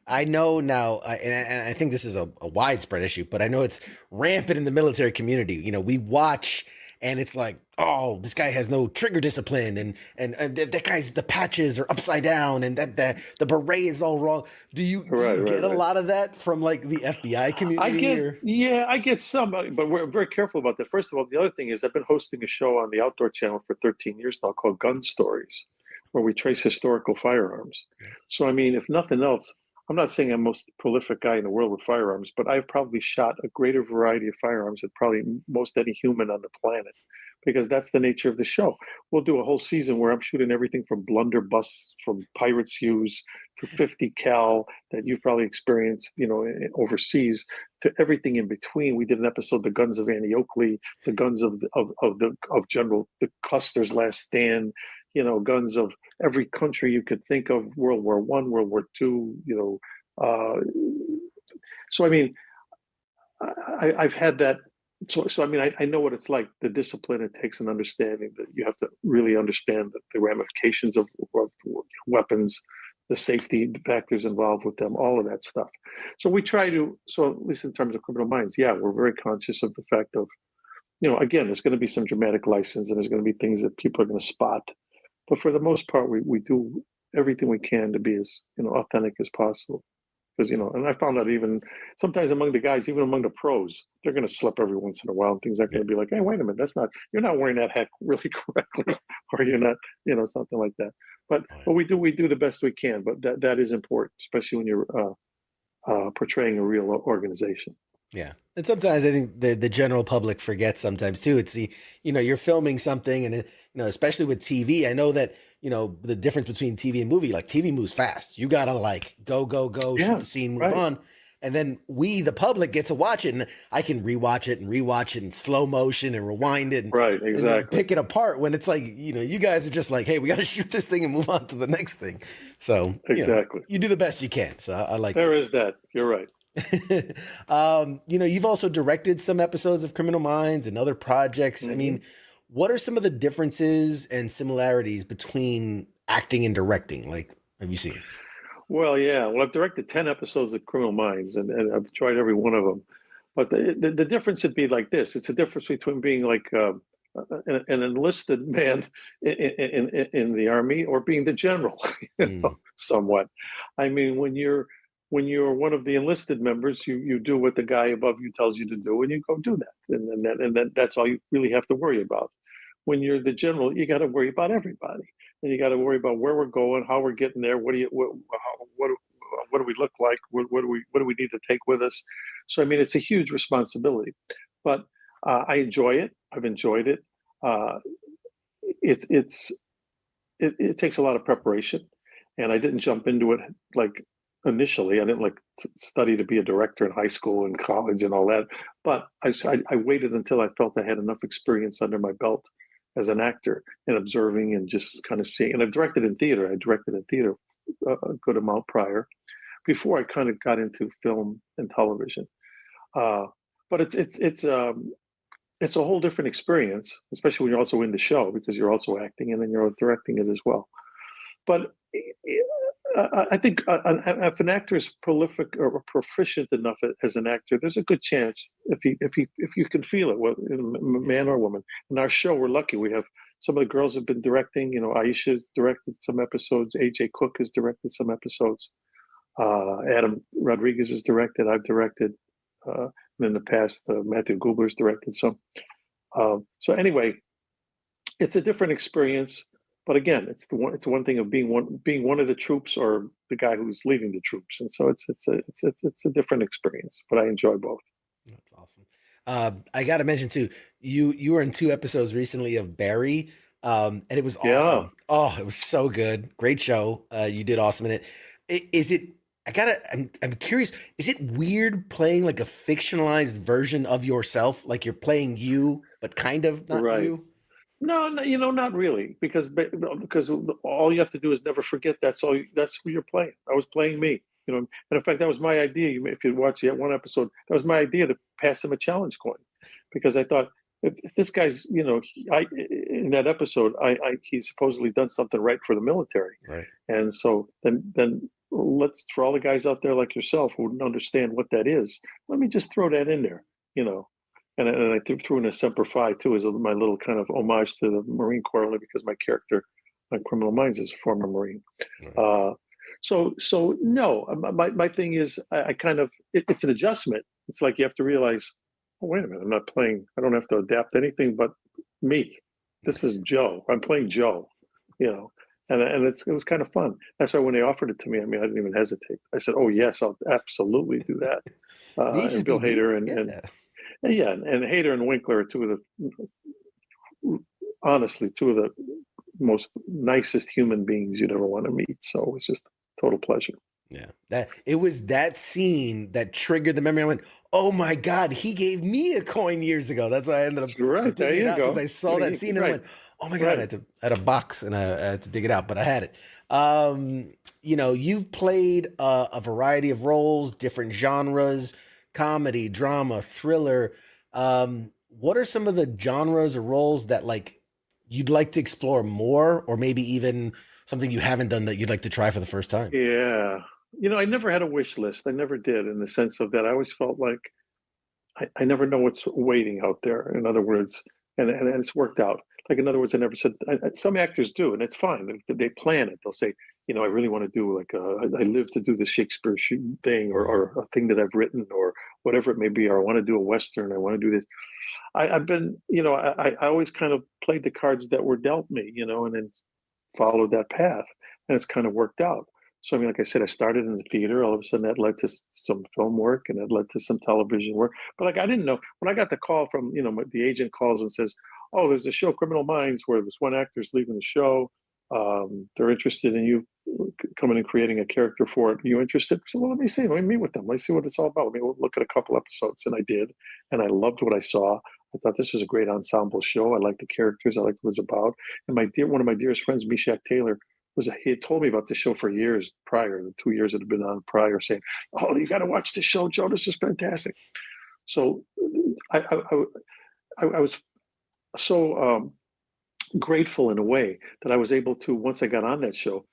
I know now, and I think this is a widespread issue, but I know it's rampant in the military community. We watch, and it's like, oh, this guy has no trigger discipline, and that guy's, the patches are upside down, and that the beret is all wrong. Do you get a lot of that from like the FBI community? I get some, but we're very careful about that. First of all, the other thing is I've been hosting a show on the Outdoor Channel for 13 years now called Gun Stories, where we trace historical firearms. So I mean, if nothing else, I'm not saying I'm the most prolific guy in the world with firearms, but I've probably shot a greater variety of firearms than probably most any human on the planet, because that's the nature of the show. We'll do a whole season where I'm shooting everything from blunderbusses from pirates use to 50 cal that you've probably experienced, overseas, to everything in between. We did an episode, The Guns of Annie Oakley, the guns of General the Custer's Last Stand, guns of every country you could think of, World War I, World War II, so I mean, I've had that. So I mean, I know what it's like, the discipline it takes, an understanding that you have to really understand the ramifications of weapons, the safety factors involved with them, all of that stuff. So we try to, at least in terms of Criminal Minds, we're very conscious of the fact of, again, there's going to be some dramatic license, and there's going to be things that people are going to spot. But for the most part, we do everything we can to be as authentic as possible. Because and I found out even sometimes among the guys, even among the pros, they're going to slip every once in a while, and things are going to be like, hey, wait a minute, you're not wearing that hat really correctly, or you're not, something like that. But we do the best we can. But that is important, especially when you're portraying a real organization. Yeah. And sometimes I think the general public forgets sometimes too. It's you're filming something, and especially with TV, I know that, the difference between TV and movie, like TV moves fast. You got to like go, shoot the scene, move on. And then we, the public, get to watch it, and I can rewatch it in slow motion and rewind it. And pick it apart when it's like, you guys are just like, hey, we got to shoot this thing and move on to the next thing. So you do the best you can. So I like there is that. You're right. You've also directed some episodes of Criminal Minds and other projects. Mm-hmm. I mean, what are some of the differences and similarities between acting and directing? Like, have you seen? Well, I've directed 10 episodes of Criminal Minds, and I've tried every one of them. But the difference would be like this. It's a difference between being like an enlisted man in the army, or being the general, somewhat. I mean, when you're one of the enlisted members, you do what the guy above you tells you to do, and you go do that, and that's all you really have to worry about. When you're the general, you got to worry about everybody, and you got to worry about where we're going, how we're getting there, what do we look like, what do we need to take with us. So I mean, it's a huge responsibility, but I enjoy it. I've enjoyed it. It takes a lot of preparation, and I didn't jump into it like. Initially, I didn't study to be a director in high school and college and all that, but I waited until I felt I had enough experience under my belt as an actor and observing and just kind of seeing. And I've directed in theater. I directed in theater a good amount prior, before I kind of got into film and television. But it's a whole different experience, especially when you're also in the show, because you're also acting and then you're directing it as well. But I think if an actor is prolific or proficient enough as an actor, there's a good chance if you can feel it, whether man or woman. In our show, we're lucky. We have some of the girls have been directing. You know, Aisha's directed some episodes. AJ Cook has directed some episodes. Adam Rodriguez has directed. I've directed. And in the past, Matthew Gubler's directed some. So anyway, it's a different experience. But again, it's one thing of being one of the troops or the guy who's leading the troops, and so it's a different experience. But I enjoy both. That's awesome. I got to mention too, you were in 2 episodes recently of Barry, and it was awesome. Yeah. Oh, it was so good. Great show. You did awesome in it. Is it? I'm curious. Is it weird playing like a fictionalized version of yourself, like you're playing you, but kind of not Right. you? No, not really, because all you have to do is never forget that's who you're playing. I was playing me, and in fact, that was my idea. If you watch that one episode, that was my idea to pass him a challenge coin, because I thought if this guy's, in that episode, he's supposedly done something right for the military, Right. and so then let's, for all the guys out there like yourself who wouldn't understand what that is, let me just throw that in there, And I threw in a Semper Fi too, as my little kind of homage to the Marine Corps, only because my character on Criminal Minds is a former Marine. Right. So no, my thing is I kind of it's an adjustment. It's like you have to realize, oh, wait a minute, I'm not playing. I don't have to adapt anything but me. This is Joe. I'm playing Joe. And it was kind of fun. That's why when they offered it to me, I didn't even hesitate. I said, oh yes, I'll absolutely do that. And Bill Hader and Hader and Winkler are two of the most nicest human beings you'd ever want to meet. So it was just a total pleasure. Yeah, it was that scene that triggered the memory. I went, "Oh my God, he gave me a coin years ago." That's why I ended up right there. You go, because I saw that scene and I went, "Oh my God!" I had a box and I had to dig it out, but I had it. You've played a variety of roles, different genres. Comedy, drama, thriller. What are some of the genres or roles that you'd like to explore more, or maybe even something you haven't done that you'd like to try for the first time? Yeah. I never had a wish list. I never did, in the sense of that I always felt like I never know what's waiting out there. In other words, and it's worked out. Like, in other words, I never said, some actors do, and it's fine. They plan it. They'll say, I really want to do I live to do the Shakespeare thing, or a thing that I've written, or whatever it may be, or I want to do a Western. I want to do this. I've been, I always kind of played the cards that were dealt me, and then followed that path, and it's kind of worked out. So, like I said, I started in the theater. All of a sudden that led to some film work, and it led to some television work. But I didn't know, when I got the call from, the agent calls and says, oh, there's a show, Criminal Minds, where this one actor is leaving the show. They're interested in you coming and creating a character for it. Are you interested? I said, well, let me see. Let me meet with them. Let me see what it's all about. Let me look at a couple episodes. And I did. And I loved what I saw. I thought this was a great ensemble show. I liked the characters. I liked what it was about. And one of my dearest friends, Meshack Taylor, he had told me about the show for years prior, the 2 years that had been on prior, saying, oh, you got to watch this show, Joe. This is fantastic. So I was so grateful in a way that I was able to, once I got on that show,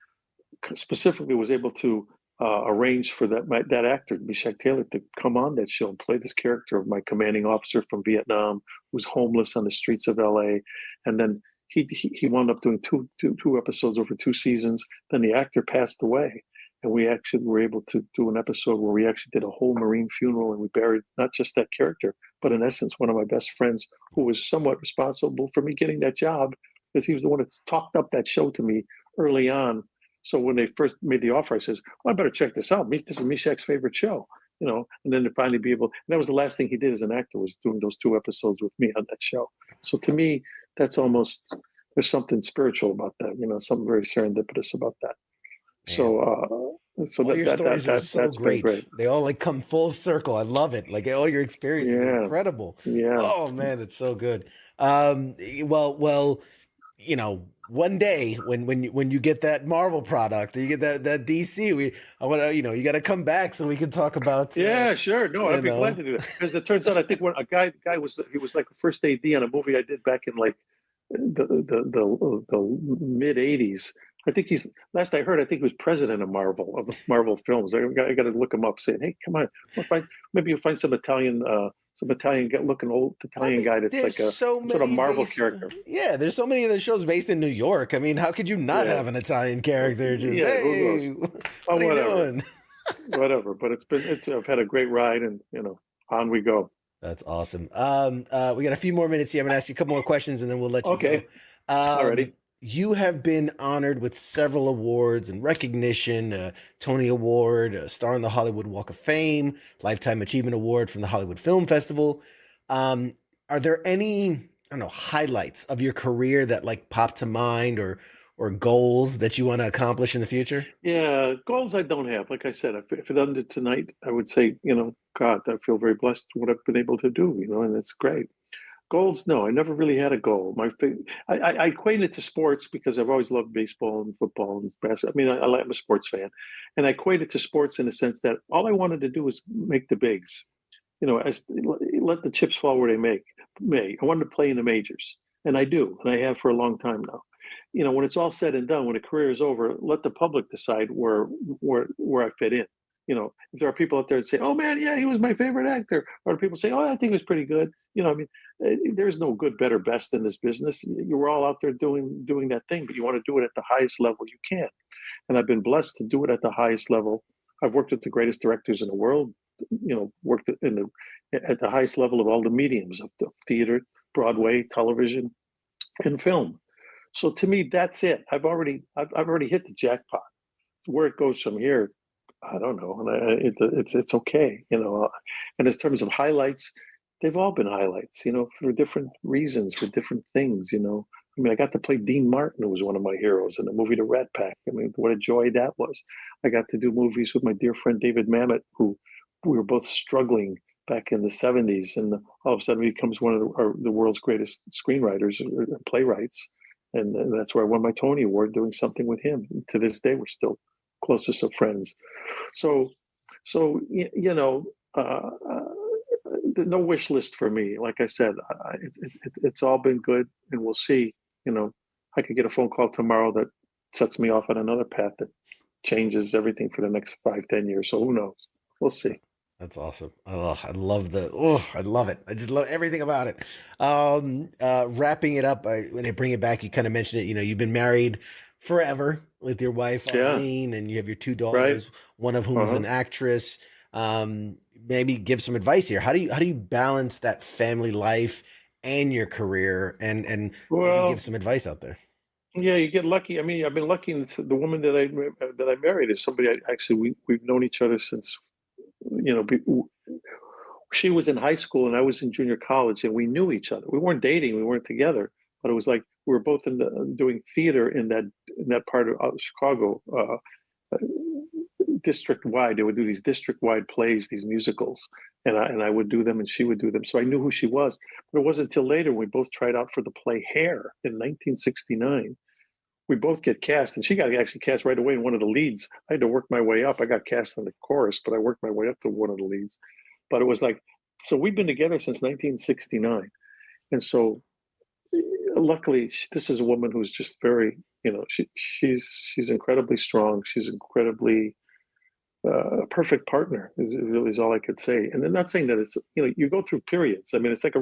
specifically was able to arrange for that actor, Meshack Taylor, to come on that show and play this character of my commanding officer from Vietnam, who's homeless on the streets of LA. And then he wound up doing two episodes over 2 seasons. Then the actor passed away. And we actually were able to do an episode where we actually did a whole Marine funeral, and we buried not just that character, but in essence, one of my best friends, who was somewhat responsible for me getting that job, because he was the one that talked up that show to me early on. So when they first made the offer, I says, well, I better check this out. This is Meshack's favorite show, and then to finally be able, and that was the last thing he did as an actor, was doing those 2 episodes with me on that show. So to me, that's almost, there's something spiritual about that, something very serendipitous about that. So So All your stories are so that's been great. great. They all like come full circle. I love it. Like all your experiences are Yeah, incredible. yeah. Oh man, it's so good. Well, one day when you get that Marvel product, or you get that DC, I want to, you got to come back so we can talk about, Yeah, sure. No, you I'd be glad know. to do that. Because it turns out, I think when a guy was he was like the first AD on a movie I did back in like the mid '80s. I think he's last I heard. I think he was president of Marvel Films. I got to look him up. Saying, hey, come on, maybe you'll find some Italian looking old I Italian mean, guy that's there's like a so sort of many Marvel based. character. Yeah, there's so many of the shows based in New York. I mean, how could you not Yeah, have an Italian character? Just yeah. Who knows? hey, Oh, what are you whatever, doing? whatever. But I've had a great ride, and on we go. That's awesome. We got a few more minutes here. I'm gonna ask you a couple more questions, and then we'll let you go. Okay, already. You have been honored with several awards and recognition: Tony Award, a star on the Hollywood Walk of Fame, Lifetime Achievement Award from the Hollywood Film Festival. Um, are there any, I don't know, highlights of your career that like pop to mind, or goals that you want to accomplish in the future? Yeah, goals I don't have. Like I said, if it ended tonight, I would say, God, I feel very blessed what I've been able to do, and it's great. Goals, no, I never really had a goal. I equate it to sports because I've always loved baseball and football and basketball. I mean, I'm a sports fan, and I equate it to sports in the sense that all I wanted to do was make the bigs. As let the chips fall where they may. I wanted to play in the majors, and I do, and I have for a long time now. When it's all said and done, when a career is over, let the public decide where I fit in. If there are people out there that say, "Oh man, yeah, he was my favorite actor," or people say, "Oh, I think he was pretty good," I mean, there's no good, better, best in this business. You're all out there doing that thing, but you want to do it at the highest level you can. And I've been blessed to do it at the highest level. I've worked with the greatest directors in the world. Worked at the highest level of all the mediums of theater, Broadway, television, and film. So to me, that's it. I've already hit the jackpot. Where it goes from here, I don't know. And it's okay, And in terms of highlights, they've all been highlights, for different reasons, for different things, I mean, I got to play Dean Martin, who was one of my heroes in the movie The Rat Pack. I mean, what a joy that was. I got to do movies with my dear friend David Mamet, who we were both struggling back in the '70s, and all of a sudden he becomes one of the world's greatest screenwriters or playwrights. And that's where I won my Tony Award doing something with him. And to this day, we're still closest of friends. So no wish list for me. Like I said, it's all been good, and we'll see. I could get a phone call tomorrow that sets me off on another path that changes everything for the next 5-10 years. So who knows? We'll see. That's awesome. I love I love it. I just love everything about it. Wrapping it up, when I bring it back, you kind of mentioned it. You've been married forever with your wife, Yeah. Arlene, and you have your two Right. daughters, one of whom is an actress. Maybe give some advice here. How do you balance that family life and your career, and maybe Well, give some advice out there? yeah, you get lucky. I mean, I've been lucky. The woman that I married is somebody we've known each other since, she was in high school and I was in junior college, and we knew each other. We weren't dating, we weren't together, but it was like we were both doing theater in that part of Chicago, district wide. They would do these district wide plays, these musicals, and I would do them, and she would do them. So I knew who she was. But it wasn't until later we both tried out for the play Hair in 1969. We both get cast, and she got actually cast right away in one of the leads. I had to work my way up. I got cast in the chorus, but I worked my way up to one of the leads. But it was like, so we've been together since 1969. And so luckily, this is a woman who's just very, she's incredibly strong. She's incredibly perfect partner is all I could say. And I'm not saying that it's, you go through periods. I mean, it's like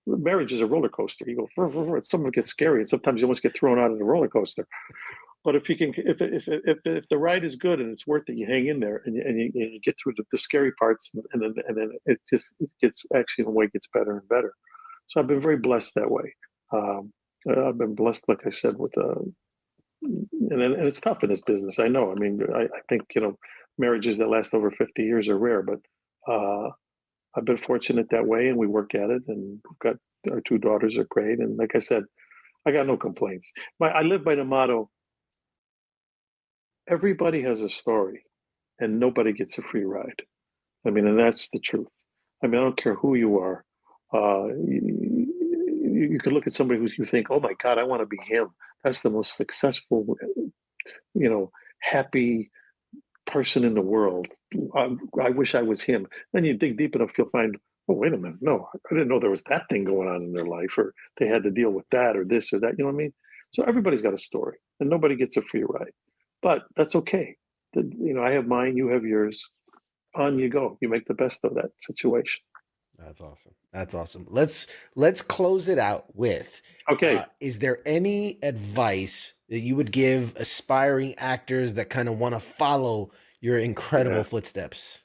marriage is a roller coaster. You go, some of it gets scary, and sometimes you almost get thrown out of the roller coaster. But if you can, if the ride is good and it's worth it, you hang in there, and you get through the scary parts, and then it gets actually in a way gets better and better. So I've been very blessed that way. I've been blessed, like I said, with and it's tough in this business. I know. I mean, I think marriages that last over 50 years are rare, but I've been fortunate that way, and we work at it, and we've got our two daughters are great, and like I said, I got no complaints. I live by the motto: everybody has a story. and nobody gets a free ride. I mean, and that's the truth. I mean, I don't care who you are. You could look at somebody who you think, oh my God, I want to be him. That's the most successful, happy person in the world. I wish I was him. Then you dig deep enough, you'll find, oh, wait a minute. No, I didn't know there was that thing going on in their life, or they had to deal with that or this or that. You know what I mean? So everybody's got a story, and nobody gets a free ride. But that's okay. I have mine, you have yours. On you go. You make the best of that situation. That's awesome. That's awesome. Let's close it out with, okay. Is there any advice that you would give aspiring actors that kind of want to follow your incredible footsteps?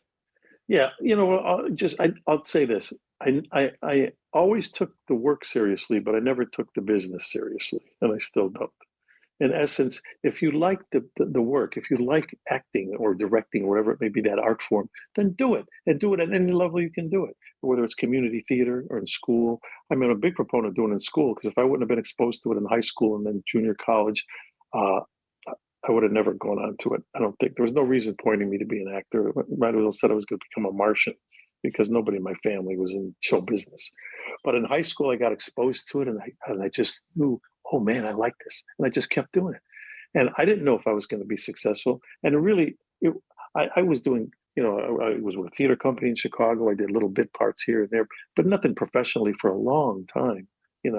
Yeah, I'll say this. I always took the work seriously, but I never took the business seriously, and I still don't. In essence, if you like the work, if you like acting or directing, or whatever it may be, that art form, then do it, and do it at any level you can do it, whether it's community theater or in school. I'm a big proponent of doing it in school, because if I wouldn't have been exposed to it in high school and then junior college, I would have never gone on to it. I don't think there was no reason pointing me to be an actor. I might as well said I was going to become a Martian, because nobody in my family was in show business. But in high school, I got exposed to it, and I just knew, oh man, I like this. And I just kept doing it. And I didn't know if I was going to be successful. And I was doing, I was with a theater company in Chicago. I did little bit parts here and there, but nothing professionally for a long time, And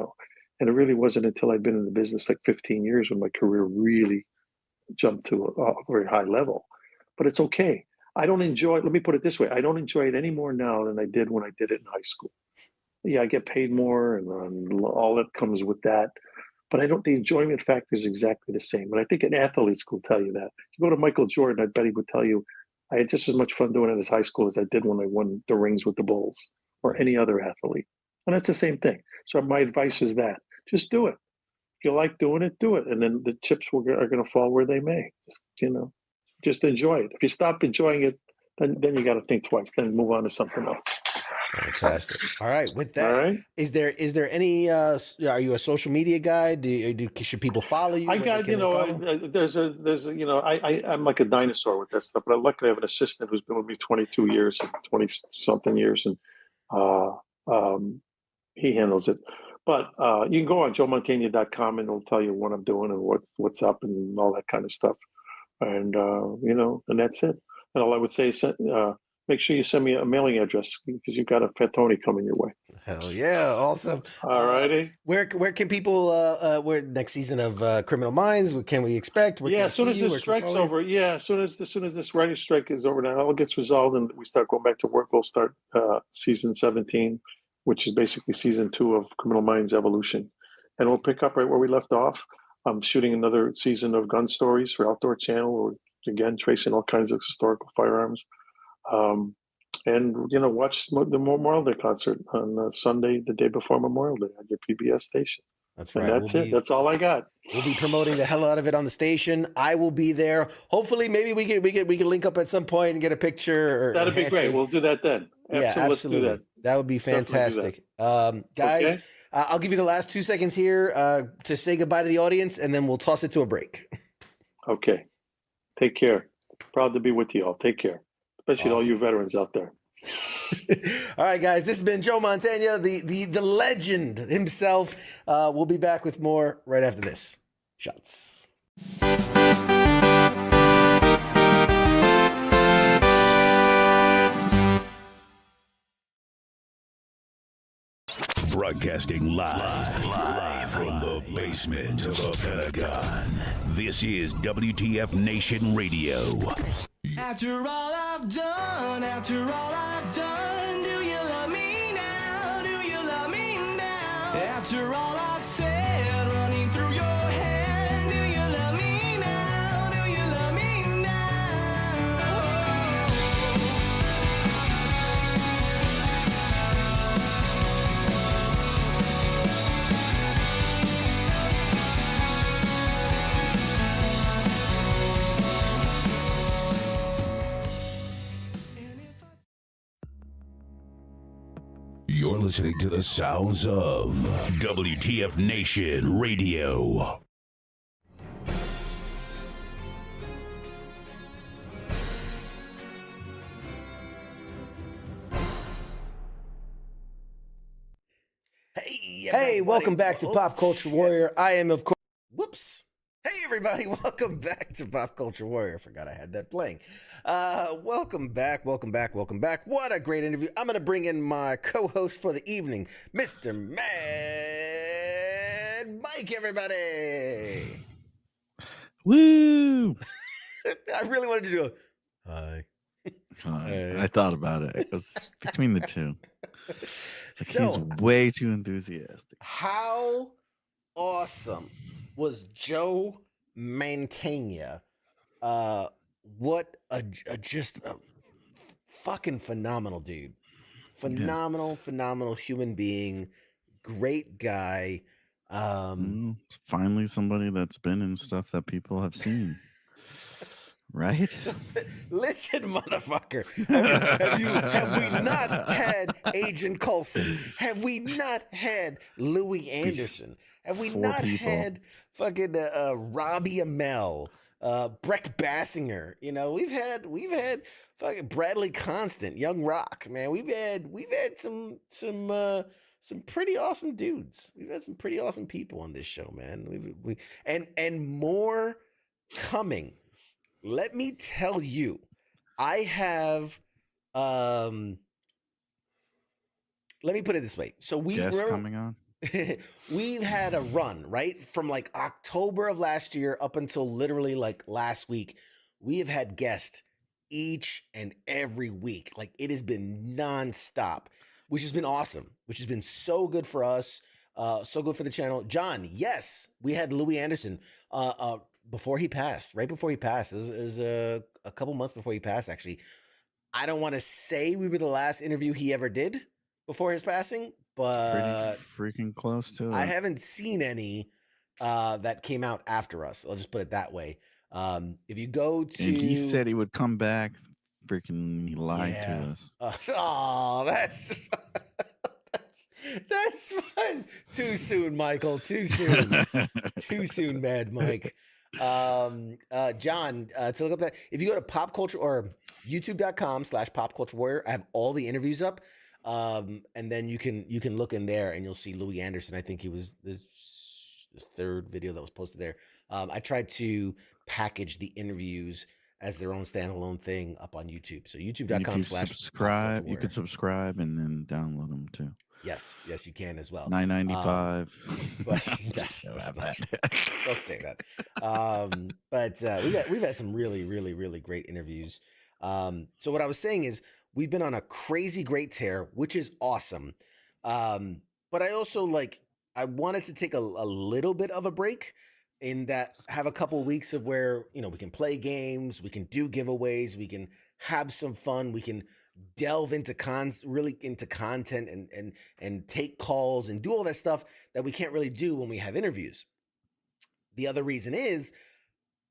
it really wasn't until I'd been in the business like 15 years when my career really jumped to a very high level. But it's okay. I don't enjoy it. Let me put it this way. I don't enjoy it any more now than I did when I did it in high school. Yeah, I get paid more and all that comes with that. But the enjoyment factor is exactly the same. And I think an athletes will tell you that. If you go to Michael Jordan, I bet he would tell you, I had just as much fun doing it as high school as I did when I won the rings with the Bulls, or any other athlete. And that's the same thing. So my advice is that just do it. If you like doing it, do it. And then the chips are going to fall where they may. Just enjoy it. If you stop enjoying it, then you got to think twice. Then move on to something else. Fantastic. All right. With that, is there any? Are you a social media guy? Should people follow you? I got there's I'm like a dinosaur with that stuff. But luckily I have an assistant who's been with me 22 years, 20 something years, and he handles it. But you can go on joemantegna.com and it'll tell you what I'm doing and what's up and all that kind of stuff. And and that's it. And all I would say is make sure you send me a mailing address, because you've got a Fat Tony coming your way. Hell yeah. Awesome. All righty. Where can people, where next season of Criminal Minds, what can we expect? As soon as this strike's over, as soon as this writing strike is over, now all gets resolved and we start going back to work, we'll start season 17, which is basically season 2 of Criminal Minds Evolution. And we'll pick up right where we left off. I'm shooting another season of Gun Stories for Outdoor Channel, or again, tracing all kinds of historical firearms. And watch the Memorial Day concert on Sunday, the day before Memorial Day, on your PBS station. That's right. And that's it. That's all I got. We'll be promoting the hell out of it on the station. I will be there. Hopefully, maybe we can link up at some point and get a picture. That'd be great. We'll do that then. Absolutely. Let's do that. That would be fantastic. Guys, okay. I'll give you the last 2 seconds here to say goodbye to the audience, and then we'll toss it to a break. Okay. Take care. Proud to be with you all. Take care. Especially all you veterans out there. All right, guys. This has been Joe Mantegna, the legend himself. We'll be back with more right after this. Shots. Broadcasting live from the basement of the Pentagon. This is WTF Nation Radio. After all I've done, do you love me now? Do you love me now? After all I've said, running through your head, do you love me now? Do you love me now? You're listening to the sounds of WTF Nation Radio. Hey, welcome back to Pop Culture Warrior. I am, of course. Whoops. Hey, everybody. Welcome back to Pop Culture Warrior. I forgot I had that playing. Welcome back. Welcome back. Welcome back. What a great interview. I'm going to bring in my co-host for the evening, Mr. Mad Mike, everybody. Woo! I really wanted to go, hi. I thought about it. It was between the two. He's way too enthusiastic. How awesome was Joe Mantegna? What a just a fucking phenomenal dude. Phenomenal human being. Great guy. Finally somebody that's been in stuff that people have seen. Right? Listen, motherfucker. Have we not had Agent Coulson? Have we not had Louis Anderson? Have we not had fucking Robbie Amell, Breck Bassinger? You know, we've had fucking Bradley Constant, Young Rock, man. We've had some pretty awesome dudes. We've had some pretty awesome people on this show, man. And more coming. Let me tell you, I have, let me put it this way. So Guests coming on? We've had a run, right? From like October of last year up until literally like last week. We have had guests each and every week. Like it has been nonstop, which has been awesome, which has been so good for us. So good for the channel. John, yes, we had Louis Anderson, before he passed, right before he passed. It was a couple months before he passed, actually. I don't want to say we were the last interview he ever did before his passing, but pretty freaking close to it. I haven't seen any that came out after us. I'll just put it that way. If you go to... And he said he would come back. Freaking he lied to us. That's fun. Too soon, Michael. Too soon. Too soon, Mad Mike. John, to look up that, if you go to pop culture or youtube.com/Pop Culture Warrior, I have all the interviews up. And then you can look in there and you'll see Louis Anderson. I think he was the third video that was posted there. I tried to package the interviews as their own standalone thing up on YouTube. So youtube.com/subscribe. You could subscribe and then download them too. Yes, you can as well. $9.95. But don't say that. But we've had some really great interviews. So what I was saying is we've been on a crazy great tear, which is awesome. But I also I wanted to take a little bit of a break, in that have a couple of weeks of where, we can play games, we can do giveaways, we can have some fun, we can delve into really into content and take calls and do all that stuff that we can't really do when we have interviews. The other reason is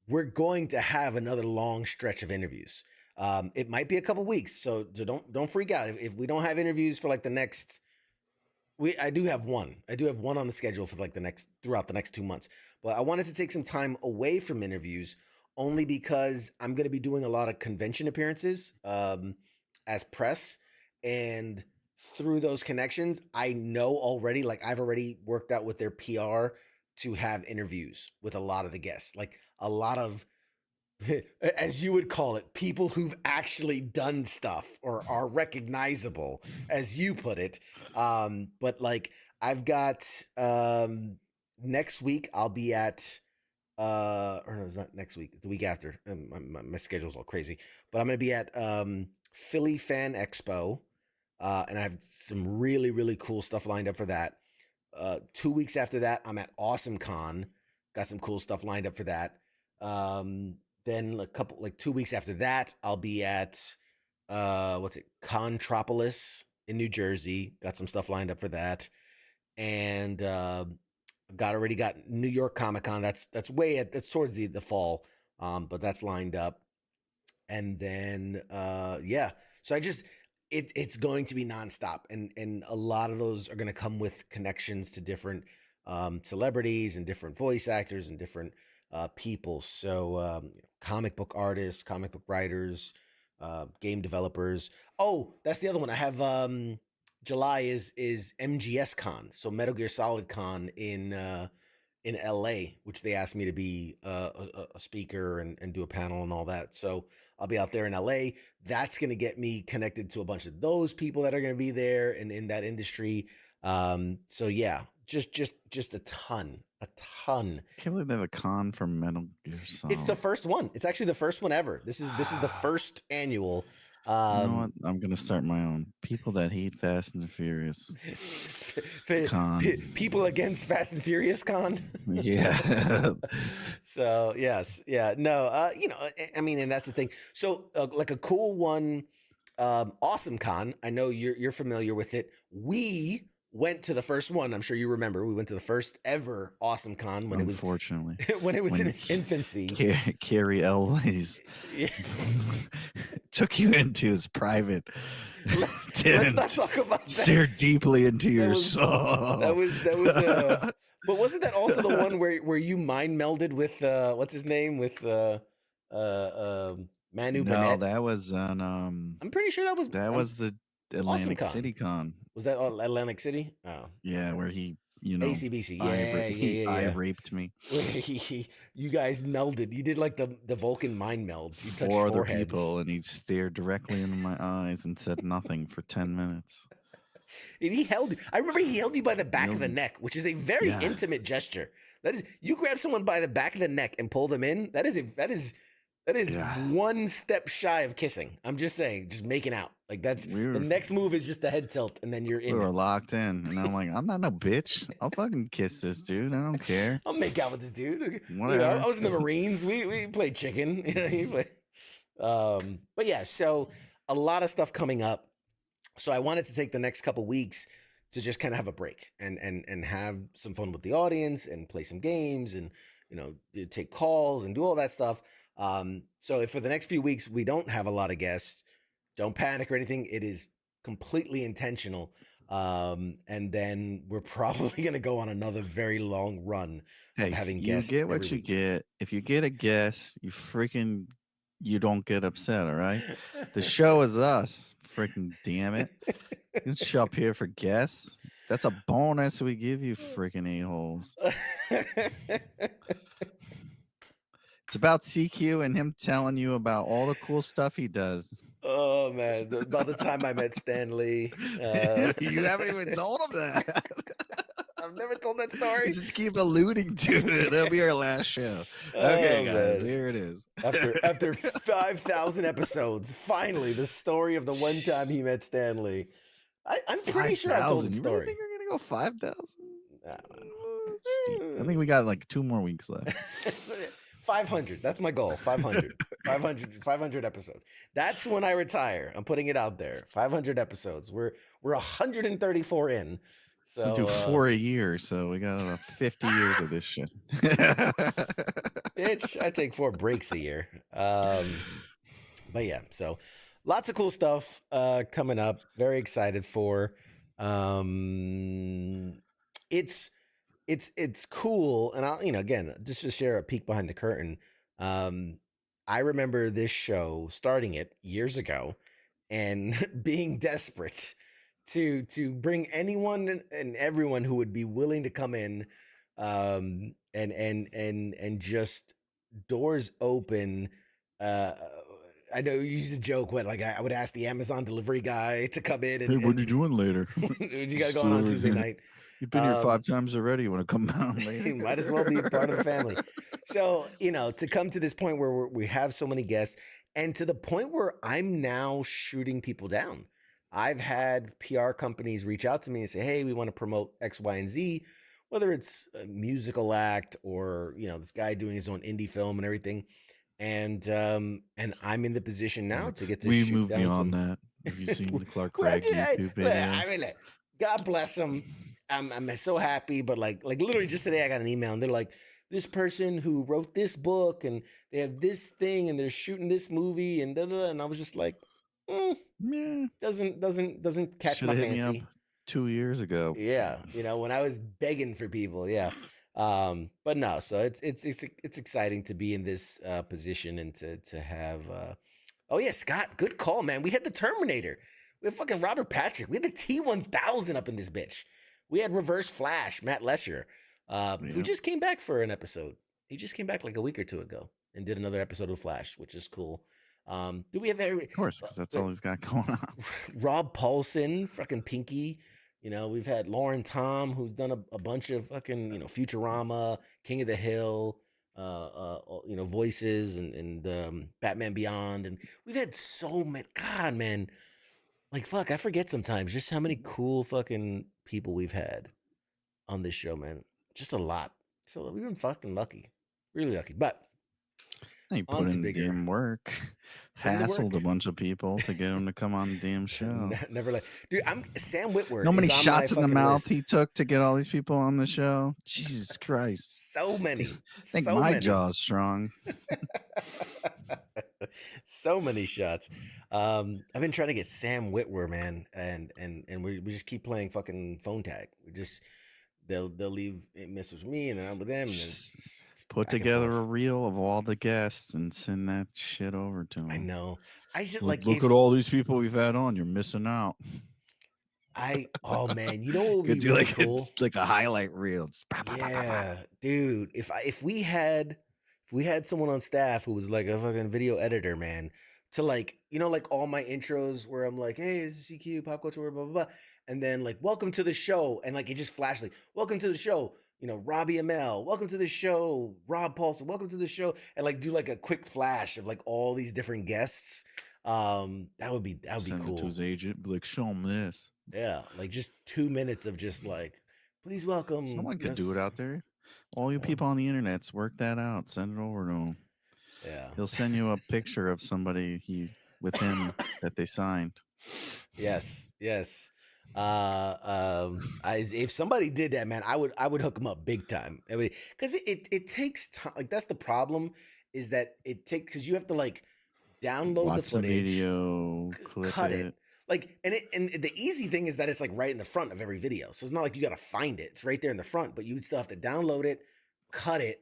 we're going to have another long stretch of interviews. It might be a couple weeks, so don't freak out if we don't have interviews for the next. I do have one on the schedule for throughout the next 2 months. But I wanted to take some time away from interviews only because I'm going to be doing a lot of convention appearances as press. And through those connections, I know already, I've already worked out with their PR to have interviews with a lot of the guests. A lot of, as you would call it, people who've actually done stuff or are recognizable, as you put it. But I've got... next week I'll be at or no, it's not next week, the week after. My schedule's all crazy, but I'm gonna be at Philly Fan Expo, and I have some really cool stuff lined up for that. 2 weeks after that, I'm at Awesome Con, got some cool stuff lined up for that. Then 2 weeks after that, I'll be at Contropolis in New Jersey, got some stuff lined up for that. And already got New York Comic Con. That's towards the fall, but that's lined up. And then so it's going to be nonstop, and a lot of those are going to come with connections to different celebrities and different voice actors and different people. So comic book artists, comic book writers, game developers. Oh, that's the other one. I have July is MGS Con, so Metal Gear Solid Con in LA, which they asked me to be a speaker and do a panel and all that. So I'll be out there in LA. That's going to get me connected to a bunch of those people that are going to be there and in that industry. So yeah, just a ton. I can't believe they have a con for Metal Gear Solid. It's the first one. It's actually the first one ever. This is the first annual. You know what? I'm gonna start my own. People that hate Fast and Furious con. People against Fast and Furious con. Yeah. So yes, yeah, no. You know, I mean, and that's the thing. So like a cool one, Awesome Con. I know you're familiar with it. We went to the first one. I'm sure you remember. We went to the first ever Awesome Con when Unfortunately, when it was in its infancy. Carrie Elways took you into his private. Let's not talk about that. Stared deeply into your soul. That was. But wasn't that also the one where you mind melded with what's his name with Manu No, Burnett? that was on. I'm pretty sure that was the Atlantic Awesome City Con. Was that Atlantic City? Oh, yeah, where he, you know, ACBC. Yeah. I raped me. You guys melded. You did like the Vulcan mind meld. You touched 4 other foreheads. people, and he stared directly into my eyes and said nothing for 10 minutes. And he held you. I remember he held you by the back of the neck, which is a very intimate gesture. That is, you grab someone by the back of the neck and pull them in. That is one step shy of kissing. I'm just saying, just making out. Like the next move is just the head tilt, and then you're in. We were locked in, and I'm like, I'm not no bitch. I'll fucking kiss this dude. I don't care. I'll make out with this dude. Whatever. I was in the Marines. We played chicken. But yeah, so a lot of stuff coming up. So I wanted to take the next couple weeks to just kind of have a break and have some fun with the audience and play some games and, you know, take calls and do all that stuff. So if for the next few weeks we don't have a lot of guests, don't panic or anything. It is completely intentional. And then we're probably going to go on another very long run of having guests. You get what you get. If you get a guest, you don't get upset, all right? The show is us. Freaking damn it. You can show up here for guests. That's a bonus we give you, freaking a-holes. It's about CQ and him telling you about all the cool stuff he does. Oh, man. About the time I met Stan Lee. You haven't even told him that. I've never told that story. You just keep alluding to it. That'll be our last show. Okay, guys, here it is. After 5,000 episodes, finally, the story of the one time he met Stan Lee. I'm pretty sure I've told the story. You really think we're going to go 5,000? I think we got like 2 more weeks left. 500. That's my goal. 500. 500 episodes. That's when I retire. I'm putting it out there. 500 episodes. We're 134 in. So we do 4 a year, so we got 50 years of this shit. Bitch, I take 4 breaks a year. But yeah, so lots of cool stuff coming up. Very excited for. It's cool, and I'll, you know, again, just to share a peek behind the curtain. I remember this show starting it years ago, and being desperate to bring anyone and everyone who would be willing to come in, and just doors open. I know you used to joke when like I would ask the Amazon delivery guy to come in and hey, what are you doing later? You got going on Tuesday night. You've been here 5 times already. You want to come down later? You might as well be a part of the family. So, you know, to come to this point where we have so many guests, and to the point where I'm now shooting people down. I've had PR companies reach out to me and say, hey, we want to promote X, Y, and Z, whether it's a musical act or, you know, this guy doing his own indie film and everything. And I'm in the position now to get to shoot moved down beyond that. Have you seen the Clark Craig YouTube video? I mean, God bless him. I'm so happy, but like literally just today I got an email and they're like, this person who wrote this book and they have this thing and they're shooting this movie and and I was just like, doesn't catch my fancy. Hit me up 2 years ago. Yeah, you know, when I was begging for people, yeah. But no, so it's exciting to be in this position and to have. Oh yeah, Scott, good call, man. We had the Terminator. We had fucking Robert Patrick. We had the T-1000 up in this bitch. We had Reverse Flash, Matt Lesher, who just came back for an episode. He just came back like a week or two ago and did another episode of Flash, which is cool. Do we have Of course, because that's all he's got going on. Rob Paulson, fucking Pinky. You know, we've had Lauren Tom, who's done a bunch of fucking, you know, Futurama, King of the Hill, you know, voices and Batman Beyond. And we've had so many, God, man. Like, fuck, I forget sometimes just how many cool fucking people we've had on this show, man. Just a lot. So we've been fucking lucky. Really lucky. But he put in damn work. Hassled a bunch of people to get him to come on the damn show. Never like, dude. Sam Witwer. How many shots in the mouth he took to get all these people on the show? Jesus Christ! So many. I think my jaw's strong. So many shots. I've been trying to get Sam Witwer, man, and we just keep playing fucking phone tag. We just they'll leave messages with me, and then I'm with them. And it's put together a reel of all the guests and send that shit over to them. I know. I just look at all these people we've had on. You're missing out. Oh man, you know what would be do really like cool? Like a highlight reel. Yeah, dude. If we had someone on staff who was like a fucking video editor, man, to like, you know, like all my intros where I'm like, hey, this is CQ, pop culture, blah, blah, blah. And then like, welcome to the show. And like, it just flashed like, welcome to the show, you know, Robbie Amell, welcome to the show, Rob Paulson, welcome to the show. And like, do like a quick flash of like all these different guests. That would be cool. Send it to his agent, be like, show him this. Yeah. Like just 2 minutes of just like, please welcome. Someone could do it out there. All you people on the internets, work that out. Send it over to him. Yeah. He'll send you a picture of somebody with him that they signed. Yes. If somebody did that, man, I would hook them up big time. Because it takes time. Like that's the problem, is that it takes, because you have to like download the footage, video, cut it. Like, and the easy thing is that it's like right in the front of every video. So it's not like you got to find it. It's right there in the front, but you would still have to download it, cut it,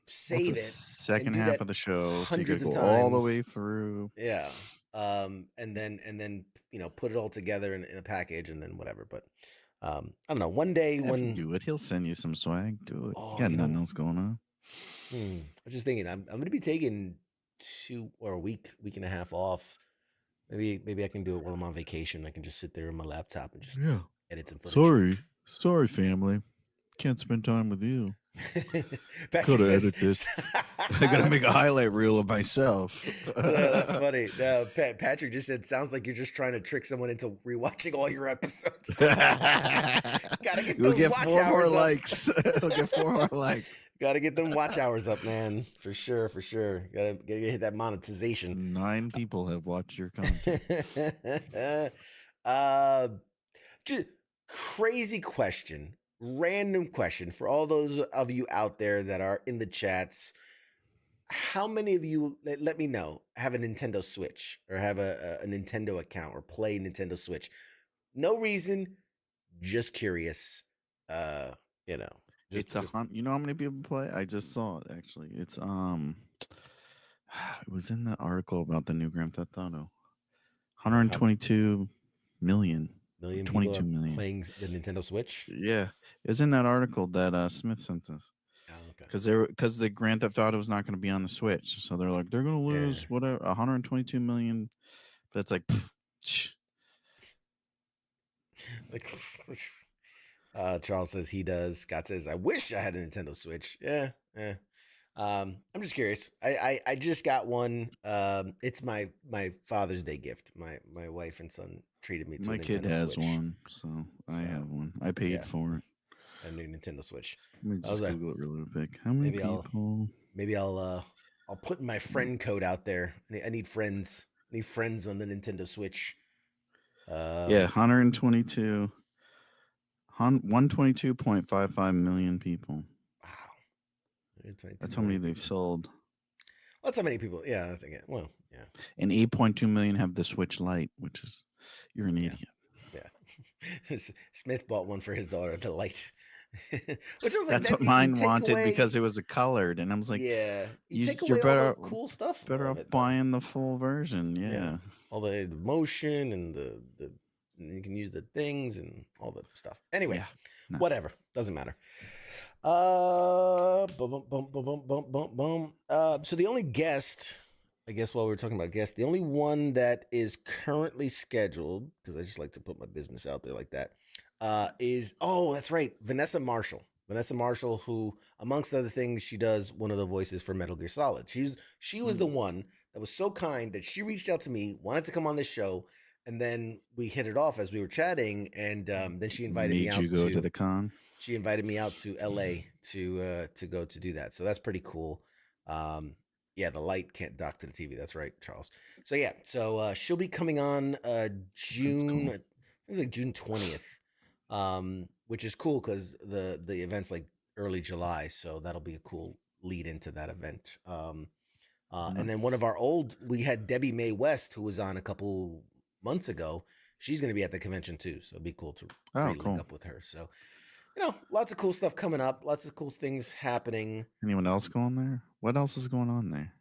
save it. Second half of the show. Hundreds so you of go times. all the way through. Yeah. And then, you know, put it all together in a package and then whatever. But, I don't know. One day when do it, he'll send you some swag. Do it. Oh, you got nothing else going on. I'm just thinking, I'm going to be taking a week and a half off. Maybe I can do it while I'm on vacation. I can just sit there on my laptop and just edit some footage. Sorry, family. Can't spend time with you. Gotta edit this. I gotta make a highlight reel of myself. That's funny. No, Patrick just said, sounds like you're just trying to trick someone into rewatching all your episodes. Gotta get those watch hours up. We'll get 4 more likes. Gotta get them watch hours up, man. For sure. Gotta hit that monetization. 9 people have watched your content. Just crazy question. Random question for all those of you out there that are in the chats. How many of you, let me know, have a Nintendo Switch or have a Nintendo account or play Nintendo Switch? No reason, just curious. You know. It's you know how many people play? I just saw it actually. It's it was in the article about the new Grand Theft Auto. 122 million. 22 million playing the Nintendo Switch. Yeah, it was in that article that Smith sent us. Oh, okay. Because the Grand Theft Auto was not going to be on the Switch, so they're like they're going to lose whatever 122 million, but it's like. Like, Charles says he does. Scott says, I wish I had a Nintendo Switch. Yeah. I'm just curious. I just got one. It's my Father's Day gift. My wife and son treated me to my a Nintendo kid has Switch. one, so I have one. I paid for it. A new Nintendo Switch. Let me just Google it really quick. How many people? Maybe I'll put my friend code out there. I need friends. I need friends on the Nintendo Switch. 122.55 million people. Wow. That's how many they've sold. Well, that's how many people. Yeah, I think. Well, yeah. And 8.2 million have the Switch Lite, which is you're an idiot. Yeah. Smith bought one for his daughter, the Lite. Which was like, that's what mine wanted because it was a colored, and I was like, yeah, you're take away better all the cool stuff. Better off buying the full version. Yeah. all the motion and the and you can use the things and all the stuff. Anyway, Yeah. No. whatever, doesn't matter. Boom, boom, boom, boom, boom, boom, boom. So the only guest, I guess, while we're talking about guests, the only one that is currently scheduled, because I just like to put my business out there like that, is that's right, Vanessa Marshall. Vanessa Marshall, who, amongst other things, she does one of the voices for Metal Gear Solid. She was the one that was so kind that she reached out to me, wanted to come on this show, and then we hit it off as we were chatting, and then she invited me out. Made you go to the con? She invited me out to LA to go to do that. So that's pretty cool. Yeah, the light can't dock to the TV. That's right, Charles. So yeah, so she'll be coming on June, I think it's like June 20th, which is cool because the event's like early July, so that'll be a cool lead into that event. And then one of our we had Debbie Mae West, who was on a couple months ago. She's going to be at the convention too, so it'd be cool to link up with her. So, lots of cool stuff coming up, lots of cool things happening. Anyone else going there? What else is going on there?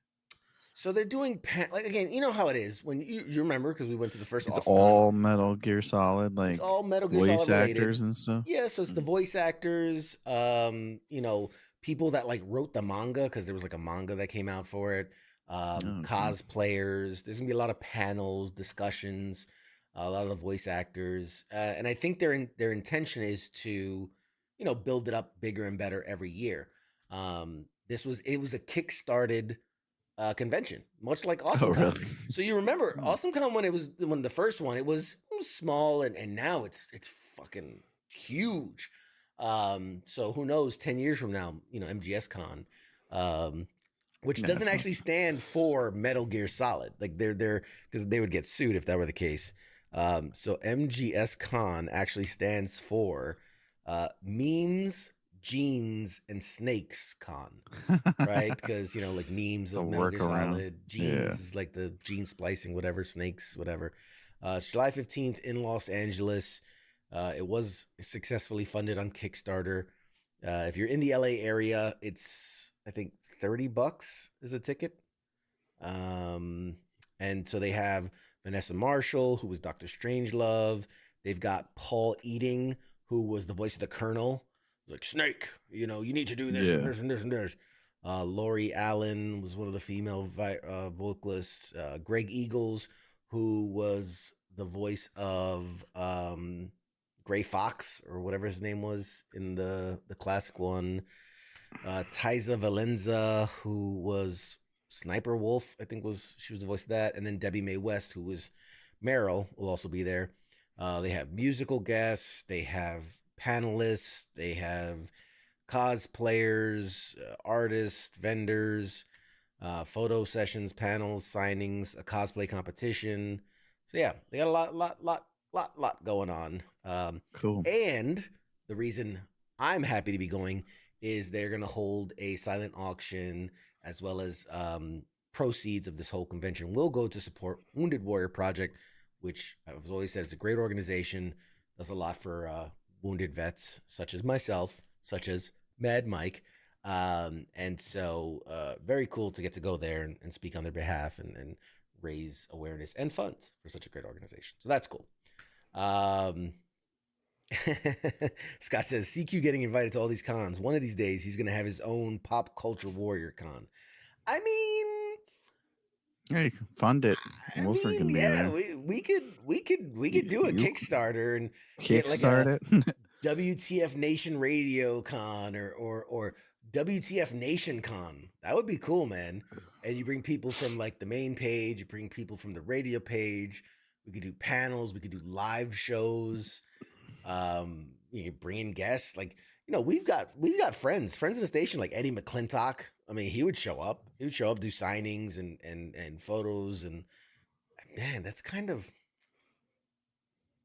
So they're doing like, again, you know how it is when you remember, because we went to the first. It's all Metal Gear Solid, like it's all Metal Gear voice Solid related. Actors and stuff. Yeah, so it's the voice actors, people that like wrote the manga, because there was like a manga that came out for it. Cosplayers. There's gonna be a lot of panels, discussions, a lot of the voice actors, and I think their intention is to, build it up bigger and better every year. It was a kickstarted convention, much like AwesomeCon. Really? So you remember AwesomeCon when the first one, it was small, and now it's fucking huge. So who knows, 10 years from now, MGS Con, which doesn't actually stand for Metal Gear Solid. Like they're because they would get sued if that were the case. So MGS Con actually stands for Memes, Jeans, and Snakes Con, right? Because like memes of Metal Gear Solid, jeans is like the gene splicing, whatever, snakes, whatever. It's July 15th in Los Angeles. It was successfully funded on Kickstarter. If you're in the LA area, it's, I think, $30 is a ticket. And so they have Vanessa Marshall, who was Dr. Strangelove. They've got Paul Eating, who was the voice of the Colonel. Like, Snake, you need to do this and this and this and this. Laurie Allen was one of the female vocalists. Greg Eagles, who was the voice of Gray Fox, or whatever his name was in the classic one. Tyza Valenza, who was Sniper Wolf, I think she was the voice of that. And then Debbie Mae West, who was Meryl, will also be there. They have musical guests, they have panelists, they have cosplayers, artists, vendors, photo sessions, panels, signings, a cosplay competition. So yeah, they got a lot going on. Cool. And the reason I'm happy to be going is they're going to hold a silent auction, as well as proceeds of this whole convention will go to support Wounded Warrior Project, which I've always said is a great organization, does a lot for wounded vets, such as myself, such as Mad Mike. And so very cool to get to go there and speak on their behalf and raise awareness and funds for such a great organization. So that's cool. Scott says, CQ getting invited to all these cons. One of these days, he's going to have his own pop culture warrior con. I mean, hey, fund it. Wolford can be there. We could do a Kickstarter and kickstart like it. WTF Nation Radio Con or WTF Nation Con. That would be cool, man. And you bring people from like the main page, you bring people from the radio page. We could do panels, we could do live shows. You bring in guests, like, we've got friends of the station, like Eddie McClintock. I mean, he would show up, do signings and photos, and man, that's kind of,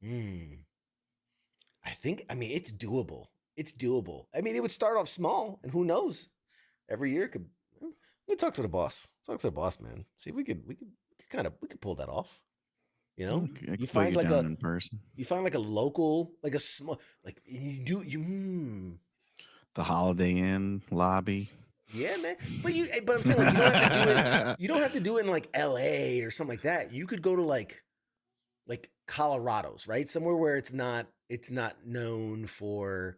it's doable. It's doable. I mean, it would start off small, and who knows, every year could, we talk to the boss, man. See if we could pull that off. You find like in person. You find like a local, like a small, like the Holiday Inn lobby. Yeah, man. But I'm saying like you don't have to do it. You don't have to do it in like L.A. or something like that. You could go to like Colorado's, right? Somewhere where it's not known for,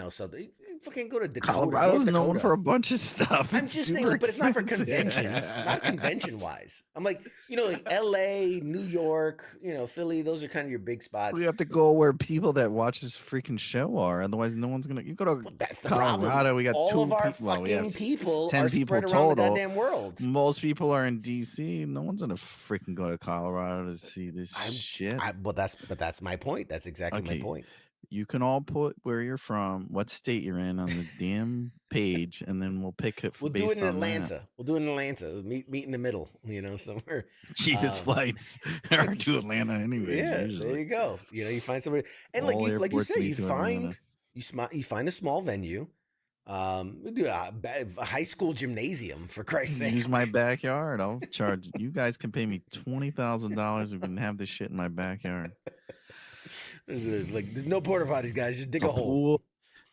so they fucking go to Dakota, Colorado's North known Dakota. for a bunch of stuff. I'm It's just saying, super but it's not for expensive. conventions, not convention wise. I'm like, like L.A., New York, Philly. Those are kind of your big spots. We have to go where people that watch this freaking show are. Otherwise, no one's gonna. You go to Well, that's the Colorado. problem. We got all 2 of our people. Well, we fucking have people 10 are people spread around the total. goddamn world. Most people are in DC. No one's gonna freaking go to Colorado to see this shit. But that's my point. That's exactly my point. You can all put where you're from, what state you're in on the damn page, and then we'll pick it. We'll do it in Atlanta. We'll do it in Atlanta. Meet in the middle, somewhere. Cheapest flights are to Atlanta, anyways. Yeah, usually. there you go. You find somebody, and All like you airports say, lead to Atlanta. you find a small venue. We do a high school gymnasium, for Christ's sake. Use my backyard. I'll charge. You guys can pay me $20,000. We can have this shit in my backyard. There's no porta potties, guys. Just dig a hole.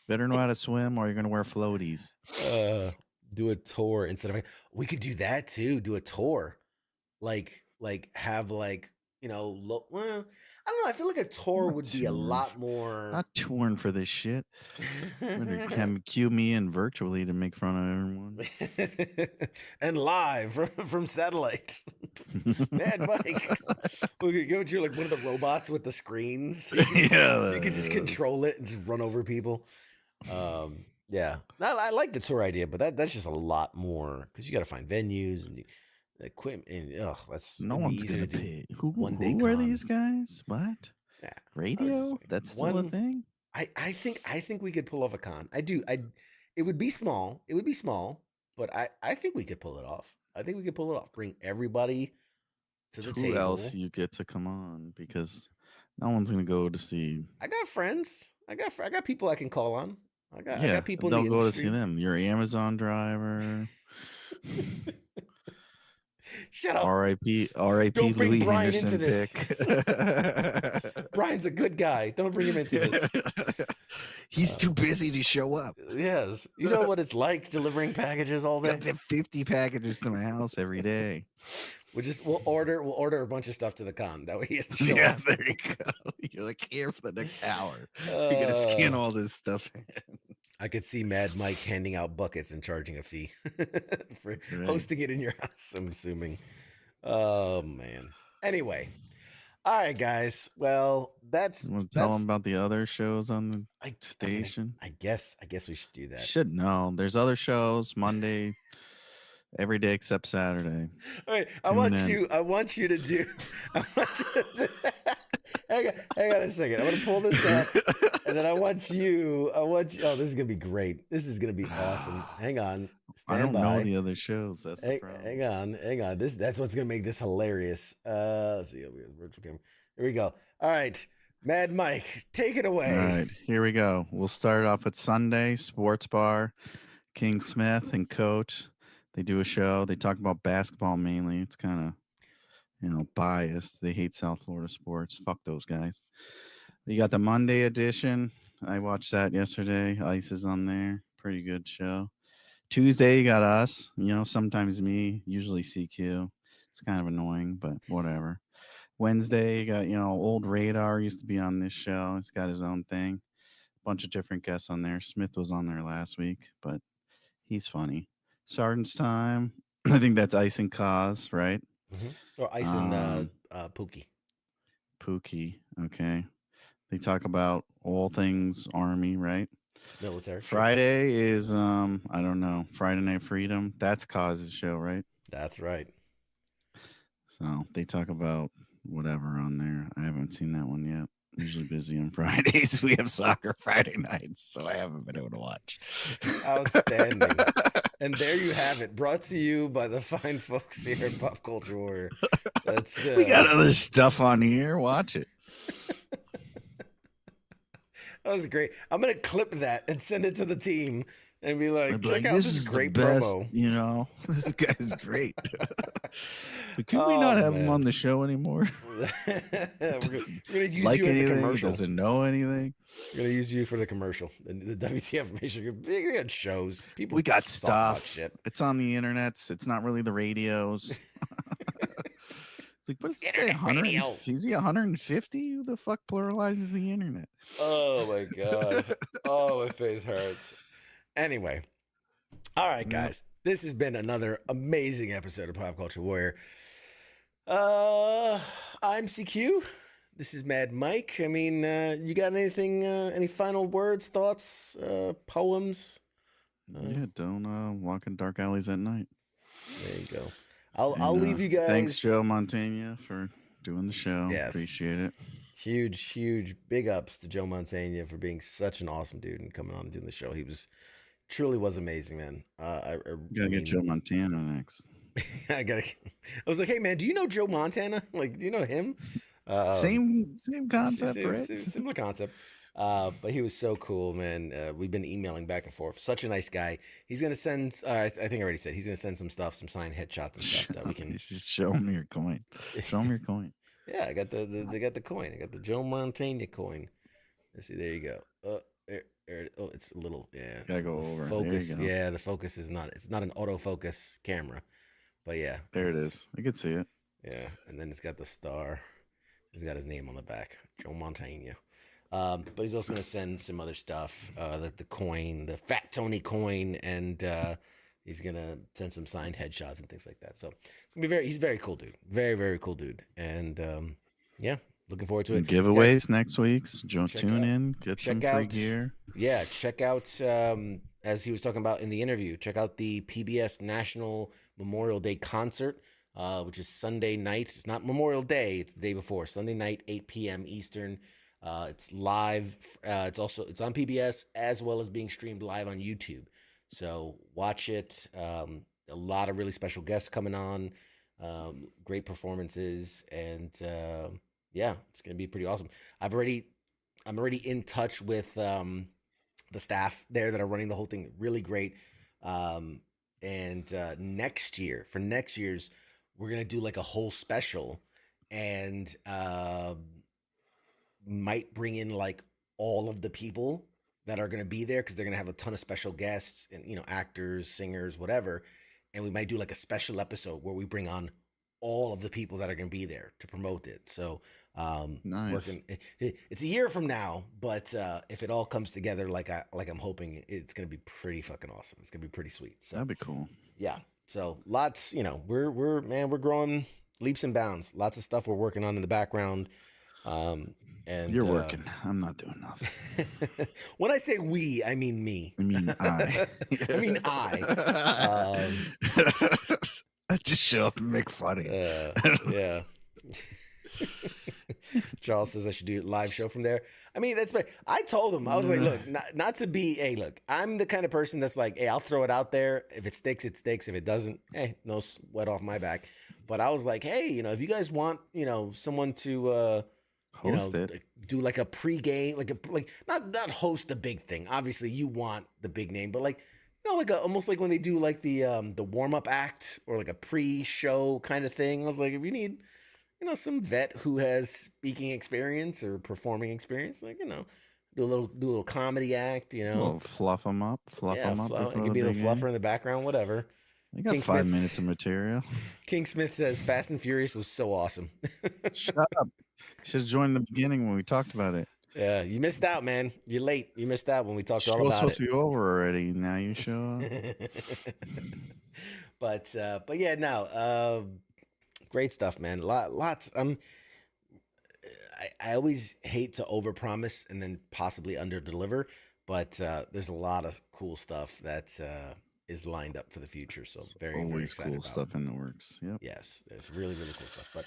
Better know how to swim, or you're gonna wear floaties. Do a tour instead of. We could do that too. Do a tour, like have well, I don't know. I feel like a tour would be a lot more. Not touring for this shit. Better cue me in virtually to make fun of everyone. And live from satellite. Mad Mike. We could go to like one of the robots with the screens. You could just control it and just run over people. Yeah. I like the tour idea, but that's just a lot more because you got to find venues and equipment. And that's no one's gonna pay. Who con. are these guys? What? Yeah. Radio? That's still a thing. I think we could pull off a con. I do. It would be small. But I think we could pull it off. Bring everybody to the table. Who else you get to come on? Because no one's gonna go to see. I got friends. I got people I can call on. I got people. They'll in the go industry. to see them. Your Amazon driver. Shut up. R.I.P. Don't bring Louis Brian Henderson into this. pick. Brian's a good guy. Don't bring him into this. He's too busy to show up. Yes. You know what it's like delivering packages all day? Got 50 packages to my house every day. We'll order a bunch of stuff to the con. That way he has to show up. There you go. You're like here for the next hour. You're gonna scan all this stuff in. I could see Mad Mike handing out buckets and charging a fee for hosting it in your house, I'm assuming. Oh man. Anyway. All right, guys. Well, You want to tell them about the other shows on the station? I guess we should do that. Should know. There's other shows Monday, every day except Saturday. All right. I want you to do. Hang on a second. I'm gonna pull this up, and then I want you. Oh, this is gonna be great. This is gonna be awesome. Hang on. I don't know the other shows. That's the problem. Hang on. That's what's gonna make this hilarious. Let's see. Virtual camera. Here we go. All right, Mad Mike, take it away. All right, here we go. We'll start off with Sunday Sports Bar. King Smith and Coach. They do a show. They talk about basketball mainly. It's kind of biased. They hate South Florida sports. Fuck those guys. You got the Monday edition. I watched that yesterday. Ice is on there. Pretty good show. Tuesday, you got us. Sometimes me, usually CQ. It's kind of annoying, but whatever. Wednesday, you got, Old Radar used to be on this show. He's got his own thing. A bunch of different guests on there. Smith was on there last week, but he's funny. Sergeant's Time. I think that's Ice and Cause, right? Mm-hmm. Or Ice and Pookie. Pookie, okay. They talk about all things Army, right? Military. Friday is I don't know, Friday Night Freedom. That's Cause's show, right? That's right. So they talk about whatever on there. I haven't seen that one yet. I'm usually busy on Fridays. We have soccer Friday nights, so I haven't been able to watch. Outstanding. And there you have it, brought to you by the fine folks here at Pop Culture Warrior. We got other stuff on here. Watch it. That was great. I'm gonna clip that and send it to the team and be like, check out this this is great the best, promo. This guy's great. But can we not have him on the show anymore? We're gonna use like you as a anything? commercial. Doesn't know anything. We're gonna use you for the commercial. The WTF information. We got shows. People. We got talk stuff. about shit. It's on the internet. It's not really the radios. Like, what is this guy? 100? Is he 150? Who the fuck pluralizes the internet? Oh my god. Oh, my face hurts. Anyway, all right, guys. This has been another amazing episode of Pop Culture Warrior. I'm CQ. This is Mad Mike. I mean, you got anything? Any final words, thoughts, poems? Yeah, don't walk in dark alleys at night. There you go. I'll leave you guys. Thanks, Joe Mantegna, for doing the show. Yes. Appreciate it. Huge big ups to Joe Mantegna for being such an awesome dude and coming on and doing the show. He truly was amazing, man. Gotta get Joe Montana next. I was like, hey man, do you know Joe Montana? Like, do you know him? Same concept, right? Similar concept. But he was so cool, man. We've been emailing back and forth. Such a nice guy. He's gonna send. I think I already said he's gonna send some stuff, some signed headshots and stuff that we can. Show him your coin. Show him your coin. Yeah, I got they got the coin. I got the Joe Mantegna coin. Let's see. There you go. It's a little. Yeah. Gotta go over. Focus. There you go. Yeah, the focus is not. It's not an autofocus camera, but yeah. There it is. I can see it. Yeah, and then it's got the star. He's got his name on the back, Joe Mantegna. But he's also gonna send some other stuff, like the coin, the Fat Tony coin, and he's gonna send some signed headshots and things like that. So it's gonna be he's a very cool dude, very cool dude, and yeah, looking forward to it. Giveaways next week. Tune in, get some free gear. Yeah, check out as he was talking about in the interview. Check out the PBS National Memorial Day concert. Which is Sunday night. It's not Memorial Day. It's the day before. Sunday night, 8 p.m. Eastern. It's live. It's on PBS as well as being streamed live on YouTube. So watch it. A lot of really special guests coming on. Great performances, and yeah, it's gonna be pretty awesome. I'm already in touch with the staff there that are running the whole thing. Really great. And next year's. We're going to do like a whole special and might bring in like all of the people that are going to be there because they're going to have a ton of special guests and, you know, actors, singers, whatever. And we might do like a special episode where we bring on all of the people that are going to be there to promote it. So nice. It's a year from now, but if it all comes together like I'm hoping, it's going to be pretty fucking awesome. It's going to be pretty sweet. So that'd be cool. Yeah. So lots, you know, we're growing leaps and bounds. Lots of stuff we're working on in the background. And you're working. I'm not doing nothing. When I say we, I mean me. I mean I. I mean I. I just show up and make funny. Yeah. Charles says I should do a live show from there. I mean, that's my. I told him, I was like, look, not to be. Hey, look, I'm the kind of person that's like, hey, I'll throw it out there. If it sticks, it sticks. If it doesn't, hey, no sweat off my back. But I was like, hey, you know, if you guys want, you know, someone to, host it, do like a pregame, like not host the big thing. Obviously, you want the big name, but like, you know, like almost like when they do like the warm up act or like a pre-show kind of thing. I was like, if you need, you know, some vet who has speaking experience or performing experience, like, you know, do a little comedy act, you know, well, fluff them up. It could be a little fluffer in the background, whatever. You got 5 minutes of material. King Smith says Fast and Furious was so awesome. Shut up. You should have joined the beginning when we talked about it. Yeah, you missed out, man. You're late. You missed out when we talked all about it. Show's supposed to be over already. Now you show up. But yeah, no. Great stuff, man. Lots. I always hate to overpromise and then possibly underdeliver, but there's a lot of cool stuff that is lined up for the future. So very excited cool about stuff in the works. Yep. Yes, there's really cool stuff. But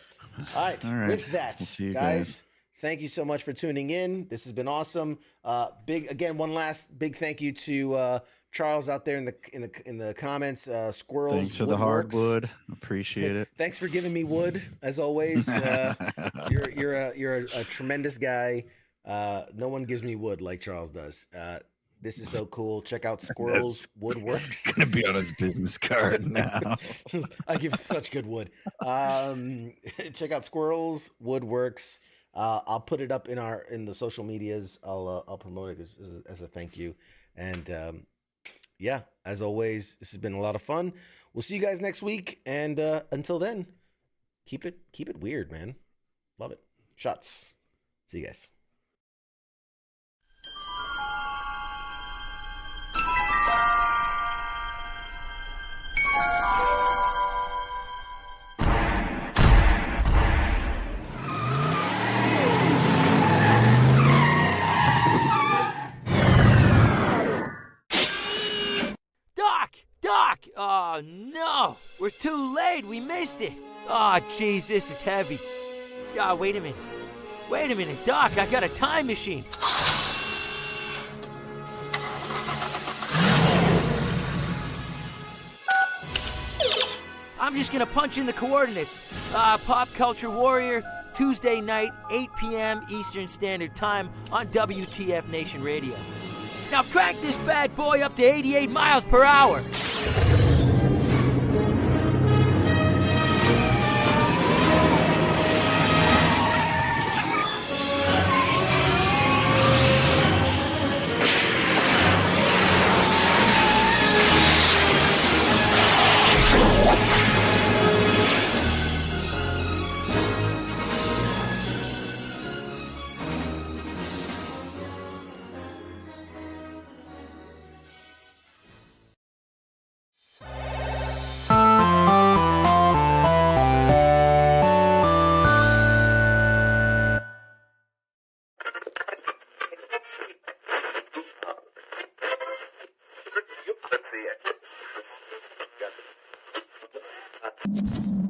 all right. With that, we'll see you guys, thank you so much for tuning in. This has been awesome. One last big thank you to Charles out there in the comments. Squirrels. Thanks for the hardwood. Appreciate it. Thanks for giving me wood as always. You're a tremendous guy. No one gives me wood like Charles does. This is so cool. Check out Squirrels Woodworks. Gonna be on his business card now. I give such good wood. Check out Squirrels Woodworks. I'll put it up in the social medias. I'll promote it as a thank you. And yeah, as always, this has been a lot of fun. We'll see you guys next week. And until then, keep it weird, man. Love it. Shots. See you guys. Doc! Oh, no! We're too late! We missed it! Oh, jeez, this is heavy. Wait a minute, Doc, I got a time machine! I'm just gonna punch in the coordinates. Pop Culture Warrior, Tuesday night, 8 p.m. Eastern Standard Time on WTF Nation Radio. Now crank this bad boy up to 88 miles per hour. Let's see it.